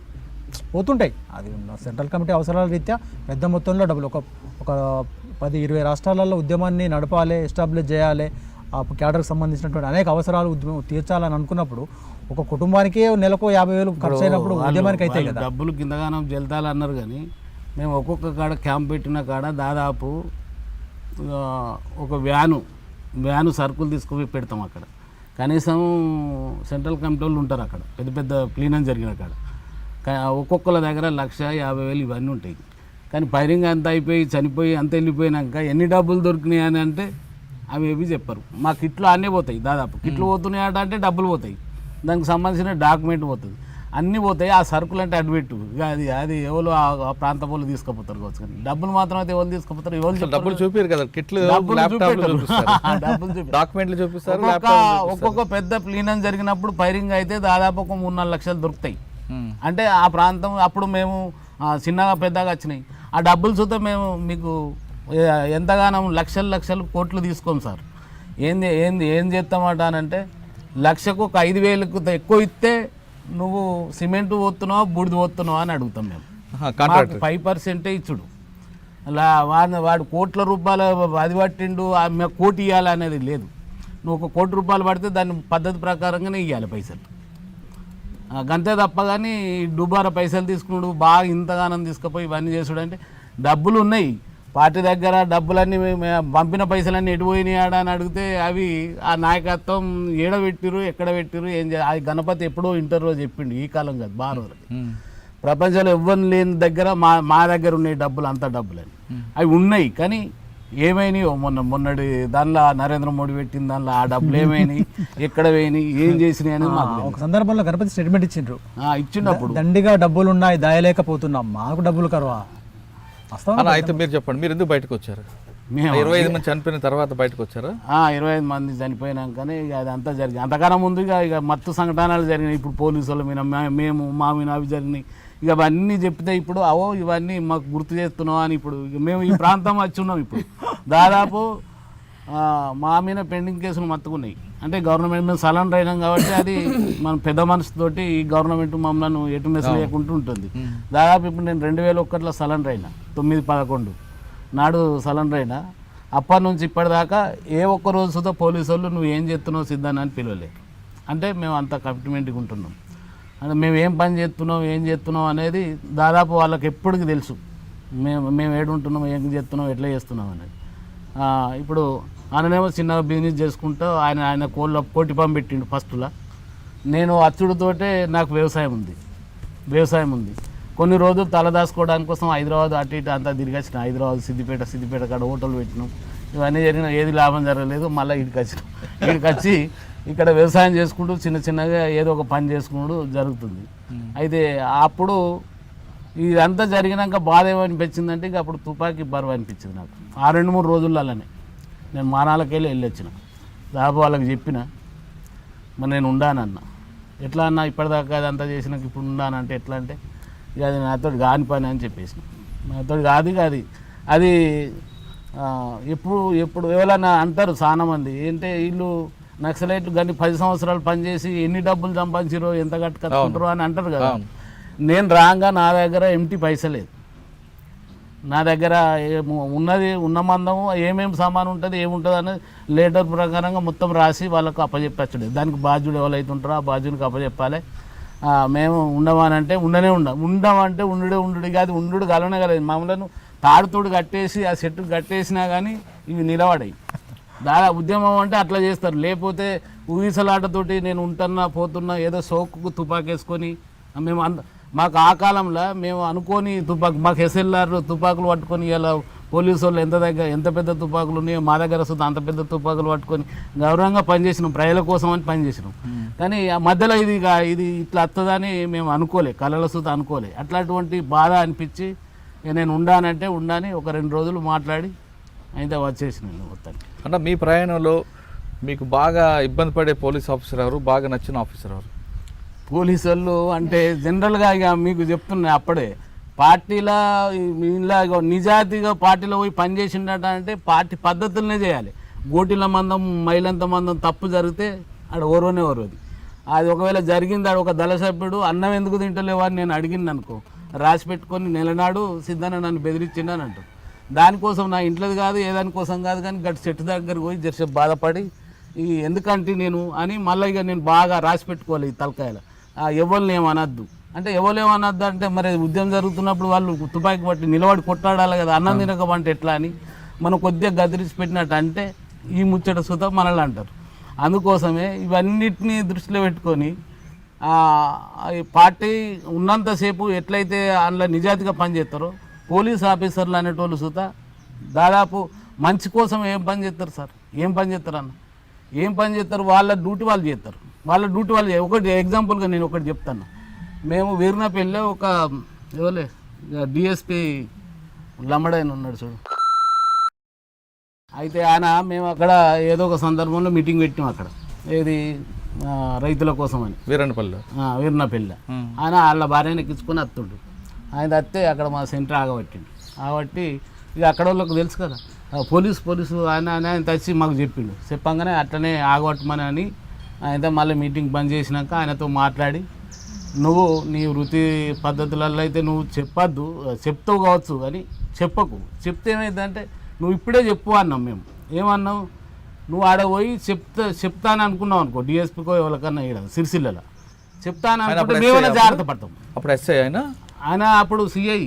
పోతుంటాయి. అది సెంట్రల్ కమిటీ అవసరాల రీత్యా పెద్ద మొత్తంలో డబ్బులు ఒక 10-20 రాష్ట్రాలలో ఉద్యమాన్ని నడపాలి, ఎస్టాబ్లిష్ చేయాలి, ఆ క్యాడర్కి సంబంధించినటువంటి అనేక అవసరాలు తీర్చాలని అనుకున్నప్పుడు ఒక కుటుంబానికే నెలకు 50,000 ఖర్చు అయినప్పుడు ఉద్యమానికి అయితే కదా. డబ్బులు కిందగానం జల్తాలు అన్నారు, కానీ మేము ఒక్కొక్క కాడ క్యాంప్ పెట్టిన కాడ దాదాపు ఒక వ్యాను సరుకులు తీసుకుపోయి పెడతాం అక్కడ. కనీసం సెంట్రల్ కమిటీ వాళ్ళు ఉంటారు అక్కడ, పెద్ద క్లీనర్ జరిగిన కాడ. ఒక్కొక్కళ్ళ దగ్గర 1,50,000 ఇవన్నీ ఉంటాయి. కానీ ఫైరింగ్ అంతా అయిపోయి చనిపోయి అంత వెళ్ళిపోయినాక ఎన్ని డబ్బులు దొరికినాయి అని అంటే అవి ఏవి చెప్పరు. మా కిట్లు అన్నీ పోతాయి, దాదాపు కిట్లు పోతున్నాయి అంటే డబ్బులు పోతాయి, దానికి సంబంధించిన డాక్యుమెంట్ పోతుంది, అన్నీ పోతాయి. ఆ సరుకులు అంటే అడ్బెట్టు అది ఎవరు ఆ ప్రాంత వాళ్ళు తీసుకుపోతారు కావచ్చు, కానీ డబ్బులు మాత్రం అయితే ఎవరు తీసుకుపోతారు, ఎవరు డబ్బులు చూపారు కదా, కిట్లు డాక్యుమెంట్లు చూపిస్తారు. ఒక్కొక్క పెద్ద ప్లీనం జరిగినప్పుడు ఫైరింగ్ అయితే దాదాపు ఒక 3-4 లక్షలు దొరుకుతాయి. అంటే ఆ ప్రాంతం అప్పుడు మేము చిన్నగా పెద్దగా వచ్చినాయి. ఆ డబ్బులు చూస్తే మేము మీకు ఎంతగానో లక్షలు కోట్లు తీసుకోం సార్. ఏం చేస్తామట అని అంటే లక్షకు ఒక 5,000కు ఎక్కువ ఇస్తే నువ్వు సిమెంట్ పోతున్నావా బూడిద పోతున్నావా అని అడుగుతాం మేము. 5% ఇచ్చుడు, అలా వాడు కోట్ల రూపాయలు అది పట్టిండు, మేము కోటి ఇవ్వాలి అనేది లేదు. నువ్వు 1 కోటి రూపాయలు పడితే దాని పద్ధతి ప్రకారంగానే ఇవ్వాలి పైసలు. గంతే తప్ప కానీ డుబారా పైసలు తీసుకున్నాడు బాగా ఇంతగానం తీసుకుపోయి ఇవన్నీ చేసుడు అంటే డబ్బులు ఉన్నాయి పార్టీ దగ్గర, డబ్బులన్నీ పంపిన పైసలన్నీ ఎటు పోయినాయి ఆడ అని అడిగితే అవి ఆ నాయకత్వం ఏడ పెట్టిరు ఎక్కడ పెట్టిరు ఏం అది గణపతి ఎప్పుడో ఇంటర్వ్యూ చెప్పిండు, ఈ కాలం కాదు బాగా రోజులకి. ప్రపంచంలో ఎవ్వరు లేని దగ్గర మా దగ్గర ఉన్నాయి డబ్బులు, అంత డబ్బులని అవి ఉన్నాయి. కానీ ఏమైనాయో మొన్నటి దానిలో నరేంద్ర మోడీ పెట్టిన దానిలో ఆ డబ్బులు ఏమైనాయి, ఎక్కడ పోయినాయి, ఏం చేసినాయి అనేది మాకు ఒక సందర్భంలో గణపతి స్టేట్మెంట్ ఇచ్చిండ్రు, ఇచ్చినప్పుడు దండిగా డబ్బులు ఉన్నాయి దాయలేకపోతున్నాం, మాకు డబ్బులు కరువా. అన్న అయితే మీరు చెప్పండి, మీరు ఎందుకు బయటకు వచ్చారు? మేము 25 మంది చనిపోయిన తర్వాత బయటకు వచ్చారా? 25 మంది చనిపోయినాకనే ఇక అదంతా జరిగింది. అంతకన్నా ముందు ఇక మత్తు సంఘటనలు జరిగినాయి. ఇప్పుడు పోలీసు వాళ్ళ మీద మేము మా మీద అవి జరిగినాయి. ఇక అవన్నీ చెప్తే ఇప్పుడు అవో ఇవన్నీ మాకు గుర్తు చేస్తున్నాం అని ఇప్పుడు ఇక మేము ఈ ప్రాంతం వచ్చి ఉన్నాం. ఇప్పుడు దాదాపు మా మీద పెండింగ్ కేసులు మత్తుకున్నాయి. అంటే గవర్నమెంట్ మీద సలెండర్ అయినాం కాబట్టి అది మన పెద్ద మనసుతోటి ఈ గవర్నమెంట్ మమ్మల్ని ఎటు మెస్ లేకుంటూ ఉంటుంది. దాదాపు ఇప్పుడు నేను 2001లో సలెండర్ అయినా, 9/11 నాడు సలెండర్ అయినా. అప్పటి నుంచి ఇప్పటిదాకా ఏ ఒక్క రోజు సుధా పోలీసు వాళ్ళు నువ్వు ఏం చేస్తున్నావు సిద్ధాన్ని అని పిలవలే. అంటే మేము అంత కమిట్మెంట్గా ఉంటున్నాం. అంటే మేము ఏం పని చేస్తున్నాం అనేది దాదాపు వాళ్ళకి ఎప్పటికి తెలుసు. మేము ఏడుంటున్నాం, ఏం చేస్తున్నాం, ఎట్లా చేస్తున్నాం అనేది. ఇప్పుడు ఆయననేమో చిన్న బిజినెస్ చేసుకుంటూ ఆయన కోటి పంపు పెట్టిండు ఫస్ట్లో. నేను అచ్చుడితోటే నాకు వ్యవసాయం ఉంది. కొన్ని రోజులు తలదాసుకోవడానికి కోసం హైదరాబాద్ అటు ఇటు అంతా తిరిగి వచ్చిన. హైదరాబాద్ సిద్దిపేట కాడ హోటల్ పెట్టినాం. ఇవన్నీ జరిగిన ఏది లాభం జరగలేదు. మళ్ళీ ఇక్కడికి వచ్చి ఇక్కడ వ్యవసాయం చేసుకుంటూ చిన్నగా ఏదో ఒక పని చేసుకుంటూ జరుగుతుంది. అయితే అప్పుడు ఇదంతా జరిగినాక బాధ ఏమనిపించిందంటే ఇక అప్పుడు తుపాకీ బరువు అనిపించింది నాకు. 2-3 రోజులలోనే నేను మానాలకెళ్ళి వెళ్ళొచ్చిన. దాదాపు వాళ్ళకి చెప్పిన, మరి నేను ఉండానన్నా. ఎట్లా అన్నా ఇప్పటిదాకా అదంతా చేసినాక ఇప్పుడు ఉండానంటే ఎట్లా అంటే ఇక అది నాతో కాని పని అని చెప్పేసిన. నాతో కాదు అది ఎప్పుడు ఎవరైనా అంటారు చాలామంది, ఏంటంటే వీళ్ళు నక్సలైట్లు కానీ 10 సంవత్సరాలు పనిచేసి ఎన్ని డబ్బులు సంపాదించారో ఎంత కట్టుకుంటారో అని అంటారు కదా. నేను రాగా నా దగ్గర ఎంటీ పైసా లేదు. నా దగ్గర ఉన్న మందము ఏమేమి సామాను ఉంటుంది ఏముంటుంది అనేది లేటర్ ప్రకారంగా మొత్తం రాసి వాళ్ళకు అప్పచెప్పచ్చు. దానికి బాధ్యుడు ఎవరైతే ఉంటారో ఆ బాధ్యునికి అప్పచెప్పాలి. మేము ఉండమనంటే ఉండమంటే ఉండు కాదు, ఉండు కలవనే కలదు. మమ్మల్ని తాడుతోడు కట్టేసి ఆ చెట్టు కట్టేసినా కానీ ఇవి నిలబడాయి. దాదాపు ఉద్యమం అంటే అట్లా చేస్తారు. లేకపోతే ఊగిసలాటతోటి నేను ఉంటున్నా పోతున్నా ఏదో సోకుకు తుపాకేసుకొని మేము మాకు ఆ కాలంలో మేము అనుకోని మాకు ఎస్ఎల్ఆర్ తుపాకులు పట్టుకొని ఇలా పోలీసు వాళ్ళు ఎంత పెద్ద తుపాకులు ఉన్నాయో మా దగ్గర వస్తుంది అంత పెద్ద తుపాకులు పట్టుకొని గౌరవంగా పనిచేసినాం, ప్రజల కోసం అని పనిచేసినాం. కానీ ఆ మధ్యలో ఇది ఇట్లా వస్తుందని మేము అనుకోలే, కళల సుత అనుకోలే. అట్లాంటి బాధ అనిపించి నేను ఉండాని ఒక 2 రోజులు మాట్లాడి అయితే వచ్చేసినాను మొత్తానికి. అంటే మీ ప్రయాణంలో మీకు బాగా ఇబ్బంది పడే పోలీస్ ఆఫీసర్ ఎవరు, బాగా నచ్చిన ఆఫీసర్ ఎవరు? పోలీసు వాళ్ళు అంటే జనరల్గా ఇక మీకు చెప్తున్నా, అప్పుడే పార్టీలో ఇలా నిజాయితీగా పార్టీలో పోయి పనిచేసిండట అంటే పార్టీ పద్ధతులనే చేయాలి. గోటిల మందం మైలంత మందం తప్పు జరిగితే ఆడ ఓరోది. అది ఒకవేళ జరిగింది ఆడ ఒక దళ సభ్యుడు అన్నం ఎందుకు తింటలేవు అని నేను అడిగింది అనుకో, రాసి పెట్టుకొని నెలనాడు సిద్ధాన్ని నన్ను బెదిరించిండని అంటారు. దానికోసం నా ఇంట్లోది కాదు ఏదానికోసం కాదు కానీ గట్టి చెట్టు దగ్గరికి పోయి జరసేపు బాధపడి ఎందుకంటే నేను అని మళ్ళీ ఇక నేను బాగా రాసి పెట్టుకోవాలి ఈ తలకాయలు. ఎవరిని ఏమనద్దు అంటే ఎవరేమనద్దు అంటే మరి ఉద్యమం జరుగుతున్నప్పుడు వాళ్ళు తుపాకీ పట్టి నిలబడి కొట్టాడాలి కదా, అన్నం తినకమంటే ఎట్లా అని మనం కొద్దిగా గదిరిచి పెట్టినట్టు అంటే ఈ ముచ్చట సుత మనల్ని అంటారు. అందుకోసమే ఇవన్నిటినీ దృష్టిలో పెట్టుకొని పార్టీ ఉన్నంతసేపు ఎట్లయితే అందులో నిజాయితీగా పనిచేస్తారో పోలీస్ ఆఫీసర్లు అనేటోళ్ళు సుత దాదాపు మంచి కోసం ఏం పని చేస్తారు సార్, ఏం పని చేస్తారు అన్న, ఏం పని చేస్తారు, వాళ్ళ డ్యూటీ వాళ్ళు చేస్తారు. ఒకటి ఎగ్జాంపుల్గా నేను ఒకటి చెప్తాను. మేము వీర్నపల్లిలో ఒక ఎవరే డిఎస్పి లమ్మడైన ఉన్నాడు చూడు, అయితే మేము అక్కడ ఏదో ఒక సందర్భంలో మీటింగ్ పెట్టాం అక్కడ, ఏది రైతుల కోసం అని వీర్నపల్లి. ఆయన వాళ్ళ భార్యను ఎక్కించుకొని వస్తుండు. ఆయన వస్తే అక్కడ మా సెంటర్ ఆగబట్టి ఇక అక్కడ వాళ్ళకి తెలుసు కదా పోలీసు ఆయన తెచ్చి మాకు చెప్పిండు. చెప్పంగానే అట్లనే ఆగబట్టమని అని ఆయన మళ్ళీ మీటింగ్ బంద్ చేసినాక ఆయనతో మాట్లాడి, నువ్వు నీ వృత్తి పద్ధతులలో అయితే నువ్వు చెప్తావు కావచ్చు కానీ చెప్తే ఏమైందంటే నువ్వు ఇప్పుడే చెప్పు అన్నాం. మేము ఏమన్నావు, నువ్వు ఆడ పోయి చెప్తాను అనుకున్నావు అనుకో డిఎస్పీకో ఎవరికన్నా ఇక్కడ సిరిసిల్లలో చెప్తాను ఆయన అనుకుంటే అప్పుడు మేమైనా SI జాగ్రత్త పడతాం. అప్పుడు ఎస్ఐ ఆయన ఆయన అప్పుడు సిఐ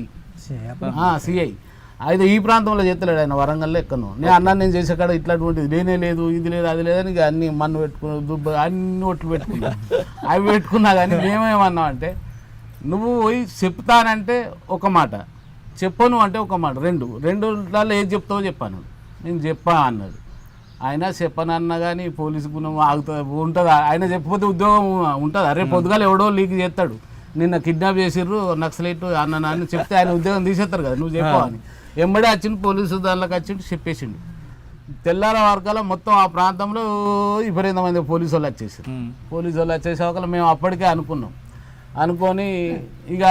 అయితే ఈ ప్రాంతంలో చేస్తలేడు, ఆయన వరంగల్లో ఎక్కను. నేను అన్నా నేను చేసే కాడ ఇట్లాంటిది లేనే లేదు, ఇది లేదు అది లేదని ఇక అన్ని మన్ను పెట్టుకుని దుబ్బ అన్ని ఒట్లు పెట్టుకున్నా. అవి పెట్టుకున్నా కానీ మేమేమన్నాం అంటే నువ్వు పోయి చెప్తానంటే ఒక మాట, చెప్పను అంటే ఒక మాట, రెండులలో ఏది చెప్తావో చెప్పాను. నేను చెప్పా అన్నాడు. ఆయన చెప్పనన్నా కానీ పోలీసు గుణం ఉంటుందా? ఆయన చెప్పకపోతే ఉద్యోగం ఉంటుందా? రేపు పొద్దుగాలు ఎవడో లీక్ చేస్తాడు, నిన్న కిడ్నాప్ చేసిర్రు నక్సలైట్ అన్న చెప్తే ఆయన ఉద్యోగం తీసేస్తారు కదా, నువ్వు చెప్పావని. ఎంబడే వచ్చిండు పోలీసు దానిలోకి వచ్చిండు, చెప్పేసిండు. తెల్లార వర్గాల మొత్తం ఆ ప్రాంతంలో విపరీతమైన పోలీసు వాళ్ళు వచ్చేసారు. పోలీసు వాళ్ళు వచ్చేసాక మేము అప్పటికే అనుకొని ఇక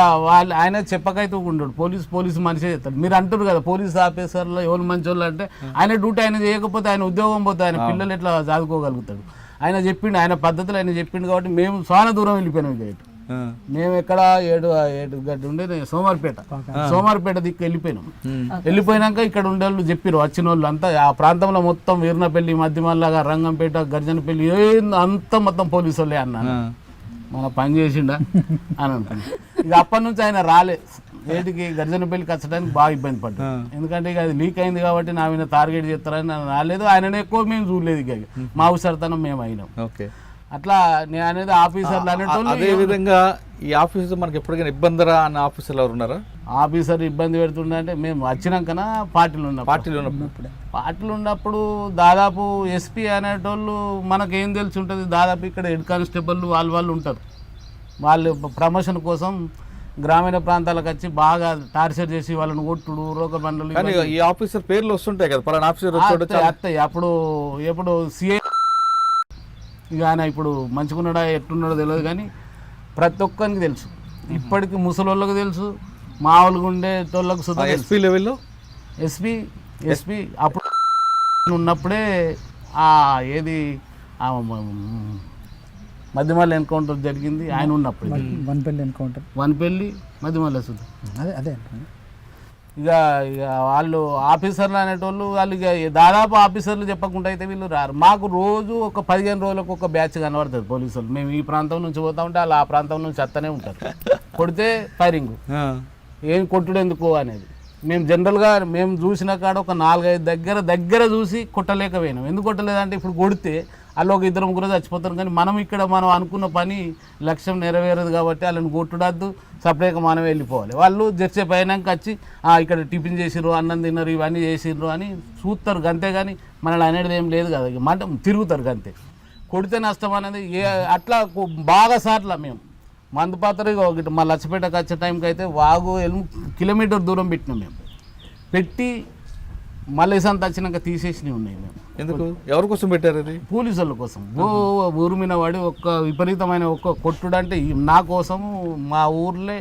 ఆయన చెప్పకైతే ఉండడు, పోలీసు మనిషే చెప్తాడు. మీరు అంటారు కదా పోలీసు ఆఫీసర్లో ఎవరు మంచి వాళ్ళు అంటే, ఆయన డ్యూటీ ఆయన చేయకపోతే ఆయన ఉద్యోగం పోతే ఆయన పిల్లలు ఎట్లా చదువుకోగలుగుతాడు. ఆయన చెప్పిండు, ఆయన పద్ధతులు ఆయన చెప్పిండు కాబట్టి మేము చాలా దూరం వెళ్ళిపోయినాం. ఇక మేము ఎక్కడ 7 గంట ఉండే సోమార్పేట దిక్కు వెళ్ళిపోయినాం. వెళ్ళిపోయినాక ఇక్కడ ఉండే వాళ్ళు చెప్పారు, వచ్చిన వాళ్ళు అంతా ఆ ప్రాంతంలో మొత్తం వీర్నపల్లి, మధ్యమల్లాగా, రంగంపేట, గర్జనపల్లి అంతా మొత్తం పోలీసు వాళ్ళే అన్నాను. మన పని చేసిండా అని అనుకున్నాను. ఇక అప్పటి నుంచి ఆయన రాలే, ఏటికి గర్జనపల్లికి వచ్చడానికి బాగా ఇబ్బంది పడ్డాడు. ఎందుకంటే ఇక అది లీక్ అయింది కాబట్టి నా మీద టార్గెట్ చేస్తారని రాలేదు. ఆయననే ఎక్కువ మేము చూడలేదు, ఇక మా అవసరతనం మేము అయినాం. ఓకే, అట్లా నేను అనేది ఆఫీసర్లు అనేటోళ్ళు. అదే విధంగా ఈ ఆఫీసర్ మనకి ఎప్పటికైనా ఇబ్బందిరా అన్న ఆఫీసర్లు ఎవరు ఉన్నారా? ఆఫీసర్ ఇబ్బంది పెడుతుండే అంటే మేము వచ్చినాకనా పార్టీలు ఉన్నప్పుడు దాదాపు ఎస్పీ అనేటోళ్ళు మనకేం తెలిసి ఉంటుంది, దాదాపు ఇక్కడ హెడ్ కానిస్టేబుల్ వాళ్ళు ఉంటారు. వాళ్ళు ప్రమోషన్ కోసం గ్రామీణ ప్రాంతాలకు వచ్చి బాగా టార్చర్ చేసి వాళ్ళని కొట్టుడు, రోగ బండలు. కానీ ఈ ఆఫీసర్ పేర్లు వస్తుంటాయి కదా, పలానా ఆఫీసర్ వస్తాయి. ఎప్పుడు సిఐ ఇక ఆయన ఇప్పుడు మంచిగున్నాడా ఎట్టున్నాడో తెలియదు, కానీ ప్రతి ఒక్కరికి తెలుసు. ఇప్పటికి ముసలోళ్ళకి తెలుసు, మామూలుగా ఉండే తోళ్ళకు సుధా. ఎస్పీ లెవెల్లో ఎస్పీ అప్పుడు ఉన్నప్పుడే ఏది మధ్యమల్లి ఎన్కౌంటర్ జరిగింది, ఆయన ఉన్నప్పుడు వన్పల్లి మధ్యమల్లి సుధా. అదే ఇక వాళ్ళు ఆఫీసర్లు అనేటోళ్ళు వాళ్ళు ఇక దాదాపు ఆఫీసర్లు చెప్పకుండా అయితే వీళ్ళు రారు. మాకు రోజు ఒక 15 రోజులకు ఒక బ్యాచ్ కనబడుతుంది పోలీసులు. మేము ఈ ప్రాంతం నుంచి పోతా ఉంటే వాళ్ళు ఆ ప్రాంతం నుంచి వస్తూనే ఉంటారు. కొడితే ఫైరింగ్, ఏం కొట్టుడు ఎందుకు అనేది. మేము జనరల్గా మేము చూసిన కాడ ఒక 4-5 దగ్గర చూసి కొట్టలేకపోయినాం. ఎందుకు కొట్టలేదంటే ఇప్పుడు కొడితే వాళ్ళు ఒక 2-3 చచ్చిపోతారు, కానీ మనం అనుకున్న పని లక్ష్యం నెరవేరదు కాబట్టి వాళ్ళని కొట్టుడద్దు, సపరేట్గా మనం వెళ్ళిపోవాలి. వాళ్ళు జర్సే పైనాక వచ్చి ఇక్కడ టిఫిన్ చేసిర్రు, అన్నం తిన్నారు, ఇవన్నీ చేసిర్రు అని చూస్తారు, అంతేగాని మనల్ని అనేది ఏం లేదు కదా. మంట తిరుగుతారు అంతే. కొడితే నష్టం అనేది అట్లా బాగా సార్లు మేము మందుపాత్ర మా లచ్చపేటకు వచ్చే టైంకి అయితే వాగు కిలోమీటర్ దూరం పెట్టినాం. మేము పెట్టి మళ్ళీ సంత వచ్చినాక తీసేసినవి ఉన్నాయి. మేము ఎందుకు, ఎవరి కోసం పెట్టారు? అది పోలీసు వాళ్ళ కోసం. ఊరు మీద వాడి విపరీతమైన కొట్టుడు అంటే నా కోసము. మా ఊర్లో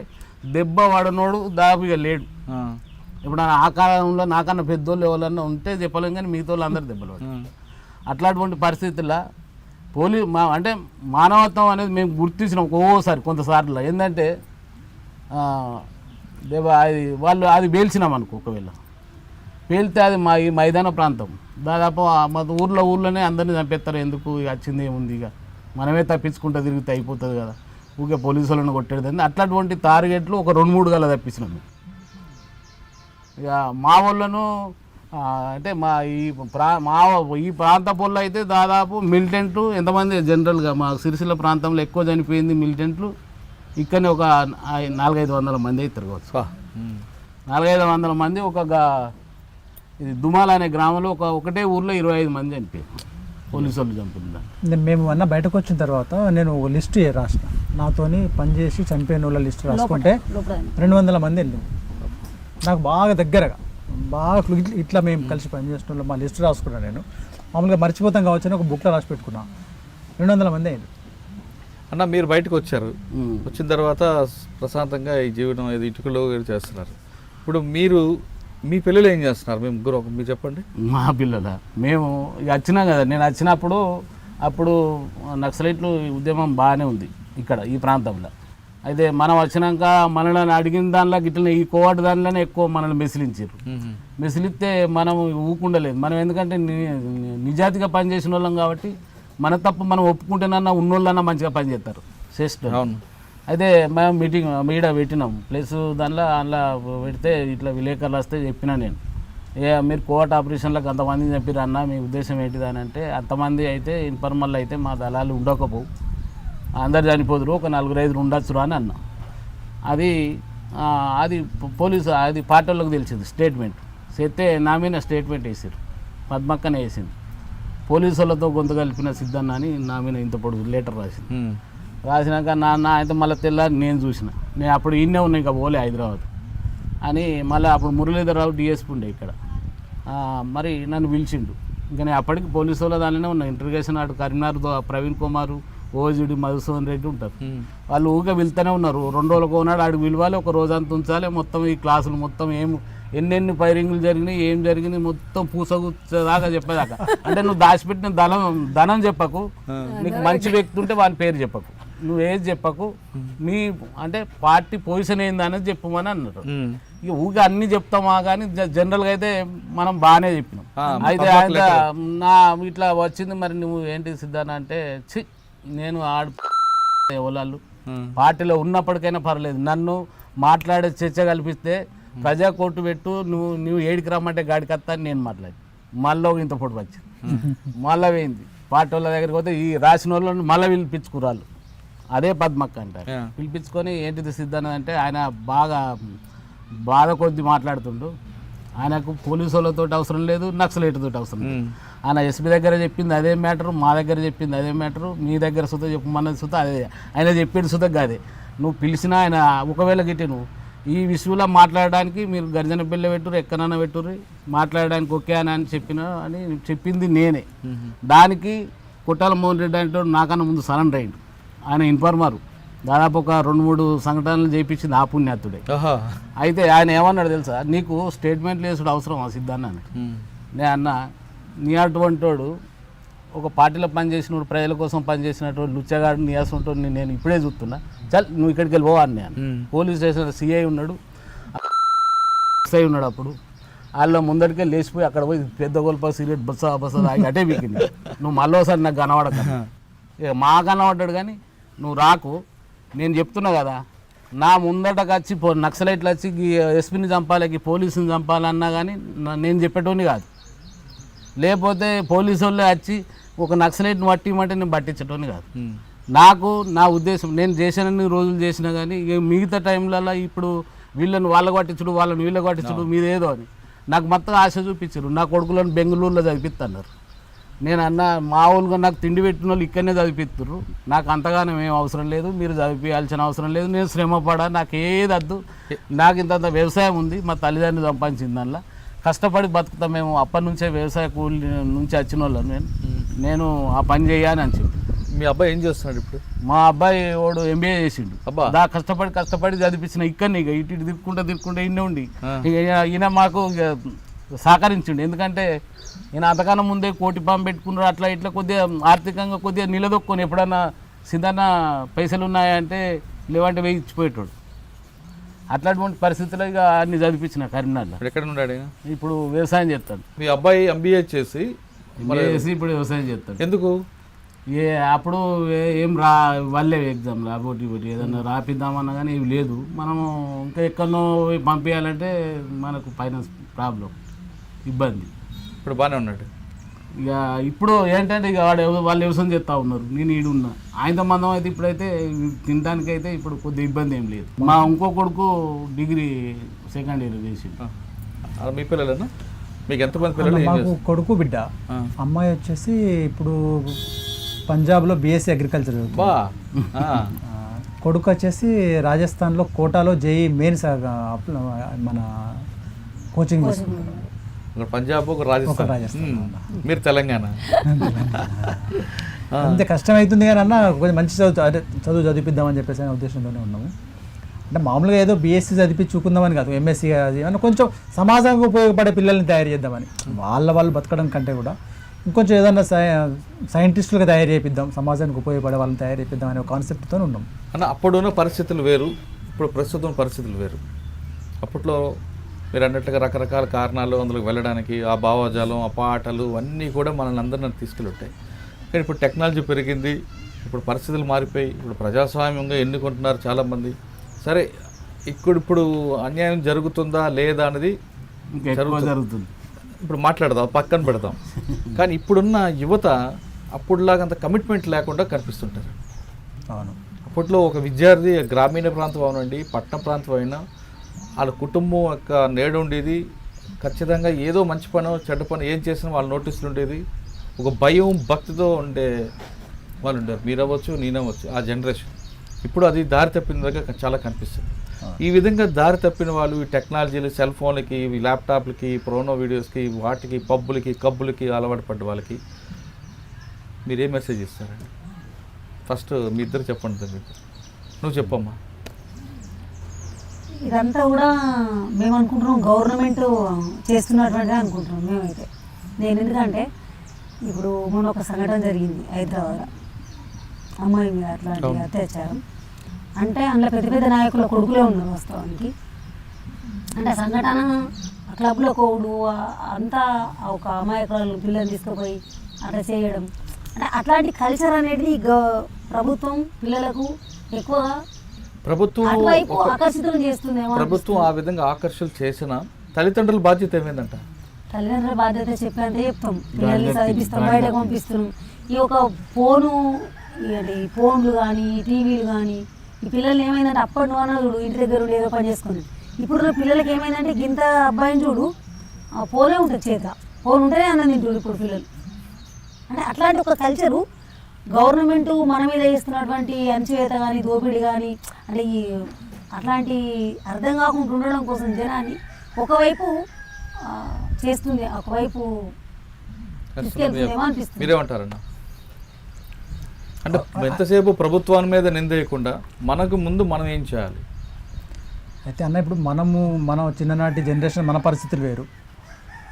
దెబ్బ వాడనోడు దాదాపుగా లేడు. ఇప్పుడు ఆ కాలంలో నాకన్నా పెద్దోళ్ళు ఎవరన్నా ఉంటే చెప్పలేం, కానీ మిగతా వాళ్ళు అందరు దెబ్బలు వాడు. అట్లాంటి పరిస్థితుల్లో అంటే మానవత్వం అనేది మేము గుర్తించినాం ఒక్కోసారి కొంతసార్లు. ఏంటంటే అది పేల్చినాం అనుకో, ఒకవేళ పేలితే అది ఈ మైదాన ప్రాంతం దాదాపు మా ఊర్లోనే అందరినీ చంపేస్తారు. ఎందుకు వచ్చింది ఏముంది, ఇక మనమే తప్పించుకుంటూ తిరిగితే అయిపోతుంది కదా, ఊరికే పోలీసు వాళ్ళని కొట్టేది. అట్లాంటి టార్గెట్లు ఒక 2-3 గల తప్పించినాం. ఇక మా వాళ్ళను అంటే ఈ ప్రాంత పొల్లో అయితే దాదాపు మిలిటెంట్లు ఎంతమంది జనరల్గా మా సిరిసిల్ల ప్రాంతంలో ఎక్కువ చనిపోయింది మిలిటెంట్లు. ఇక్కడనే ఒక 400-500 మంది అవుతారు కావచ్చు. 400-500 మంది ఇది దుమాల అనే గ్రామంలో ఒకటే ఊర్లో 25 మంది చనిపోయారు పోలీసు వాళ్ళు చంపుతుందా. మేము అన్న బయటకు వచ్చిన తర్వాత నేను ఒక లిస్ట్ రాసిన, నాతోని పనిచేసి చనిపోయిన వాళ్ళ లిస్ట్ రాసుకుంటే 200 మంది వెళ్ళింది. నాకు బాగా దగ్గరగా ఇట్లా మేము కలిసి పనిచేసిన వాళ్ళు మా లిస్ట్ రాసుకున్నాను. నేను మామూలుగా మర్చిపోతాం కావచ్చు అని ఒక బుక్లో రాసి పెట్టుకున్నా. 200 మంది అయింది. అన్న మీరు బయటకు వచ్చారు, వచ్చిన తర్వాత ప్రశాంతంగా ఈ జీవనం ఏది ఇటుకలో చేస్తున్నారు. ఇప్పుడు మీ పిల్లలు ఏం చేస్తున్నారు? మేము ముగ్గురు మీరు చెప్పండి. మా పిల్లల మేము ఇక వచ్చినాం కదా, నేను వచ్చినప్పుడు అప్పుడు నక్సలైట్లు ఉద్యమం బాగానే ఉంది ఇక్కడ ఈ ప్రాంతంలో. అయితే మనం వచ్చినాక మనల్ని అడిగిన దానిలో ఇట్లనే ఈ కోవాటి దానిలోనే ఎక్కువ మనల్ని మెసిలిస్తే మనం ఊకుండలేదు. మనం ఎందుకంటే నిజాతిగా పనిచేసిన వాళ్ళం కాబట్టి మన తప్పు మనం ఒప్పుకుంటేనన్నా ఉన్నోళ్ళన్నా మంచిగా పనిచేస్తారు. సెస్ట్ అవును. అయితే మేము మీటింగ్ పెట్టినాం ప్లస్ అందులో పెడితే ఇట్లా విలేకరులు వస్తే చెప్పినా నేను మీరు కోర్ట్ ఆపరేషన్లకు అంతమంది చెప్పారు అన్న మీ ఉద్దేశం ఏంటిది అని అంటే అంతమంది అయితే ఇన్ఫర్మల్ అయితే మా దళాలు ఉండకపోవు అందరు చనిపోదురు ఒక 4-5 ఉండొచ్చురా అని అన్నా. అది పోలీసు అది పార్టీ వాళ్ళకి తెలిసింది స్టేట్మెంట్ చేస్తే నా మీద స్టేట్మెంట్ వేసారు, పద్మక్కనే వేసింది. పోలీసు వాళ్ళతో గొంతు కలిపిన సిద్ధన్న అని నా మీద ఇంత పొడుగు లెటర్ రాసింది. రాసినాక నాన్న అయితే మళ్ళీ తెల్లారి నేను అప్పుడు ఇన్నే ఉన్నా ఇంకా పోలే హైదరాబాద్ అని మళ్ళీ అప్పుడు మురళీధరరావు డిఎస్పీ ఉండే ఇక్కడ. మరి నన్ను పిలిచిండు. ఇంకా నేను అప్పటికి పోలీసు వాళ్ళ దానిలోనే ఉన్నా. ఇంటర్గేషన్ అటు కరీంనగర్తో ప్రవీణ్ కుమారు, ఓజుడి, మధుసూదన్ రెడ్డి ఉంటారు. వాళ్ళు ఊరికే వెళ్తూనే ఉన్నారు. 2 రోజులకు ఉన్నాడు ఆడికి పిలవాలి, ఒక రోజంతా ఉంచాలి. మొత్తం ఈ క్లాసులు మొత్తం ఎన్నెన్ని ఫైరింగ్లు జరిగినాయి, ఏం జరిగింది మొత్తం పూసగుచ్చేదాకా చెప్పేదాకా. అంటే నువ్వు దాచిపెట్టిన ధనం చెప్పకు, నీకు మంచి వ్యక్తి ఉంటే వాని పేరు చెప్పకు, నువ్వు ఏది చెప్పకు, మీ అంటే పార్టీ పొజిషన్ ఏందనేది చెప్పమని అన్నారు. ఇక ఊరికే అన్ని చెప్తామా కానీ జనరల్గా అయితే మనం బాగానే చెప్పినాం. అయితే ఆయన నా ఇట్లా వచ్చింది మరి నువ్వు ఏంటి సిద్ధాన అంటే నేను వాళ్ళు పార్టీలో ఉన్నప్పటికైనా పర్లేదు, నన్ను మాట్లాడే చర్చ కల్పిస్తే ప్రజా కోర్టు పెట్టు, నువ్వు ఏడికి రమ్మంటే గాడికి వస్తా అని నేను మాట్లాడి మళ్ళీ ఇంత పొడి వచ్చింది. మళ్ళీ వేయింది పార్టీ వాళ్ళ దగ్గరికి పోతే ఈ రాసిన వాళ్ళని మళ్ళీ పిలిపించుకురాళ్ళు. అదే పద్మక్క అంటారు. పిలిపించుకొని ఏంటిది సిద్ధాంతం అంటే ఆయన బాధ కొద్ది మాట్లాడుతుండు. ఆయనకు పోలీసు వాళ్ళతో అవసరం లేదు, నక్సలైట్తో అవసరం లేదు. ఆయన ఎస్పీ దగ్గర చెప్పింది అదే మ్యాటరు, మా దగ్గర చెప్పింది అదే మ్యాటరు, మీ దగ్గర సుత చెప్పమన్నది సుత అదే, ఆయన చెప్పేది సుత కాదే. నువ్వు పిలిచినా ఆయన ఒకవేళ గిట్టి నువ్వు ఈ విషయంలో మాట్లాడడానికి మీరు గర్జన బిల్ల పెట్టురు, ఎక్కడైనా పెట్టుర్రి, మాట్లాడడానికి ఓకే అని చెప్పింది నేనే. దానికి కొట్టాల మోహన్ రెడ్డి అంటే నాకన్నా ముందు సరెండర్ అయ్యిండు. ఆయన ఇన్ఫార్మరు దాదాపు ఒక 2-3 సంఘటనలు చేయించింది ఆ పుణ్యాతుడే. అయితే ఆయన ఏమన్నాడు తెలుసా, నీకు స్టేట్మెంట్లు వేసుడు అవసరం ఆ సిద్ధాన్ని. నేను అన్న నీ అటువంటి వాడు ఒక పార్టీలో పనిచేసినోడు, ప్రజల కోసం పనిచేసినటువంటి లుచ్చగాడు నీ అసంటోడు నేను ఇప్పుడే చూస్తున్నా, చల్ నువ్వు ఇక్కడికి వెళ్ళి పోవా అని. నేను పోలీస్ స్టేషన్ సిఐ ఉన్నాడు, ఎస్ఐ ఉన్నాడు. అప్పుడు వాళ్ళు ముందడికే లేచిపోయి అక్కడ పోయి పెద్ద గొల్ప సిగరెట్ బస్స తాగి అటే వీకింది. నువ్వు మళ్ళీ ఒకసారి నాకు కనబడక, ఇక మా కనబడ్డాడు కానీ నువ్వు రాకు, నేను చెప్తున్నా కదా. నా ముందటకు వచ్చి నక్సలైట్లు వచ్చి ఎస్పీని చంపాలి, పోలీసుని చంపాలన్నా కానీ నేను చెప్పేటోని కాదు. లేకపోతే పోలీసు వాళ్ళే వచ్చి ఒక నక్సలైట్ని పట్టిమంటే నేను పట్టించటోని కాదు. నాకు నా ఉద్దేశం, నేను చేసినన్ని రోజులు చేసినా కానీ ఇక మిగతా టైంలలో ఇప్పుడు వీళ్ళని వాళ్ళకు పట్టించుడు, వాళ్ళని వీళ్ళకి పట్టించుడు మీదేదో అని నాకు మొత్తం ఆశ చూపించారు. నా కొడుకులను బెంగళూరులో చదివిస్తున్నారు. నేను అన్న మామూలుగా నాకు తిండి పెట్టిన వాళ్ళు ఇక్కడనే చదివిస్తున్నారు, నాకు అంతగానో ఏం అవసరం లేదు, మీరు చదివించాల్సిన అవసరం లేదు, నేను శ్రమపడా, నాకు ఏది వద్దు, నాకు ఇంత వ్యవసాయం ఉంది, మా తల్లిదండ్రులు సంపాదించింది దానిలో కష్టపడి బతుకుతాం మేము, అప్పటి నుంచే వ్యవసాయ కూలి నుంచి వచ్చిన వాళ్ళని నేను ఆ పని చేయాలని అని చెప్పి. మీ అబ్బాయి ఏం చేస్తున్నాడు ఇప్పుడు? మా అబ్బాయి వాడు MBA చేసిండు. దా కష్టపడి చదివించిన ఇక్కడనే ఇక ఇటు తిరుక్కుంటే ఇన్నే ఉండి ఇక ఈయన మాకు సహకరించిండు. ఎందుకంటే ఈయన అంతకన్నా ముందే కోటి పాము పెట్టుకున్నాడు, అట్లా ఇట్లా కొద్దిగా ఆర్థికంగా కొద్దిగా నిలదొక్కుని ఎప్పుడన్నా సిద్ధన్న పైసలు ఉన్నాయంటే లేవంటే వేయించిపోయేటోడు. అట్లాంటి పరిస్థితుల్లో ఇక అన్ని చదివించిన కరీంనగర్లో. ఎక్కడ ఉన్నాడు? ఇప్పుడు వ్యవసాయం చేస్తాడు. మీ అబ్బాయి MBA చేసి ఇప్పుడు వ్యవసాయం చేస్తాడు. ఎందుకు? అప్పుడు ఏం వాళ్ళే ఎగ్జామ్ రాబోటి ఏదన్నా రాపిద్దామన్నా కానీ ఏమి లేదు. మనము ఇంకా ఎక్కడనో పంపించాలంటే మనకు ఫైనాన్స్ ప్రాబ్లం, ఇబ్బంది. ఇప్పుడు బాగానే ఉన్నాడు. ఇక ఇప్పుడు ఏంటంటే ఇక వాళ్ళు వ్యవసాయం చేస్తూ ఉన్నారు, నేను ఈడున్నా. ఆయనతో మందం అయితే ఇప్పుడైతే తినడానికి అయితే ఇప్పుడు కొద్దిగా ఇబ్బంది ఏం లేదు. మా ఇంకో కొడుకు డిగ్రీ 2nd ఇయర్ చేసి. మీ పిల్లలన్నా? మీకు ఎంతమంది పిల్లలు? మాకు కొడుకు బిడ్డ, అమ్మాయి వచ్చేసి ఇప్పుడు పంజాబ్లో BSc అగ్రికల్చర్ చదువుతుంది. కొడుకు వచ్చేసి రాజస్థాన్లో కోటాలో JEE మెయిన్స్ మన కోచింగ్ తీసుకుంటారు. పంజాబ్, రాజస్థాన్. మీరు తెలంగాణ. అంతే కష్టం అవుతుంది కానీ అన్న కొంచెం మంచి చదువు చదివిద్దామని చెప్పేసి అనే ఉద్దేశంతోనే ఉన్నాము. అంటే మామూలుగా ఏదో BSc చదివించుకుందామని కాదు, MSc అది అని కొంచెం సమాజానికి ఉపయోగపడే పిల్లల్ని తయారు చేద్దామని, వాళ్ళు బతకడం కంటే కూడా ఇంకొంచెం ఏదన్నా సైంటిస్టులుగా తయారు చేపిద్దాం, సమాజానికి ఉపయోగపడే వాళ్ళని తయారు చేపిద్దాం అనే కాన్సెప్ట్తో ఉన్నాం. అన్న అప్పుడున్న పరిస్థితులు వేరు, ఇప్పుడు ప్రస్తుతం పరిస్థితులు వేరు. అప్పట్లో మీరు అన్నట్లుగా రకరకాల కారణాలు అందులోకి వెళ్ళడానికి, ఆ భావజాలం, ఆ పాటలు అన్నీ కూడా మనల్ని అందరినీ తీసుకెళ్ళి ఉంటాయి. కానీ ఇప్పుడు టెక్నాలజీ పెరిగింది, ఇప్పుడు పరిస్థితులు మారిపోయి ఇప్పుడు ప్రజాస్వామ్యంగా ఎన్నుకుంటున్నారు చాలామంది. సరే ఇప్పుడు అన్యాయం జరుగుతుందా లేదా అనేది ఇంకా ఎక్కువ జరుగుతుంది. ఇప్పుడు మాట్లాడదాం, పక్కన పెడదాం. కానీ ఇప్పుడున్న యువత అప్పుడులాగా అంత కమిట్మెంట్ లేకుండా కనిపిస్తుంటారు. అవును. అప్పట్లో ఒక విద్యార్థి గ్రామీణ ప్రాంతం అవనండి, పట్టణ ప్రాంతం అయినా వాళ్ళ కుటుంబం యొక్క నేడు ఉండేది. ఖచ్చితంగా ఏదో మంచి పనో చెడ్డ పని ఏం చేసినా వాళ్ళ నోటీసులు ఉండేది. ఒక భయం భక్తితో ఉండే వాళ్ళు ఉండేవారు. మీరు అవ్వచ్చు, నేనవ్వచ్చు ఆ జనరేషన్. ఇప్పుడు అది దారి తప్పినగా చాలా కనిపిస్తుంది. ఈ విధంగా దారి తప్పిన వాళ్ళు ఈ టెక్నాలజీలు, సెల్ ఫోన్లకి, ల్యాప్టాప్లకి, ప్రోనో వీడియోస్కి, వాటికి పబ్బులకి కబ్బులకి అలవాటు పడ్డ వాళ్ళకి మీరేం మెసేజ్ ఇస్తారండి? ఫస్ట్ మీ ఇద్దరు చెప్పండి. నువ్వు చెప్పమ్మా. ఇదంతా కూడా మేము అనుకుంటున్నాం గవర్నమెంట్ చేస్తున్నటువంటిదే అనుకుంటున్నాం మేమైతే. నేను ఎందుకంటే ఇప్పుడు మొన్న ఒక సంఘటన జరిగింది హైదరాబాద్, అమ్మాయి మీద అట్లాంటి అత్యాచారం. అంటే అందులో పెద్ద పెద్ద నాయకుల కొడుకులే ఉన్నారు వాస్తవానికి. అంటే సంఘటన క్లబ్లో కోడు అంతా ఒక అమాయకులను పిల్లల్ని తీసుకుపోయి అట్లా చేయడం, అంటే అట్లాంటి కల్చర్ అనేది ప్రభుత్వం పిల్లలకు ఎక్కువగా ఆకర్షితులు చేస్తుందేమో. ప్రభుత్వం ఆ విధంగా ఆకర్షణ చేసిన తల్లిదండ్రుల బాధ్యత ఏమైందంట? తల్లిదండ్రుల బాధ్యత చెప్పేంత చెప్తాం, పిల్లల్ని చదివిస్తాం, బయటకు పంపిస్తున్నాం. ఈ ఒక ఫోన్లు కానీ టీవీలు కానీ ఈ పిల్లలు ఏమైందంటే అప్పటి నువ్వు చూడు ఇంటి దగ్గర ఉండి ఏదో పని చేసుకుని, ఇప్పుడు పిల్లలకి ఏమైందంటే గింత అబ్బాయిని చూడు ఫోనే ఉంటుంది చేత, ఫోన్ ఉంటేనే అన్నం తింటారు ఇప్పుడు పిల్లలు. అంటే అట్లాంటి ఒక కల్చరు గవర్నమెంట్ మన మీద చేస్తున్నటువంటి అణచివేత కానీ దోపిడీ కానీ అంటే ఈ అట్లాంటి అర్థం కాకుండా ఉండడం కోసం జనాన్ని ఒకవైపు చేస్తుంది, ఒకవైపు తీసుకెళ్తుందేమో అనిపిస్తుంది. మీరేమంటారన్న? అంటే ఎంతసేపు ప్రభుత్వాన్ని మీద నిందేయకుండా మనకు ముందు మనం ఏం చేయాలి? అయితే అన్న ఇప్పుడు మన చిన్ననాటి జనరేషన్ మన పరిస్థితులు వేరు.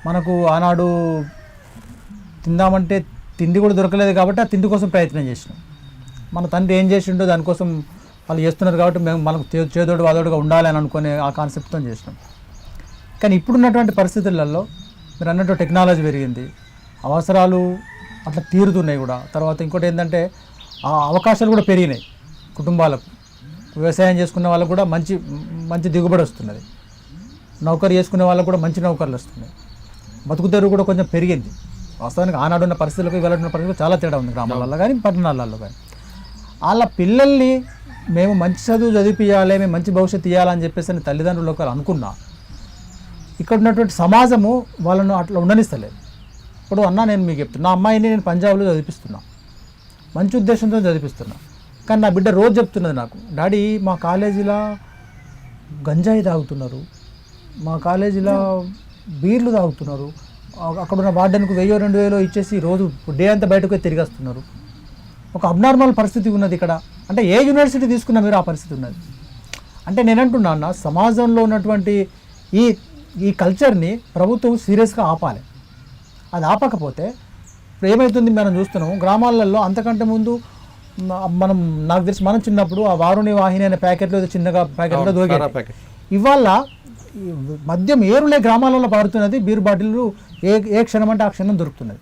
మనకు ఆనాడు తిందామంటే తిండి కూడా దొరకలేదు కాబట్టి ఆ తిండి కోసం ప్రయత్నం చేసినాం. మన తండ్రి ఏం చేసిండో దానికోసం వాళ్ళు చేస్తున్నారు కాబట్టి మేము మనకు చేదోడు వాదోడుగా ఉండాలి అని అనుకునే ఆ కాన్సెప్ట్తో చేసినాం. కానీ ఇప్పుడున్నటువంటి పరిస్థితులలో మీరు అన్నట్టు టెక్నాలజీ పెరిగింది, అవసరాలు అట్లా తీరుతున్నాయి కూడా. తర్వాత ఇంకోటి ఏంటంటే ఆ అవకాశాలు కూడా పెరిగినాయి కుటుంబాలకు. వ్యవసాయం చేసుకునే వాళ్ళకు కూడా మంచి దిగుబడి వస్తున్నది, నౌకరీ చేసుకునే వాళ్ళకు కూడా మంచి నౌకర్లు వస్తున్నాయి, బతుకు తెరువు కూడా కొంచెం పెరిగింది. వాస్తవానికి ఆనాడున్న పరిస్థితులకు ఇవాళ పరిస్థితులకు చాలా తేడా ఉంది గ్రామాలలో కానీ పట్టణాలలో కానీ. వాళ్ళ పిల్లల్ని మేము మంచి చదువు చదివించాలి, మేము మంచి భవిష్యత్తు ఇవ్వాలని చెప్పేసి అని తల్లిదండ్రులు ఒకరు అనుకున్నా ఇక్కడ ఉన్నటువంటి సమాజము వాళ్ళను అట్లా ఉండనిస్తలేదు. ఇప్పుడు అన్న నేను మీకు చెప్తున్నా, నా అమ్మాయిని నేను పంజాబ్లో చదివిస్తున్నా, మంచి ఉద్దేశంతో చదివిస్తున్నా. కానీ నా బిడ్డ రోజు చెప్తున్నది నాకు, డాడీ మా కాలేజీలో గంజాయి తాగుతున్నారు, మా కాలేజీలో బీర్లు తాగుతున్నారు, అక్కడున్న వార్డెన్కు 1000-2000 ఇచ్చేసి రోజు డే అంతా బయటకు తిరిగి వస్తున్నారు. ఒక అబ్నార్మల్ పరిస్థితి ఉన్నది ఇక్కడ. అంటే ఏ యూనివర్సిటీ తీసుకున్నా మీరు ఆ పరిస్థితి ఉన్నది. అంటే నేనంటున్నా అన్న, సమాజంలో ఉన్నటువంటి ఈ కల్చర్ని ప్రభుత్వం సీరియస్గా ఆపాలి. అది ఆపకపోతే ఇప్పుడు ఏమవుతుంది మనం చూస్తున్నాము గ్రామాలలో. అంతకంటే ముందు నాకు తెలిసి మనం చిన్నప్పుడు ఆ వారుని వాహిని అనే ప్యాకెట్లో చిన్నగా ప్యాకెట్లో దొరికే, ఇవాళ మద్యం ఏరులే గ్రామాలలో పారుతున్నది, బీర్ బాటిల్ ఏ క్షణం అంటే ఆ క్షణం దొరుకుతున్నది.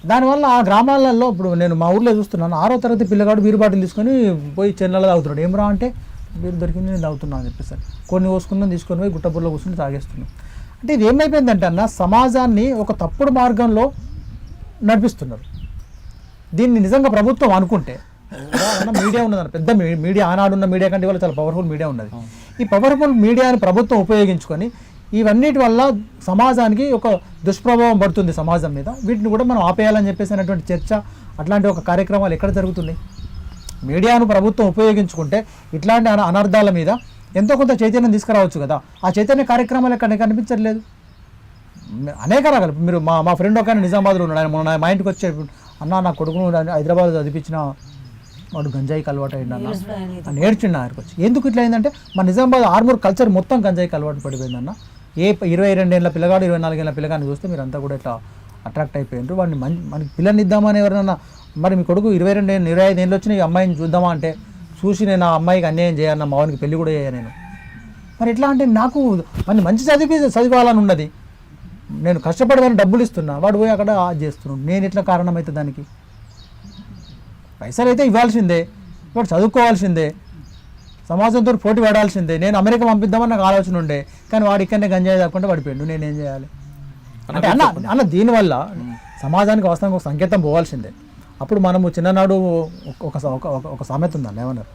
దానివల్ల ఆ గ్రామాలలో ఇప్పుడు నేను మా ఊర్లో చూస్తున్నాను, 6వ తరగతి పిల్లగాడు బీర్ బాటిల్ తీసుకొని పోయి చెన్నెల్లో తాగుతున్నాడు. ఏం రా అంటే బీరు దొరికింది నేను తాగుతున్నాను అని చెప్పేసి కొన్ని పోసుకున్నాం, తీసుకొని పోయి గుట్టబుర్లో కూర్చుని తాగేస్తున్నాం. అంటే ఇది ఏమైపోయిందంటే అన్న, సమాజాన్ని ఒక తప్పుడు మార్గంలో నడిపిస్తున్నారు. దీన్ని నిజంగా ప్రభుత్వం అనుకుంటే, మీడియా ఉన్నదన్న పెద్ద మీడియా, ఆనాడున్న మీడియా కంటే ఇవాళ చాలా పవర్ఫుల్ మీడియా ఉన్నది. ఈ పవర్ఫుల్ మీడియాని ప్రభుత్వం ఉపయోగించుకొని ఇవన్నిటి వల్ల సమాజానికి ఒక దుష్ప్రభావం పడుతుంది సమాజం మీద. వీటిని కూడా మనం ఆపేయాలని చెప్పేసి అనేటువంటి చర్చ, అట్లాంటి ఒక కార్యక్రమాలు ఎక్కడ జరుగుతున్నాయి? మీడియాను ప్రభుత్వం ఉపయోగించుకుంటే ఇట్లాంటి అనర్థాల మీద ఎంతో కొంత చైతన్యం తీసుకురావచ్చు కదా. ఆ చైతన్య కార్యక్రమాలు ఎక్కడ కనిపించట్లేదు. అనేక రకాలు. మీరు మా ఫ్రెండ్ ఒక ఆయన నిజామాబాద్లో ఉన్నాడు, ఆయన మొన్న మా ఇంటికి వచ్చే, అన్న నా కొడుకును హైదరాబాద్ చదివించిన వాడు గంజాయికి అలవాటు అయ్యింది అన్న, నేర్చుండి ఆయనకు వచ్చి. ఎందుకు ఇట్లా అయిందంటే మా నిజామాబాద్ ఆర్మూర్ కల్చర్ మొత్తం గంజాయికి అలవాటు పడిపోయిందన్న. ఏ 22 ఏళ్ళ పిల్లగాడు 24 ఏళ్ళ పిల్లగాడిని చూస్తే మీరు అంతా కూడా ఇట్లా అట్రాక్ట్ అయిపోయిండ్రు. వాడిని మనకి పిల్లని ఇద్దామని ఎవరైనా, మరి మీ కొడుకు 22-25 ఏళ్ళు వచ్చిన ఈ అమ్మాయిని చూద్దామా అంటే, చూసి నేను ఆ అమ్మాయికి అన్యాయం చేయను, మా వానికి పెళ్లి కూడా చేయను నేను. మరి ఎట్లా అంటే నాకు మరి మంచి చదివాలని ఉన్నది, నేను కష్టపడి వాడిని డబ్బులు ఇస్తున్నా, వాడు పోయి అక్కడ చేస్తున్నాడు, నేను ఎట్లా కారణమైతే దానికి? పైసలు అయితే ఇవ్వాల్సిందే, ఇప్పుడు చదువుకోవాల్సిందే, సమాజంతో పోటీ పడాల్సిందే. నేను అమెరికా పంపిద్దామని నాకు ఆలోచన ఉండే, కానీ వాడు ఇక్కడనే గంజాయి తాకుండా పడిపోయాడు. నేనేం చేయాలి అంటే అన్న దీనివల్ల సమాజానికి వాస్తవంగా ఒక సంకేతం పోవాల్సిందే. అప్పుడు మనము చిన్ననాడు ఒక సామెత ఉందండి, ఏమన్నారు,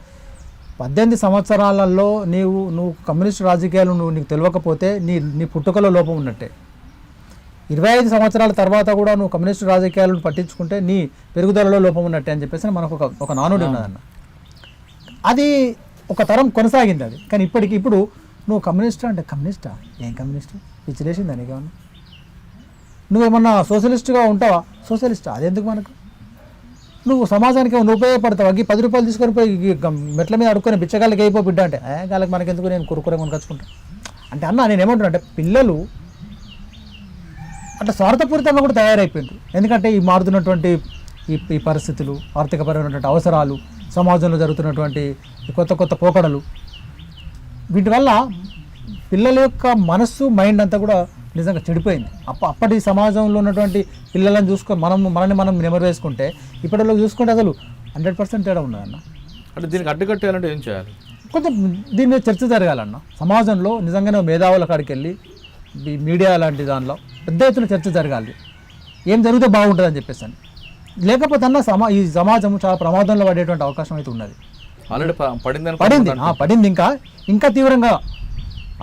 18 సంవత్సరాలలో నువ్వు కమ్యూనిస్ట్ రాజకీయాలు నీకు తెలియకపోతే నీ పుట్టుకలో లోపం ఉన్నట్టే. 25 సంవత్సరాల తర్వాత కూడా నువ్వు కమ్యూనిస్ట్ రాజకీయాలను పట్టించుకుంటే నీ పెరుగుదలలో లోపం ఉన్నట్టే అని చెప్పేసి మనకు ఒక నానుడి ఉన్నదన్న. అది ఒక తరం కొనసాగింది అది. కానీ ఇప్పుడు నువ్వు కమ్యూనిస్టా అంటే కమ్యూనిస్టా, ఏం కమ్యూనిస్టు, పిచ్చిలేసిందా నీకేమన్నా? నువ్వేమన్నా సోషలిస్ట్గా ఉంటావా, సోషలిస్టా, అదెందుకు మనకు? నువ్వు సమాజానికి నువ్వు ఉపయోగపడతావు. అగ్గి 10 రూపాయలు తీసుకొని పోయి మెట్ల మీద అడుక్కొని బిచ్చగాళ్ళకి అయిపో బిడ్డ అంటే గాళ్ళకి మనకెందుకు, నేను కురుకురే కొనుకొచ్చుకుంటా అంటే. అన్న నేను ఏమంటున్నా అంటే పిల్లలు అట్లా స్వార్థపూరితంగా కూడా తయారైపోయింది. ఎందుకంటే ఈ మారుతున్నటువంటి ఈ పరిస్థితులు, ఆర్థికపరమైనటువంటి అవసరాలు, సమాజంలో జరుగుతున్నటువంటి కొత్త కొత్త పోకడలు, వీటి వల్ల పిల్లల యొక్క మనస్సు, మైండ్ అంతా కూడా నిజంగా చెడిపోయింది. అప్పటి సమాజంలో ఉన్నటువంటి పిల్లలను చూసుకొని మనల్ని మనం నెమరు వేసుకుంటే ఇప్పటిలో చూసుకుంటే అసలు 100% తేడా ఉన్నదన్న. అంటే దీనికి అడ్డుకట్టేయాలంటే ఏం చేయాలి? కొంచెం దీని మీద చర్చ జరగాలన్న. సమాజంలో నిజంగానే మేధావుల కాడికి వెళ్ళి ఈ మీడియా లాంటి దానిలో పెద్ద ఎత్తున చర్చ జరగాలి, ఏం జరిగితే బాగుంటుంది అని చెప్పేసి. లేకపోతే అన్న ఈ సమాజం చాలా ప్రమాదంలో పడేటువంటి అవకాశం అయితే ఉన్నది. ఆల్రెడీ పడింది ఇంకా తీవ్రంగా.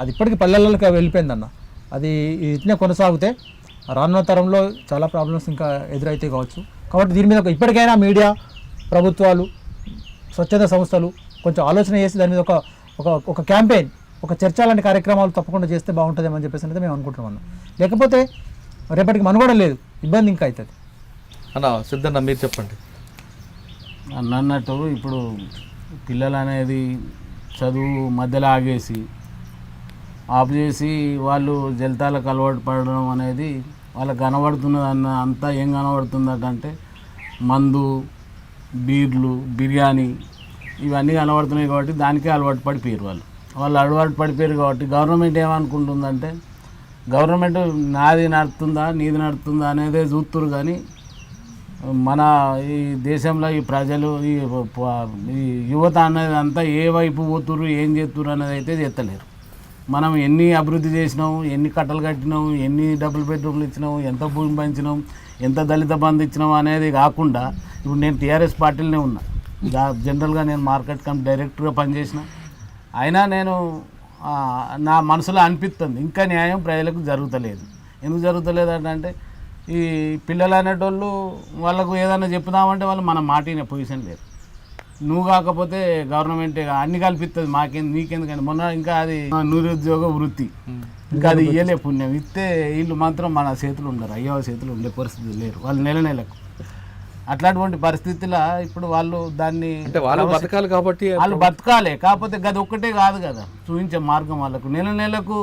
అది ఇప్పటికీ పల్లెల్లోకి వెళ్ళిపోయిందన్న. అది ఇట్నే కొనసాగితే రానున్న తరంలో చాలా ప్రాబ్లమ్స్ ఇంకా ఎదురైతే కావచ్చు. కాబట్టి దీని మీద ఇప్పటికైనా మీడియా, ప్రభుత్వాలు, స్వచ్ఛంద సంస్థలు కొంచెం ఆలోచన చేసి దాని మీద ఒక క్యాంపెయిన్, ఒక చర్చ లాంటి కార్యక్రమాలు తప్పకుండా చేస్తే బాగుంటుందేమని చెప్పేసి అయితే మేము అనుకుంటున్నాం. లేకపోతే రేపటికి మనుగడ లేదు, ఇబ్బంది ఇంకా అవుతుంది అన్న. సిద్ధన్న మీరు చెప్పండి. అన్నట్టు ఇప్పుడు పిల్లలు అనేది చదువు మధ్యలో ఆఫ్ చేసి వాళ్ళు జలతాలకు అలవాటు పడడం అనేది వాళ్ళకి కనబడుతున్నది అంతా ఏం కనబడుతుందంటే మందు, బీర్లు, బిర్యానీ ఇవన్నీ కనబడుతున్నాయి. కాబట్టి దానికే అలవాటు పడిపోయారు వాళ్ళు అలవాటు పడిపోయారు. కాబట్టి గవర్నమెంట్ ఏమనుకుంటుందంటే గవర్నమెంట్ నాది నడుతుందా నీది నడుతుందా అనేదే చూస్తున్నారు. కానీ మన ఈ దేశంలో ఈ ప్రజలు ఈ యువత అనేది అంతా ఏ వైపు పోతుర్రు, ఏం చేస్తుర్రు అనేది అయితే చేస్తలేరు. మనం ఎన్ని అభివృద్ధి చేసినాం, ఎన్ని కట్టలు కట్టినాం, ఎన్ని డబుల్ బెడ్రూమ్లు ఇచ్చినాం, ఎంత భూమి పంచినాం, ఎంత దళిత బంధు ఇచ్చినాం అనేది కాకుండా ఇప్పుడు నేను టీఆర్ఎస్ పార్టీలోనే ఉన్నా. జనరల్గా నేను మార్కెట్ కమిటీ డైరెక్టర్గా పనిచేసిన. అయినా నేను నా మనసులో అనిపిస్తుంది ఇంకా న్యాయం ప్రజలకు జరుగుతలేదు. ఎందుకు జరుగుతలేదు అంటే ఈ పిల్లలు అనేటోళ్ళు వాళ్ళకు ఏదైనా చెప్దామంటే వాళ్ళు మన మాట వినే పొజిషన్ లేదు. నువ్వు కాకపోతే గవర్నమెంట్ అన్ని కల్పిస్తుంది, నీకెందుకంటే మొన్న ఇంకా అది నిరుద్యోగ వృత్తి ఇంకా అది ఇయ్యలే పుణ్యం. ఇస్తే వీళ్ళు మాత్రం మన చేతులు ఉండరు, అయ్యో చేతులు ఉండే పరిస్థితి లేరు వాళ్ళు నెలకు. అట్లాంటి పరిస్థితిలో ఇప్పుడు వాళ్ళు దాన్ని వాళ్ళు బతకాలి కాబట్టి వాళ్ళు బతకాలి. కాకపోతే గది ఒక్కటే కాదు కదా చూపించే మార్గం వాళ్ళకు. నెలకు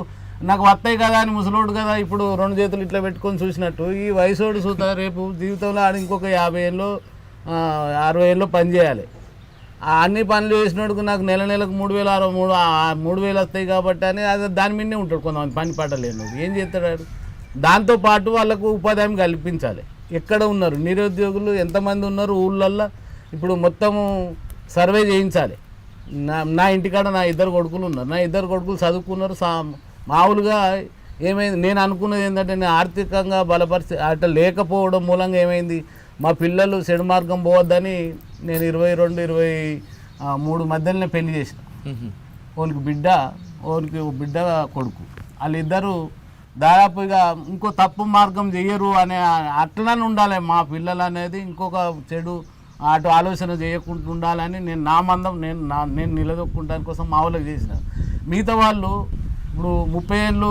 నాకు వస్తాయి కదా అని ముసలోడు కదా ఇప్పుడు 2 చేతులు ఇట్లా పెట్టుకొని చూసినట్టు ఈ వయసోడు చూస్తా రేపు జీవితంలో ఆడ ఇంకొక 50 ఏళ్ళు 60 ఏళ్ళు పని చేయాలి. అన్ని పనులు చేసినోడుకు నాకు నెలకు 3,000 వస్తాయి కాబట్టి అని అది దాని మీదనే ఉంటాడు. కొంతమంది పని పట్టలేను ఏం చేస్తాడు. దాంతోపాటు వాళ్ళకు ఉపాధి హామీ కల్పించాలి. ఎక్కడ ఉన్నారు నిరుద్యోగులు, ఎంతమంది ఉన్నారు ఊళ్ళల్లో ఇప్పుడు మొత్తము సర్వే చేయించాలి. నా ఇంటికాడ నా 2 కొడుకులు ఉన్నారు. నా 2 కొడుకులు చదువుకున్నారు. మామూలుగా ఏమైంది నేను అనుకున్నది ఏంటంటే నేను ఆర్థికంగా బలపరిచి అట్లా లేకపోవడం మూలంగా ఏమైంది మా పిల్లలు చెడు మార్గం పోవద్దని నేను 22-23 మధ్యలోనే పెళ్లి చేసిన. ఓనికి బిడ్డ కొడుకు, వాళ్ళిద్దరూ దాదాపుగా ఇంకో తప్పు మార్గం చెయ్యరు అనే అట్లనే ఉండాలి మా పిల్లలు అనేది. ఇంకొక చెడు అటు ఆలోచన చేయకుండా ఉండాలని నేను నా మందం నేను నిలదొక్కుంటాని కోసం మా వాళ్ళకి చేసిన. మిగతా వాళ్ళు ఇప్పుడు 30 ఏళ్ళు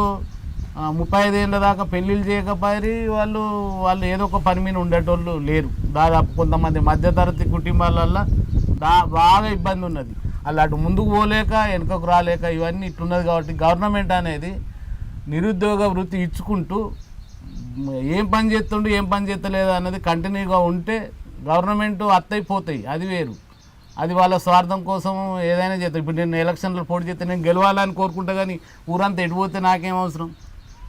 35 ఏళ్ళ దాకా పెళ్ళిళ్ళు చేయకపోయి వాళ్ళు ఏదో ఒక పని మీద ఉండేటోళ్ళు లేరు. దాదాపు కొంతమంది మధ్యతరగతి కుటుంబాలల్లో బాగా ఇబ్బంది ఉన్నది. వాళ్ళు అటు ముందుకు పోలేక వెనుకకు రాలేక ఇవన్నీ ఇట్లున్నది. కాబట్టి గవర్నమెంట్ అనేది నిరుద్యోగ వృత్తి ఇచ్చుకుంటూ ఏం పని చేస్తుండు ఏం పని చేస్తలేదు అన్నది కంటిన్యూగా ఉంటే గవర్నమెంట్ అత్తైపోతాయి. అది వేరు, అది వాళ్ళ స్వార్థం కోసం ఏదైనా చేస్తారు. ఇప్పుడు నేను ఎలక్షన్లో పోటీ చేస్తే నేను గెలవాలని కోరుకుంటా, కానీ ఊరంతా ఎడిపోతే నాకేం అవసరం.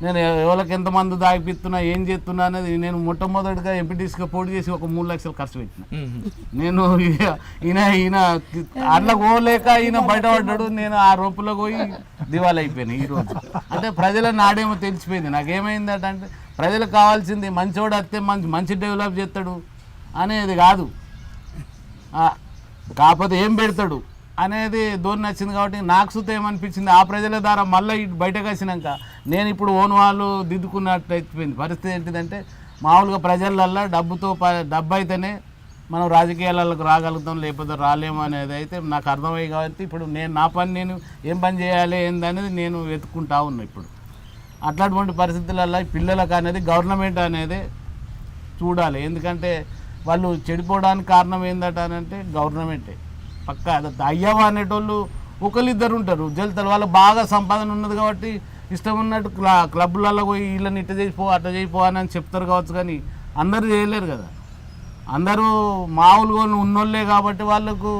నేను ఎవరికి ఎంతమంది దాగిపిస్తున్నా ఏం చేస్తున్నా అనేది నేను మొట్టమొదటిగా ఎంపీటీసీగా పోటీ చేసి ఒక 3 లక్షలు ఖర్చు పెట్టిన. నేను ఈయన అట్లా పోలేక ఈయన బయటపడ్డాడు, నేను ఆ రూపులో పోయి దివాళీ అయిపోయాను ఈరోజు. అంటే ప్రజల నాడేమో తెలిసిపోయింది. నాకేమైందంటే అంటే ప్రజలకు కావాల్సింది మంచోడు వస్తే మంచి డెవలప్ చేస్తాడు అనేది కాదు, కాకపోతే ఏం పెడతాడు అనేది ధోరణి నచ్చింది. కాబట్టి నాకు సుత ఏమనిపించింది, ఆ ప్రజల ద్వారా మళ్ళీ ఇటు బయటకు వచ్చినాక నేను ఇప్పుడు ఓన్ వాళ్ళు దిద్దుకున్నట్టు అయిపోయింది. పరిస్థితి ఏంటిదంటే మామూలుగా ప్రజలల్లో డబ్బు అయితేనే మనం రాజకీయాలకు రాగలుగుతాం, లేకపోతే రాలేము అనేది అయితే నాకు అర్థమయ్యి. కాబట్టి ఇప్పుడు నా పని నేను ఏం పని చేయాలి ఏందనేది నేను వెతుక్కుంటా ఉన్నా. ఇప్పుడు అట్లాంటి పరిస్థితులలో పిల్లలకు అనేది గవర్నమెంట్ అనేది చూడాలి. ఎందుకంటే వాళ్ళు చెడిపోవడానికి కారణం ఏందట అని అంటే గవర్నమెంటే పక్కా. అయ్యవ అనేటోళ్ళు ఒకరిద్దరు ఉంటారు జల్తలు, వాళ్ళకి బాగా సంపాదన ఉన్నది కాబట్టి ఇష్టం ఉన్నట్టు క్లబ్లలో పోయి వీళ్ళని ఇట్ట చేసిపో అట్ట చేయిపో అని చెప్తారు కావచ్చు, కానీ అందరూ చేయలేరు కదా. అందరూ మామూలుగా ఉన్నోళ్ళే కాబట్టి వాళ్ళకు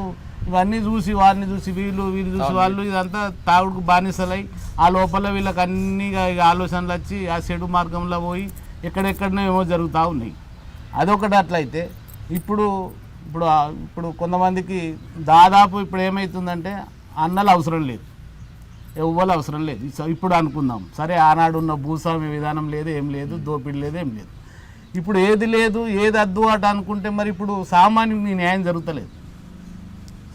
ఇవన్నీ చూసి వారిని చూసి వీళ్ళు చూసి వాళ్ళు ఇదంతా తాగుడుకు బానిసలై ఆ లోపల వీళ్ళకి అన్ని ఆలోచనలు వచ్చి ఆ చెడు మార్గంలో పోయి ఎక్కడెక్కడనో ఏమో జరుగుతూ ఉన్నాయి. అదొకటి. అట్లయితే ఇప్పుడు కొంతమందికి దాదాపు ఇప్పుడు ఏమవుతుందంటే అన్నలు అవసరం లేదు, ఎవ్వరు అవసరం లేదు. ఇప్పుడు అనుకుందాం సరే, ఆనాడు ఉన్న భూస్వామ్య విధానం లేదు, ఏం లేదు, దోపిడీ లేదు, ఏం లేదు. ఇప్పుడు ఏది లేదు ఏది అద్దు అట అనుకుంటే మరి ఇప్పుడు సామాన్యుడికి న్యాయం జరుగుతలేదు.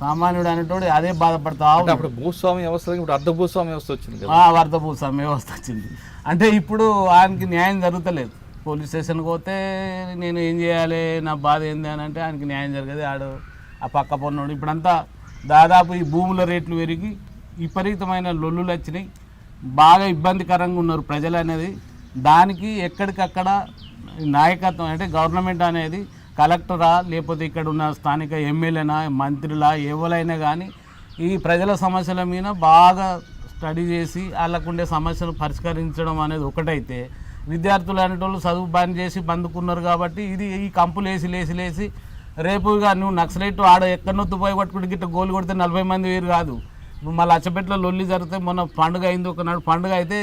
సామాన్యుడు అనేటోడు అదే బాధపడతా. అప్పుడు భూస్వామ్య వ్యవస్థ, ఇప్పుడు అర్ధ భూస్వామ్య వ్యవస్థ వచ్చింది, అర్ధ భూస్వామ్య వ్యవస్థ వచ్చింది. అంటే ఇప్పుడు ఆయనకి న్యాయం జరుగుతలేదు. పోలీస్ స్టేషన్కి పోతే నేను ఏం చేయాలి, నా బాధ ఏంది అని అంటే ఆయనకి న్యాయం జరగదు. ఆడు ఆ పక్క పొన్నోడు. ఇప్పుడంతా దాదాపు ఈ భూముల రేట్లు పెరిగి విపరీతమైన లొల్లులు వచ్చినాయి, బాగా ఇబ్బందికరంగా ఉన్నారు ప్రజలు అనేది. దానికి ఎక్కడికక్కడ నాయకత్వం అంటే గవర్నమెంట్ అనేది కలెక్టరా లేకపోతే ఇక్కడ ఉన్న స్థానిక ఎమ్మెల్యేనా మంత్రులా ఎవరైనా కానీ ఈ ప్రజల సమస్యల మీద బాగా స్టడీ చేసి వాళ్ళకుండే సమస్యలు పరిష్కరించడం అనేది ఒకటైతే, విద్యార్థులు అనేటోళ్ళు చదువు బంద్ చేసి బందుకున్నారు కాబట్టి ఇది ఈ కంపులు లేసి రేపుగా నువ్వు నక్సలైట్ ఆడ ఎక్కడనొత్తు పోయి పట్టుకుంటే గిట్ట గోలు కొడితే 40 మంది వేరు కాదు. ఇప్పుడు మళ్ళీ అచ్చపెట్టలో లొల్లి జరిగితే మొన్న పండుగ అయింది, ఒకనాడు పండుగ అయితే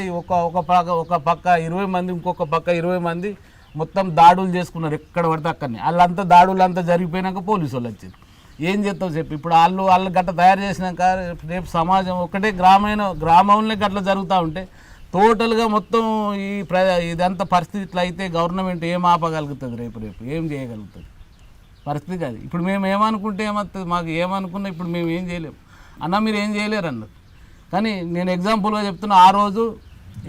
ఒక పక్క 20 మంది ఇంకొక పక్క 20 మంది మొత్తం దాడులు చేసుకున్నారు ఎక్కడ పడితే అక్కడనే. వాళ్ళంతా దాడులు అంతా జరిగిపోయినాక పోలీసు వాళ్ళు వచ్చారు. ఏం చేస్తావు చెప్పి. ఇప్పుడు వాళ్ళు గట్ట తయారు చేసినాక రేపు సమాజం ఒకటే గ్రామంలో గట్ల జరుగుతూ ఉంటే టోటల్గా మొత్తం ఇదంతా పరిస్థితి ఇట్లా అయితే గవర్నమెంట్ ఏం ఆపగలుగుతుంది, రేపు ఏం చేయగలుగుతుంది పరిస్థితి కాదు. ఇప్పుడు మేము ఏమనుకుంటే ఏమవుతుంది, మాకు ఏమనుకున్నా ఇప్పుడు మేము ఏం చేయలేము. అన్న మీరు ఏం చేయలేరు అన్నారు. కానీ నేను ఎగ్జాంపుల్గా చెప్తున్నా, ఆ రోజు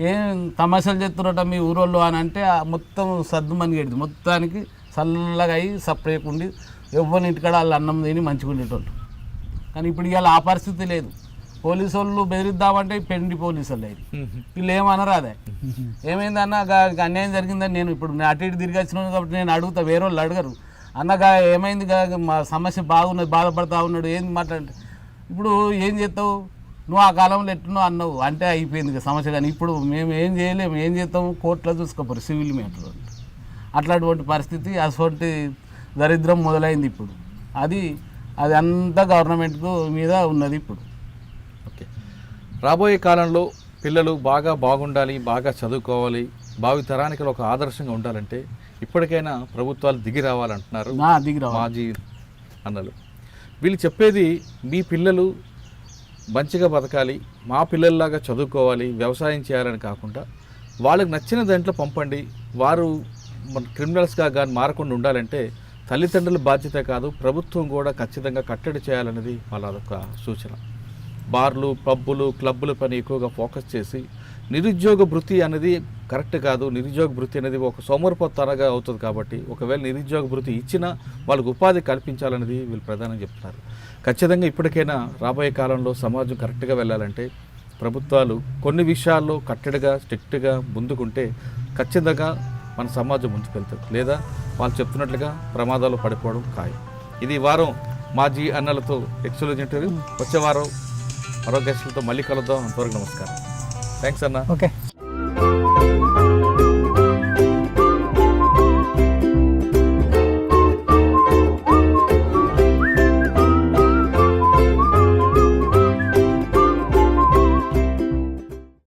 ఏం తమాషాలు చేస్తున్నట్ట మీ ఊరోళ్ళు అని అంటే మొత్తం సర్దుమని గడిది మొత్తానికి చల్లగా అయ్యి సపరేట్ ఉండి ఎవరిని ఇంటికాడ వాళ్ళు అన్నం తిని మంచిగా ఉండేటోళ్ళు. కానీ ఇప్పుడు ఇవాళ ఆ పరిస్థితి లేదు. పోలీసు వాళ్ళు బెదిరిద్దామంటే పెండి పోలీసు వాళ్ళు అయ్యి వీళ్ళు ఏమనరు. అదే ఏమైందన్న అన్యాయం జరిగిందని నేను ఇప్పుడు అటు ఇటు తిరిగి వచ్చినాను కాబట్టి నేను అడుగుతా, వేరే వాళ్ళు అడగరు. అన్నగా ఏమైంది మా సమస్య బాగున్నది, బాధపడతా ఉన్నాడు, ఏంది మాట్లాడంటే ఇప్పుడు ఏం చేస్తావు నువ్వు ఆ కాలంలో ఎట్టున్నావు అన్నావు అంటే అయిపోయింది సమస్య. కానీ ఇప్పుడు మేము ఏం చేయలేము, ఏం చేస్తాము కోర్టులో చూసుకోపోరు సివిల్ మ్యాటర్. అట్లాంటి పరిస్థితి అటువంటి దరిద్రం మొదలైంది ఇప్పుడు. అది అంతా గవర్నమెంట్కు మీద ఉన్నది ఇప్పుడు. ఓకే, రాబోయే కాలంలో పిల్లలు బాగుండాలి, బాగా చదువుకోవాలి, భావితరానికి ఒక ఆదర్శంగా ఉండాలంటే ఇప్పటికైనా ప్రభుత్వాలు దిగి రావాలంటున్నారు మాజీ అన్నలు. వీళ్ళు చెప్పేది మీ పిల్లలు మంచిగా బతకాలి, మా పిల్లల్లాగా చదువుకోవాలి, వ్యవసాయం చేయాలని కాకుండా వాళ్ళకి నచ్చిన దాంట్లో పంపండి, వారు క్రిమినల్స్గా కానీ మారకుండా ఉండాలంటే తల్లిదండ్రుల బాధ్యత కాదు, ప్రభుత్వం కూడా ఖచ్చితంగా కట్టడి చేయాలనేది వాళ్ళ అదొక సూచన. బార్లు, పబ్బులు, క్లబ్బుల పని ఎక్కువగా ఫోకస్ చేసి నిరుద్యోగ భృతి అనేది కరెక్ట్ కాదు. నిరుద్యోగ భృతి అనేది ఒక సోమరిపోతనగా అవుతుంది. కాబట్టి ఒకవేళ నిరుద్యోగ భృతి ఇచ్చినా వాళ్ళకు ఉపాధి కల్పించాలనేది వీళ్ళు ప్రధానంగా చెప్తున్నారు. ఖచ్చితంగా ఇప్పటికైనా రాబోయే కాలంలో సమాజం కరెక్ట్గా వెళ్ళాలంటే ప్రభుత్వాలు కొన్ని విషయాల్లో కట్టడిగా స్ట్రిక్ట్గా ముందుకుంటే ఖచ్చితంగా మన సమాజం ముందుకెళ్తుంది. లేదా వాళ్ళు చెప్తున్నట్లుగా ప్రమాదాలు పడిపోవడం ఖాయం. ఇది వారం మాజీ అన్నలతో ఎక్స్క్లూజివ్ ఇంటర్వ్యూ. వచ్చే వారం మరో గెస్టులతో మళ్ళీ కలుద్దాం. అంతవరకు నమస్కారం. థ్యాంక్స్ అన్న. ఓకే.